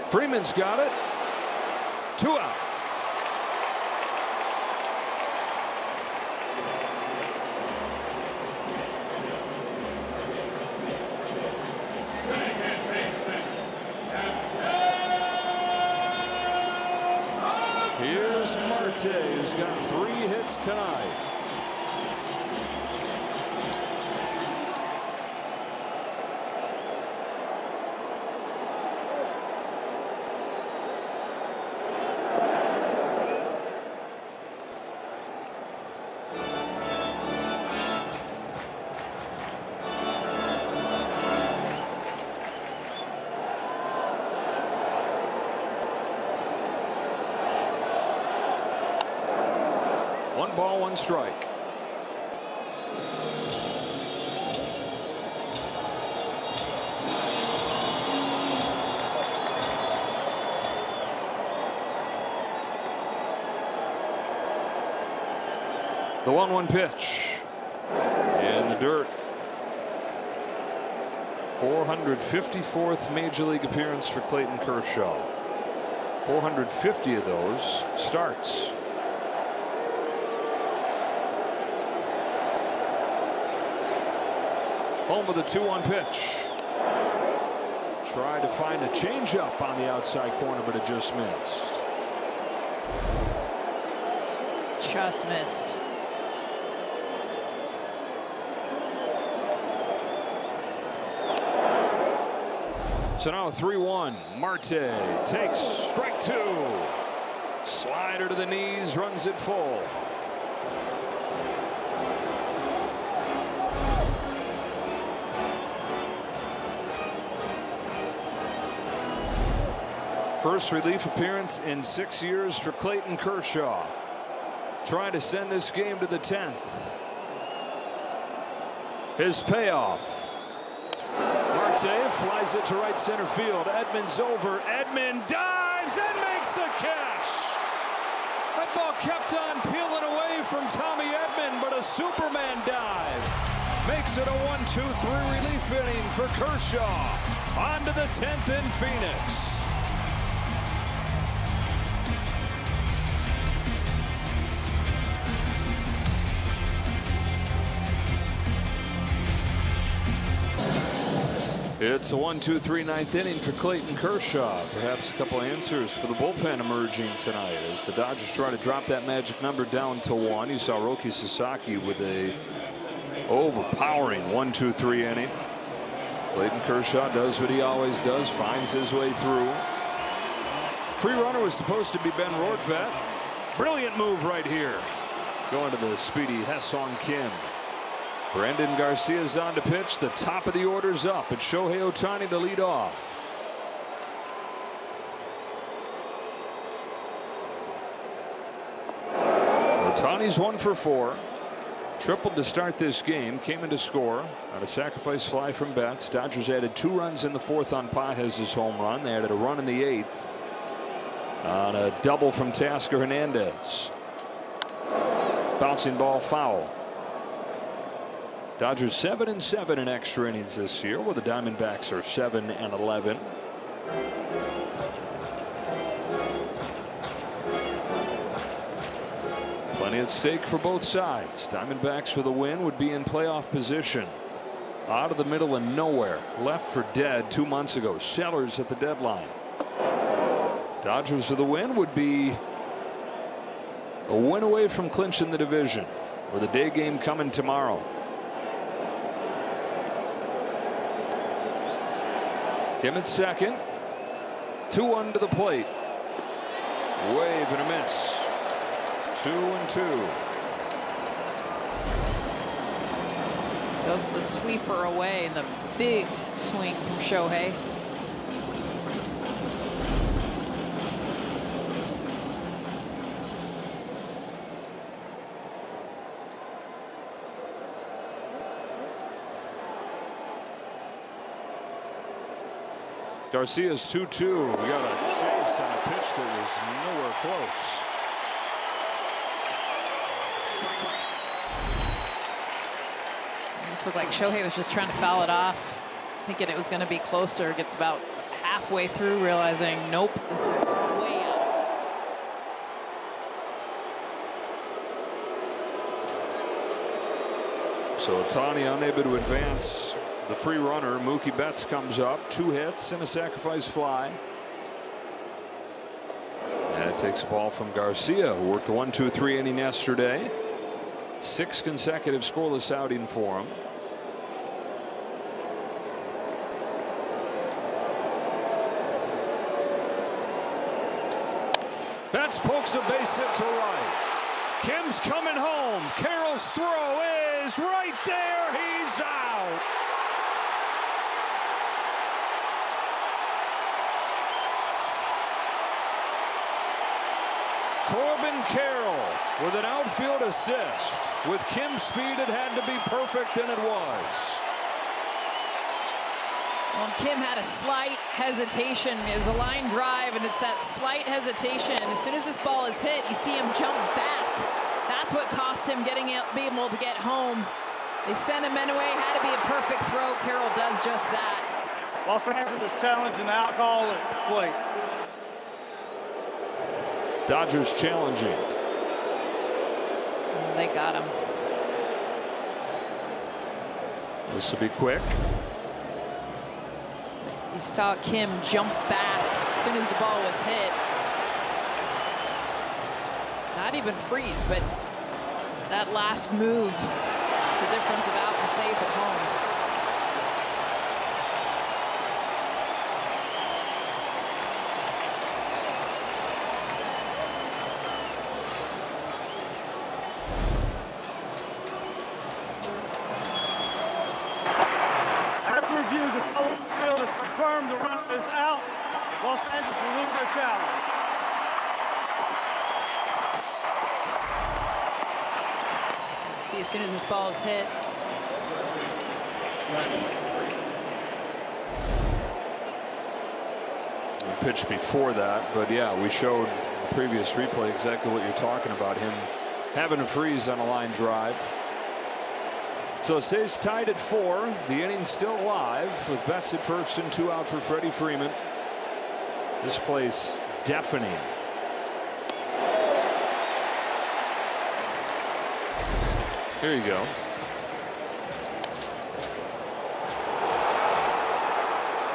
Freeman's got it. 2 out. Here's Marte, who's got 3 hits tonight. One ball, one strike. The 1-1 pitch in the dirt. 454th Major League appearance for Clayton Kershaw. 450 of those starts. Home with a 2-1 pitch. Tried to find a changeup on the outside corner, but it just missed. Just missed. So now 3-1. Marte takes strike 2. Slider to the knees, runs it full. First relief appearance in 6 years for Clayton Kershaw. Trying to send this game to the 10th. His payoff. Marte flies it to right center field. Edman's over. Edman dives and makes the catch. That ball kept on peeling away from Tommy Edman, but a Superman dive makes it a 1-2-3 relief inning for Kershaw. On to the 10th in Phoenix. It's a 1-2-3 ninth inning for Clayton Kershaw. Perhaps a couple answers for the bullpen emerging tonight as the Dodgers try to drop that magic number down to 1. You saw Roki Sasaki with a overpowering 1-2-3 inning. Clayton Kershaw does what he always does, finds his way through. Free runner was supposed to be Ben Rortvedt. Brilliant move right here. Going to the speedy Ha-Seong Kim. Brandyn Garcia's on to pitch. The top of the order's up. It's Shohei Ohtani to lead off. Ohtani's 1 for 4. Tripled to start this game. Came in to score on a sacrifice fly from Betts. Dodgers added 2 runs in the 4th on Pages' home run. They added a run in the 8th on a double from Tasker Hernandez. Bouncing ball foul. Dodgers 7-7 in extra innings this year, where the Diamondbacks are 7-11. Plenty at stake for both sides. Diamondbacks with a win would be in playoff position. Out of the middle of nowhere, left for dead 2 months ago. Sellers at the deadline. Dodgers with a win would be a win away from clinching the division, with a day game coming tomorrow. Kim at second. 2-1 to the plate. Wave and a miss. 2-2. Goes with the sweeper away and the big swing from Shohei. Garcia's 2-2. We got a chase on a pitch that was nowhere close. It looked like Shohei was just trying to foul it off, thinking it was going to be closer. Gets about halfway through, realizing, nope, this is way out. So Ohtani unable to advance the free runner. Mookie Betts comes up. 2 hits and a sacrifice fly. And it takes a ball from Garcia, who worked the 1-2-3 inning yesterday. 6 consecutive scoreless outing for him. Betts pokes a base hit to right. Kim's coming home. Carroll's throw is right there. He's out. Corbin Carroll with an outfield assist. With Kim's speed, it had to be perfect, and it was. Well, Kim had a slight hesitation. It was a line drive, and it's that slight hesitation. As soon as this ball is hit, you see him jump back. That's what cost him being able to get home. They sent him anyway. Had to be a perfect throw. Carroll does just that. Los Angeles challenging the alcohol at the plate. Dodgers challenging. They got him. This will be quick. You saw Kim jump back as soon as the ball was hit. Not even freeze, but that last move is the difference of out and safe at home. After review, the field has confirmed the run is out. Los Angeles will lose their challenge. See, as soon as this ball is hit. A pitch before that, but yeah, we showed the previous replay exactly what you're talking about, him having a freeze on a line drive. So it stays tied at 4. The inning's still alive with Betts at first and 2 out for Freddie Freeman. This place deafening. Here you go.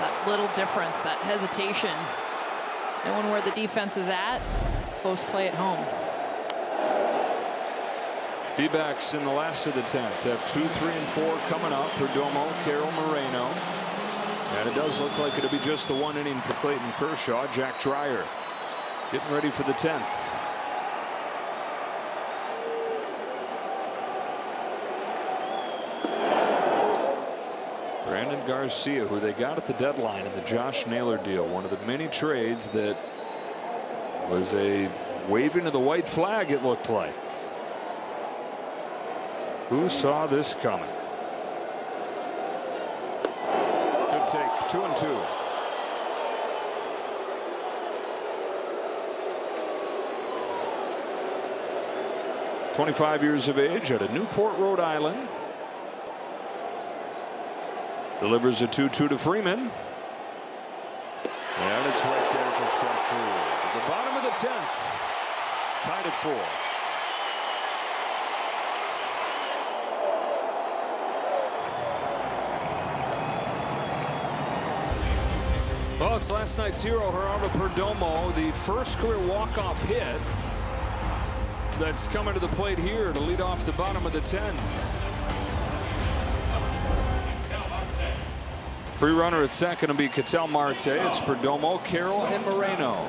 That little difference, that hesitation. Knowing where the defense is at. Close play at home. D-backs in the last of the 10th. They have 2, 3, and 4 coming up. Perdomo, Carroll, Moreno. And it does look like it'll be just the 1 inning for Clayton Kershaw. Jack Dreyer getting ready for the 10th. Brandyn Garcia, who they got at the deadline in the Josh Naylor deal, one of the many trades that was a waving of the white flag, it looked like. Who saw this coming? Good take, 2-2. "25 years of age, out of Newport, Rhode Island. Delivers a 2-2 to Freeman. And it's right there for strike 2. At the bottom of the 10th. Tied at 4. Well, it's last night's hero, Gerardo Perdomo, the first career walk-off hit that's coming to the plate here to lead off the bottom of the 10th. Free runner at second will be Ketel Marte. It's Perdomo, Carroll, and Moreno.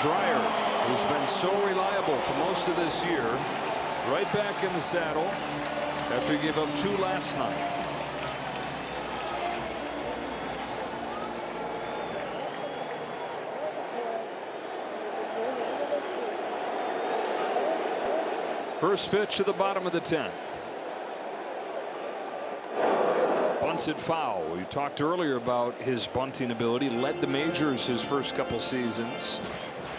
Dreyer, who's been so reliable for most of this year, right back in the saddle after he gave up 2 last night. First pitch to the bottom of the 10th. Bunts it foul. We talked earlier about his bunting ability. Led the majors his first couple seasons.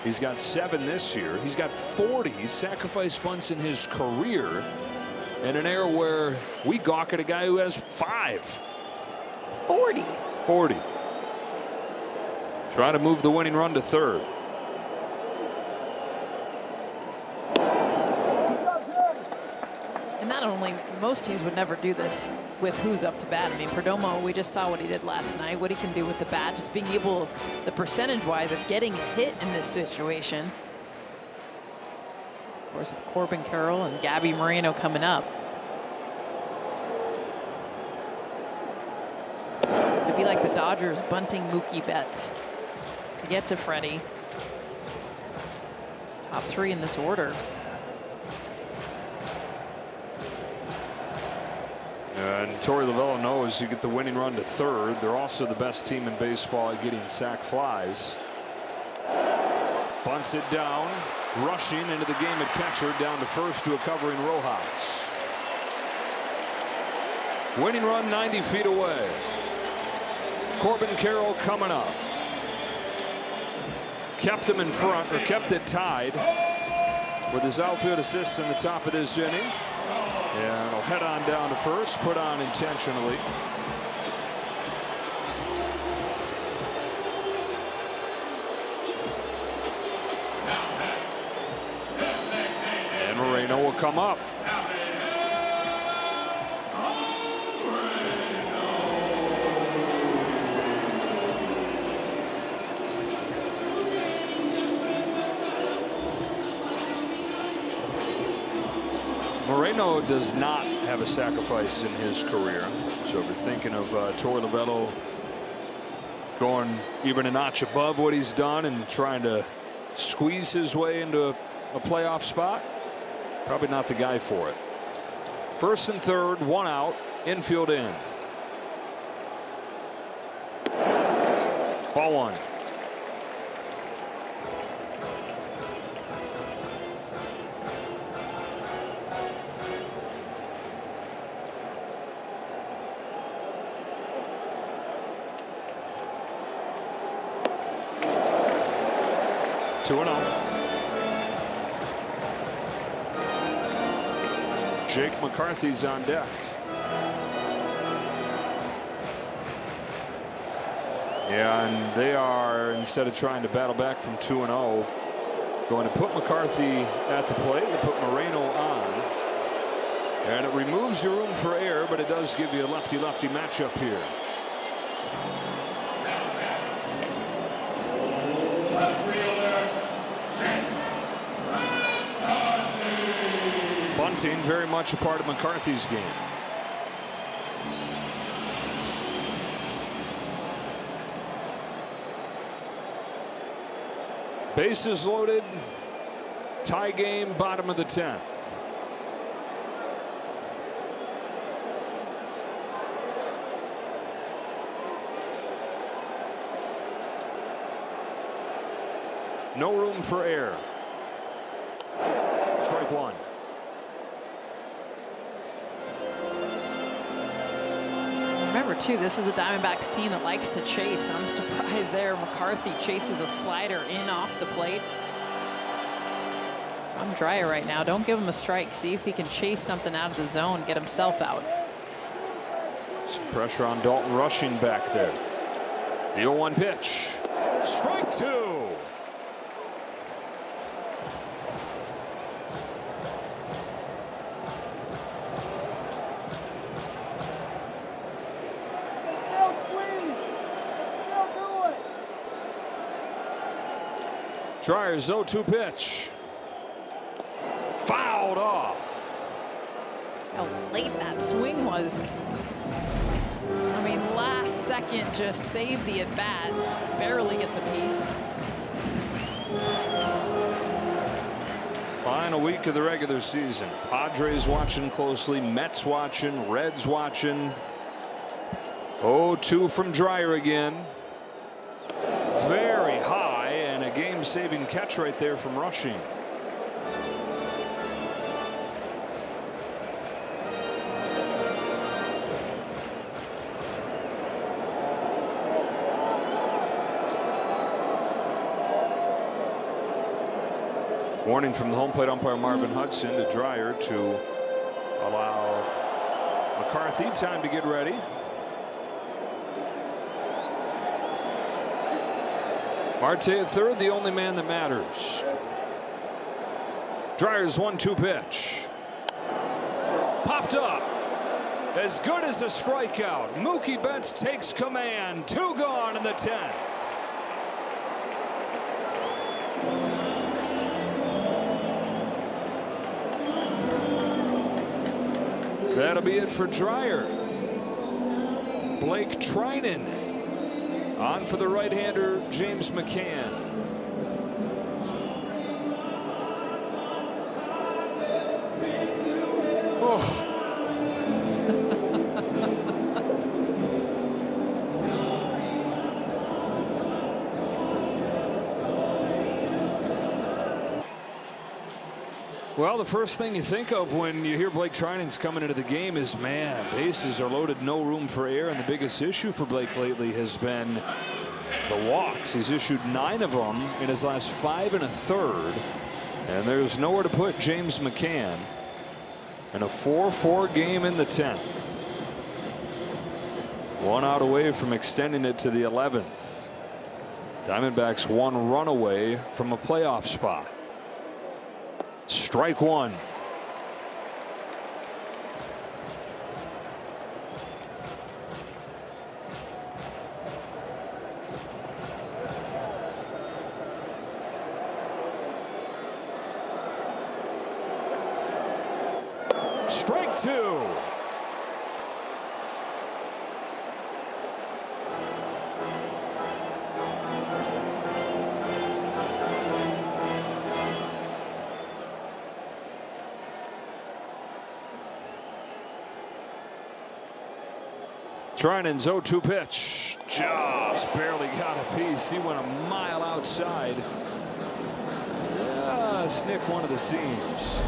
He's got 7 this year. He's got 40 sacrifice bunts in his career. In an era where we gawk at a guy who has 5. 40. 40. Try to move the winning run to third. And not only, most teams would never do this with who's up to bat. I mean, Perdomo, we just saw what he did last night, what he can do with the bat, just being able, the percentage-wise of getting a hit in this situation. Of course, with Corbin Carroll and Gabby Moreno coming up. It'd be like the Dodgers bunting Mookie Betts to get to Freddie. It's top 3 in this order. And Torey Lovullo knows you get the winning run to third. They're also the best team in baseball at getting sac flies. Bunts it down, rushing into the game at catcher, down to first to a covering Rojas. Winning run 90 feet away. Corbin Carroll coming up. Kept him in front, or kept it tied with his outfield assist in the top of this inning. And he'll head on down to first, put on intentionally. And Moreno will come up. Moreno does not have a sacrifice in his career. So if you're thinking of Torey Lovullo going even a notch above what he's done and trying to squeeze his way into a playoff spot, probably not the guy for it. First and third, 1 out, infield in. Ball 1. Jake McCarthy's on deck. Yeah, and they are, instead of trying to battle back from 2-0, going to put McCarthy at the plate. They put Moreno on. And it removes your room for error, but it does give you a lefty-lefty matchup here. Bunting very much a part of McCarthy's game. Bases loaded, tie game, bottom of the 10th. No room for error. Strike one. Remember, too, this is a Diamondbacks team that likes to chase. I'm surprised there. McCarthy chases a slider in off the plate. I'm Dryer right now. Don't give him a strike. See if he can chase something out of the zone, get himself out. Some pressure on Dalton rushing back there. The 0-1 pitch. Strike two. Dryer's 0-2 pitch. Fouled off. How late that swing was. I mean, last second just saved the at bat. Barely gets a piece. Final week of the regular season. Padres watching closely. Mets watching. Reds watching. 0-2 from Dryer again. Very high, and a game-saving catch right there from Rushing. Warning from the home plate umpire Marvin Hudson to Dryer to allow McCarthy time to get ready. Marte at third, the only man that matters. Dryer's 1-2 pitch. Popped up. As good as a strikeout. Mookie Betts takes command. 2 gone in the 10th. That'll be it for Dryer. Blake Trinan on for the right-hander James McCann. Oh. Well, the first thing you think of when you hear Blake Trinan's coming into the game is, man, bases are loaded, no room for error, and the biggest issue for Blake lately has been the walks. He's issued 9 of them in his last 5 1/3, and there's nowhere to put James McCann in a 4-4 game in the 10th. 1 out away from extending it to the 11th. Diamondbacks 1 run away from a playoff spot. Strike one. Strike two. Trinan's 0-2 pitch. Just barely got a piece. He went a mile outside. Snick one of the seams.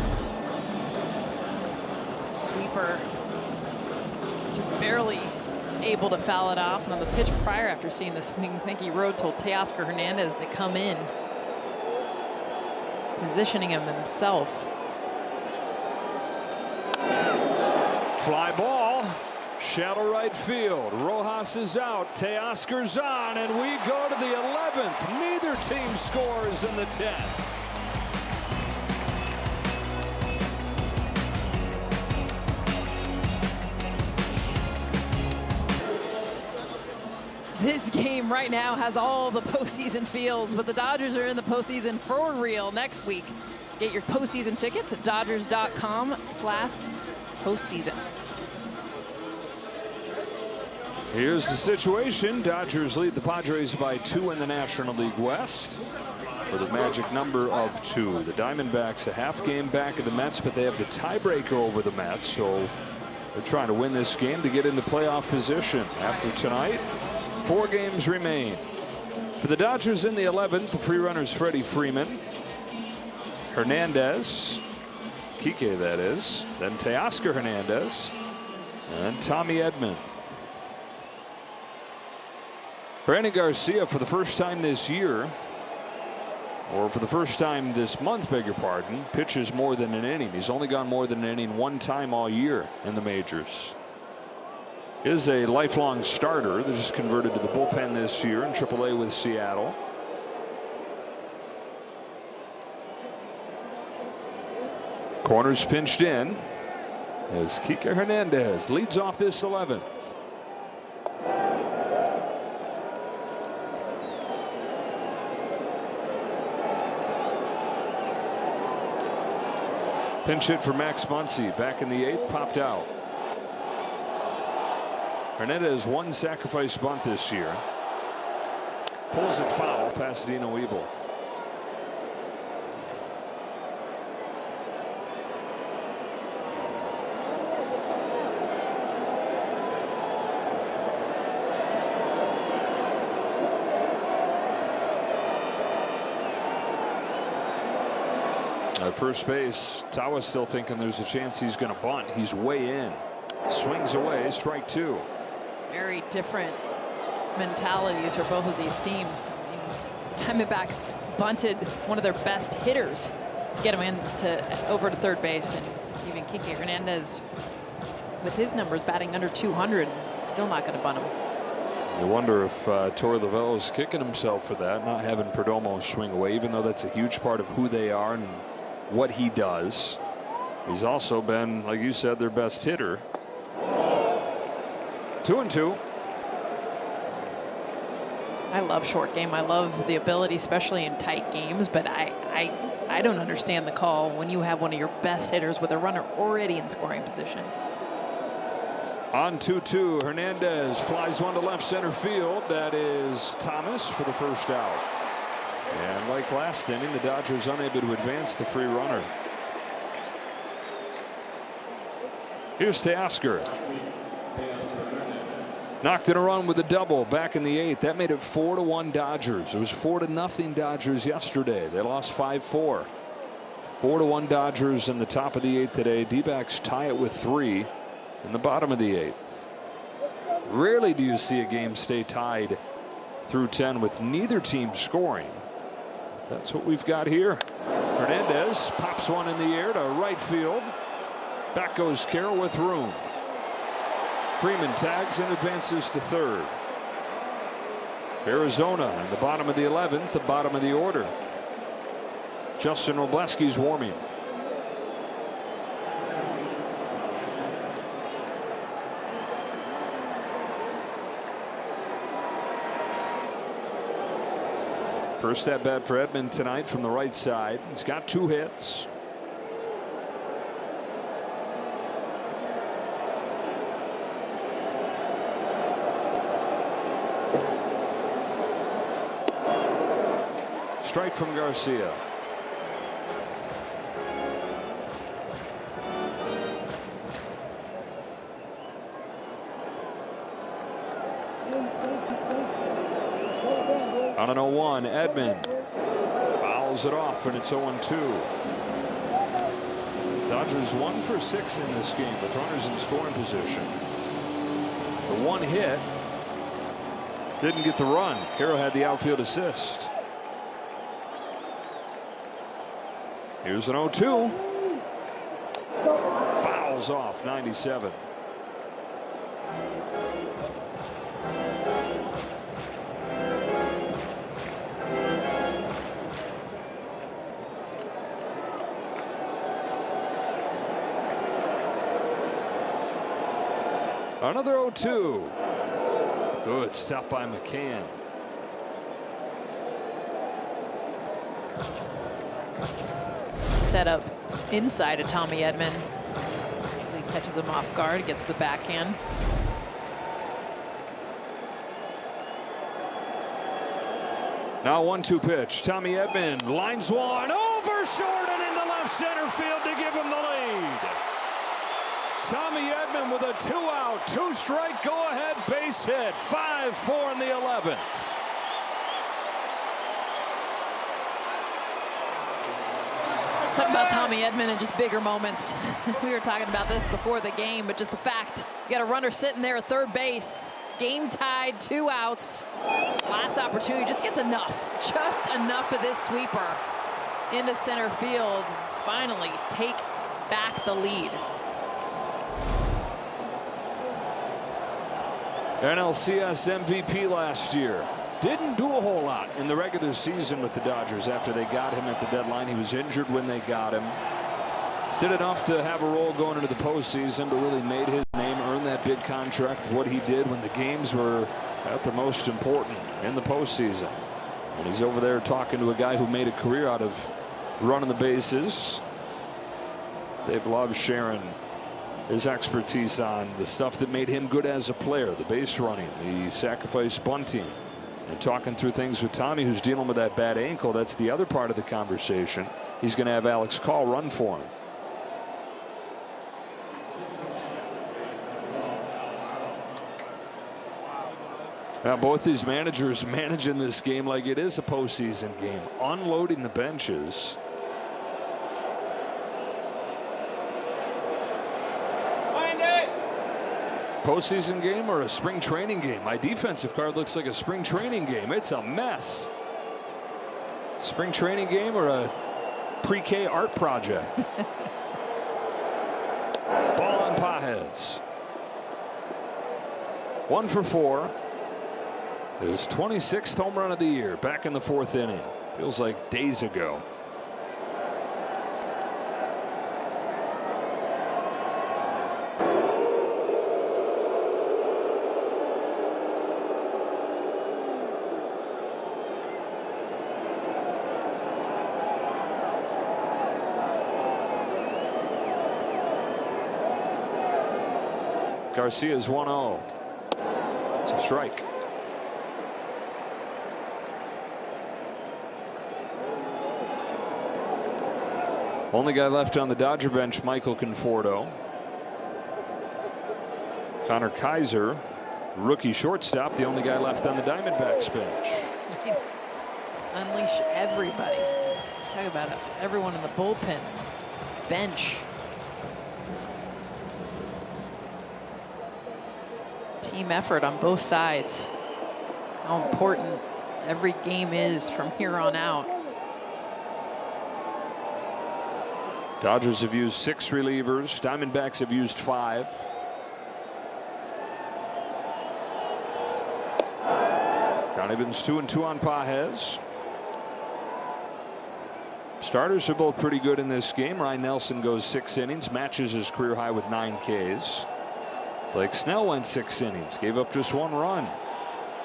Sweeper just barely able to foul it off. And on the pitch prior, after seeing the swing, Mickey Rowe told Teoscar Hernandez to come in, positioning him himself. Fly ball. Shallow right field. Rojas is out. Teoscar's on, and we go to the 11th. Neither team scores in the 10th. This game right now has all the postseason feels, but the Dodgers are in the postseason for real next week. Get your postseason tickets at dodgers.com/postseason. Here's the situation. Dodgers lead the Padres by 2 in the National League West with a magic number of 2. The Diamondbacks a half game back of the Mets, but they have the tiebreaker over the Mets, so they're trying to win this game to get into playoff position. After tonight, 4 games remain. For the Dodgers in the 11th, the free runners Freddie Freeman, Hernandez, Kike that is, then Teoscar Hernandez, and Tommy Edman. Brandyn Garcia, for the first time this year, or for the first time this month, beg your pardon, pitches more than an inning. He's only gone more than an inning one time all year in the majors. Is a lifelong starter that just converted to the bullpen this year in AAA with Seattle. Corners pinched in as Kike Hernandez leads off this 11th. Pinch hit for Max Muncy back in the 8th, popped out. Hernandez one sacrifice bunt this year. Pulls it foul past Dino Ebel. At first base, Tawa's still thinking there's a chance he's going to bunt. He's way in. Swings away, strike 2. Very different mentalities for both of these teams. I mean, Diamondbacks bunted one of their best hitters to get him over to third base, and even Kike Hernandez, with his numbers batting under 200, still not going to bunt him. You wonder if Torey Lovullo is kicking himself for that, not having Perdomo swing away, even though that's a huge part of who they are and what he does. He's also been, like you said, their best hitter. 2-2. I love short game. I love the ability, especially in tight games, but I don't understand the call when you have one of your best hitters with a runner already in scoring position. On 2-2, Hernandez flies one to left center field. That is Thomas for the first out. And like last inning, the Dodgers unable to advance the free runner. Here's Teoscar. Knocked in a run with a double back in the 8th. That made it 4-1 Dodgers. It was 4-0 Dodgers yesterday. They lost 5-4. 4-1 Dodgers in the top of the 8th today. D-backs tie it with 3 in the bottom of the 8th. Rarely do you see a game stay tied through 10 with neither team scoring. That's what we've got here. Hernandez pops one in the air to right field. Back goes Carroll with room. Freeman tags and advances to third. Arizona in the bottom of the 11th, the bottom of the order. Justin Wrobleski's warming. First at bat for Edman tonight from the right side. He's got 2 hits. Strike from Garcia. On an 0-1, Edman fouls it off, and it's 0-2. Dodgers 1 for 6 in this game with runners in scoring position. The one hit didn't get the run. Carroll had the outfield assist. Here's an 0-2. Fouls off, 97. Another 0-2. Good stop by McCann. Set up inside of Tommy Edman. He catches him off guard, gets the backhand. Now 1-2 pitch. Tommy Edman lines one over short and into left center field to give him the lead. Tommy Edman with a 2-out, 2-strike go-ahead base hit. 5-4 in the 11th. Something about Tommy Edman and just bigger moments. We were talking about this before the game, but just the fact you got a runner sitting there at third base, game tied, 2 outs. Last opportunity, just gets enough of this sweeper into center field. Finally take back the lead. NLCS MVP last year. Didn't do a whole lot in the regular season with the Dodgers after they got him at the deadline. He was injured when they got him. Did enough to have a role going into the postseason, but really made his name, earned that big contract, what he did when the games were at their most important in the postseason. And he's over there talking to a guy who made a career out of running the bases. Dave loves sharing his expertise on the stuff that made him good as a player, the base running, the sacrifice bunting. And talking through things with Tommy, who's dealing with that bad ankle. That's the other part of the conversation. He's going to have Alex Call run for him. Now both these managers managing this game like it is a postseason game, unloading the benches. Postseason game or a spring training game? My defensive card looks like a spring training game. It's a mess. Spring training game or a pre-K art project? Ball on Pages. 1 for 4. His 26th home run of the year, back in the 4th inning. Feels like days ago. Garcia's 1-0. It's a strike. Only guy left on the Dodger bench, Michael Conforto. Connor Kaiser, rookie shortstop, the only guy left on the Diamondbacks bench. Unleash everybody. Talk about it. Everyone in the bullpen, bench. Team effort on both sides. How important every game is from here on out. Dodgers have used 6 relievers. Diamondbacks have used 5. Donovan's 2-2 on Pages. Starters are both pretty good in this game. Ryan Nelson goes 6 innings, matches his career high with 9 Ks. Blake Snell went 6 innings, gave up just 1 run.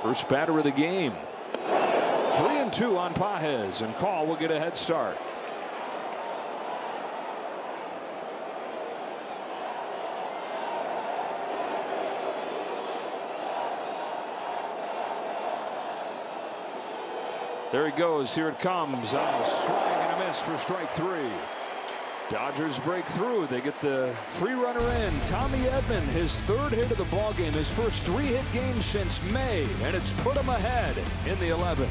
First batter of the game. 3-2 on Pages, and Call will get a head start. There he goes. Here it comes. A swing and a miss for strike 3. Dodgers break through. They get the free runner in. Tommy Edman, his 3rd hit of the ballgame, his first 3-hit game since May, and it's put him ahead in the 11th.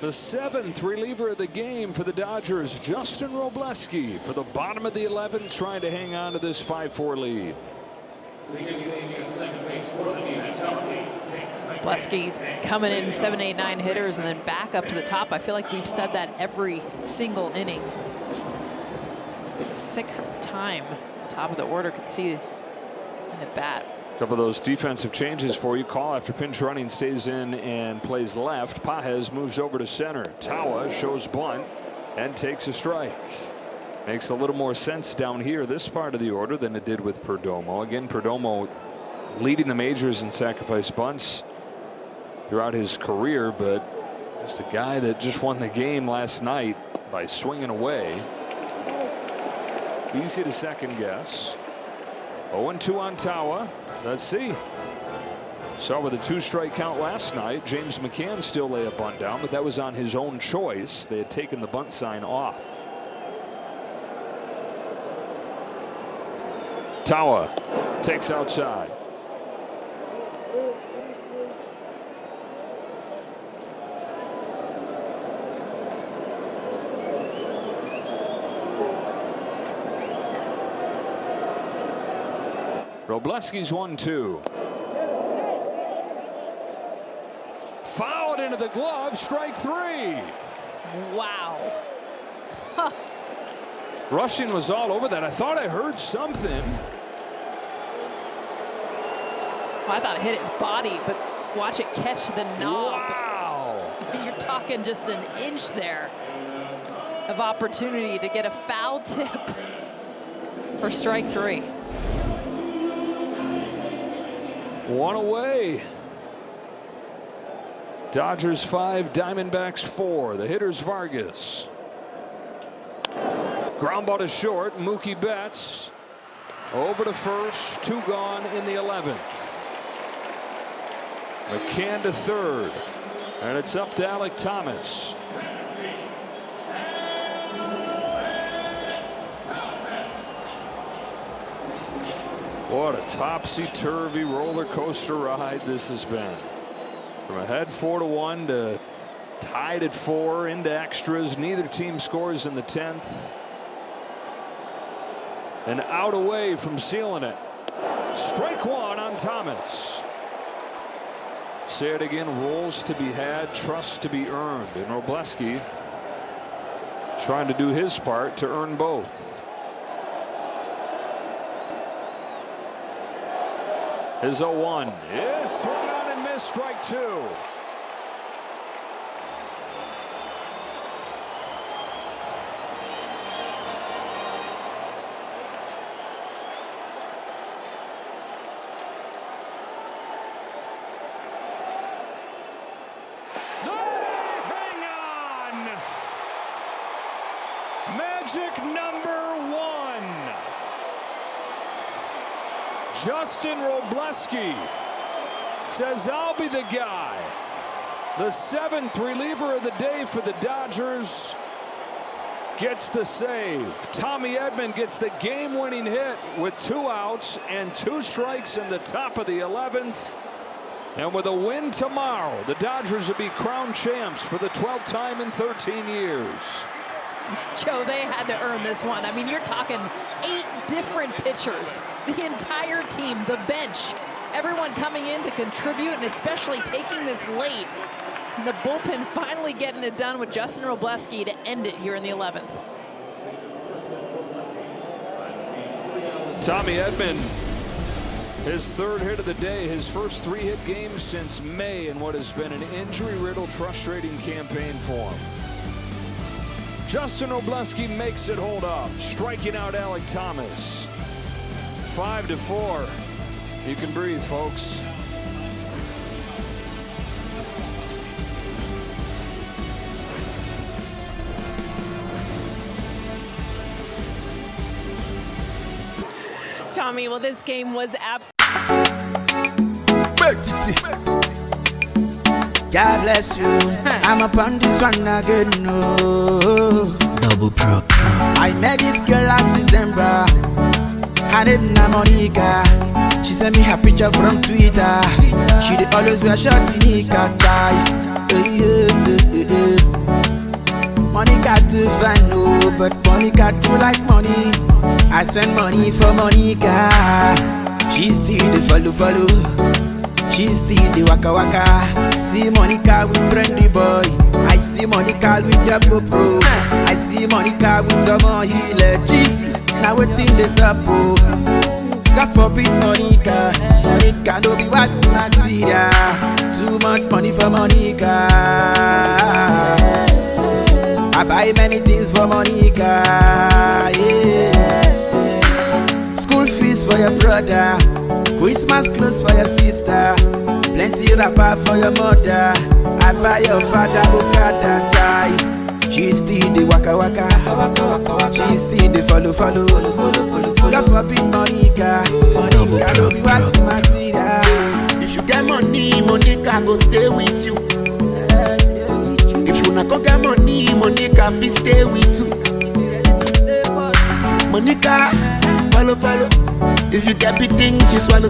The 7th reliever of the game for the Dodgers, Justin Wrobleski, for the bottom of the 11th, trying to hang on to this 5-4 lead. Wrobleski coming in 7, 8, 9 hitters and then back up to the top. I feel like we've said that every single inning. The 6th time, top of the order could see an at bat. Couple of those defensive changes for you. Call after pinch running stays in and plays left. Pages moves over to center. Tawa shows bunt and takes a strike. Makes a little more sense down here, this part of the order, than it did with Perdomo. Again, Perdomo leading the majors in sacrifice bunts throughout his career, but just a guy that just won the game last night by swinging away. Easy to second guess. 0-2 on Tawa. Let's see. Saw with a 2-strike count last night. James McCann still lay a bunt down, but that was on his own choice. They had taken the bunt sign off. Tawa takes outside. Wrobleski's 1-2. Fouled into the glove, strike 3. Wow. Rushing was all over that. I thought I heard something. Well, I thought it hit his body, but watch it catch the knob. Wow. You're talking just an inch there of opportunity to get a foul tip for strike 3. One away. Dodgers 5, Diamondbacks 4. The hitter's Vargas. Ground ball to short. Mookie Betts over to first. 2 gone in the 11th. McCann to third. And it's up to Alek Thomas. What a topsy-turvy roller coaster ride this has been. From ahead 4-1 to tied at 4 into extras. Neither team scores in the 10th. And out away from sealing it. Strike 1 on Thomas. Say it again, roles to be had, trust to be earned. And Wrobleski trying to do his part to earn both. His 0-1 is thrown out and missed, strike 2. Magic number 1. Justin Wrobleski says, I'll be the guy. The 7th reliever of the day for the Dodgers gets the save. Tommy Edman gets the game-winning hit with 2 outs and 2 strikes in the top of the 11th. And with a win tomorrow, the Dodgers will be crowned champs for the 12th time in 13 years. Joe, they had to earn this one. I mean, you're talking 8 different pitchers, the entire team, the bench, everyone coming in to contribute, and especially taking this late. And the bullpen finally getting it done with Justin Wrobleski to end it here in the 11th. Tommy Edman, his 3rd hit of the day, his first 3-hit game since May in what has been an injury-riddled, frustrating campaign for him. Justin Wrobleski makes it hold up, striking out Alek Thomas. 5-4. You can breathe, folks. Tommy, well, this game was absolutely. God bless you. I'm up on this one again. No. Double pro. I met this girl last December. Her name na Monica. She sent me her picture from Twitter. She dey always wear short Nika tie. Monica too fine, no, but Monica too like money. I spend money for Monica. She still the follow. She still the waka. See Monica with Brandy boy. I see Monica with the GoPro. I see Monica with Tomo Healer. GC, now waiting this up. God forbid Monica. Monica no be wife for Natia. Too much money for Monica. I buy many things for Monica. Yeah. School fees for your brother. Christmas clothes for your sister. Plenty wrapper for your mother. I buy your father Okada tie. She still the waka. She still the follow. God forbid Monica. Monica no be wife for Matilda. If you get money, Monica go stay with you. If you not go get money, Monica fit stay with you. Monica, follow. If you get big things, she swallow.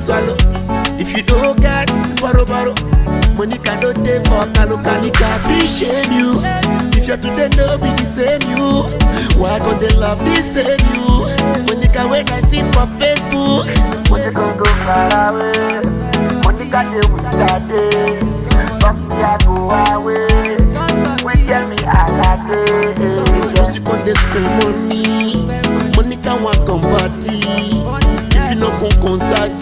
If you don't get borrow. Monica don't take for Kalika. Fi shame you. If Yesterday today no be the same you. Why can't they love the same you? Monica when I see for Facebook. Monica go far away. Monica dey with daddy. Trust me I go away. When tell me I like it. Just when they spend money. Monica want come party. If you no come concert,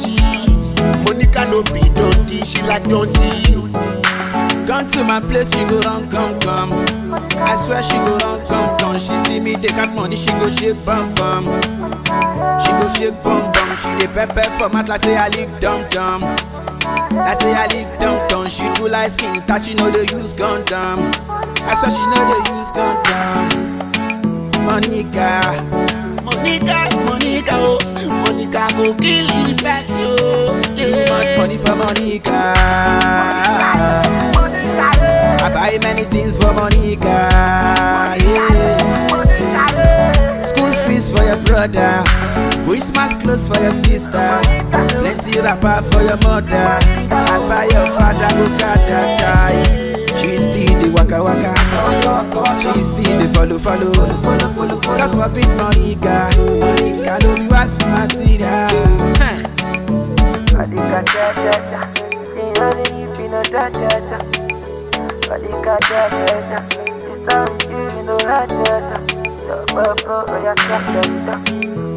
Monica no be dundee. She like dundies. Come to my place, she go run, come. I swear she go run, come. She see me take out money, she go shake bum. She go shake bum. She dey pepper for mat like say I lick dum. Like say I lick dum. She too light skin, that she know they use condom. I swear she know they use condom. Monica, oh, Monica go kill the best, yo. Too much money for Monica. I buy many things for Monica. Yeah. School fees for your brother, Christmas clothes for your sister, plenty wrapper for your mother. I buy your father Okada. She still the waka. She still the follow. God forbid Monica don't be wife material. Monica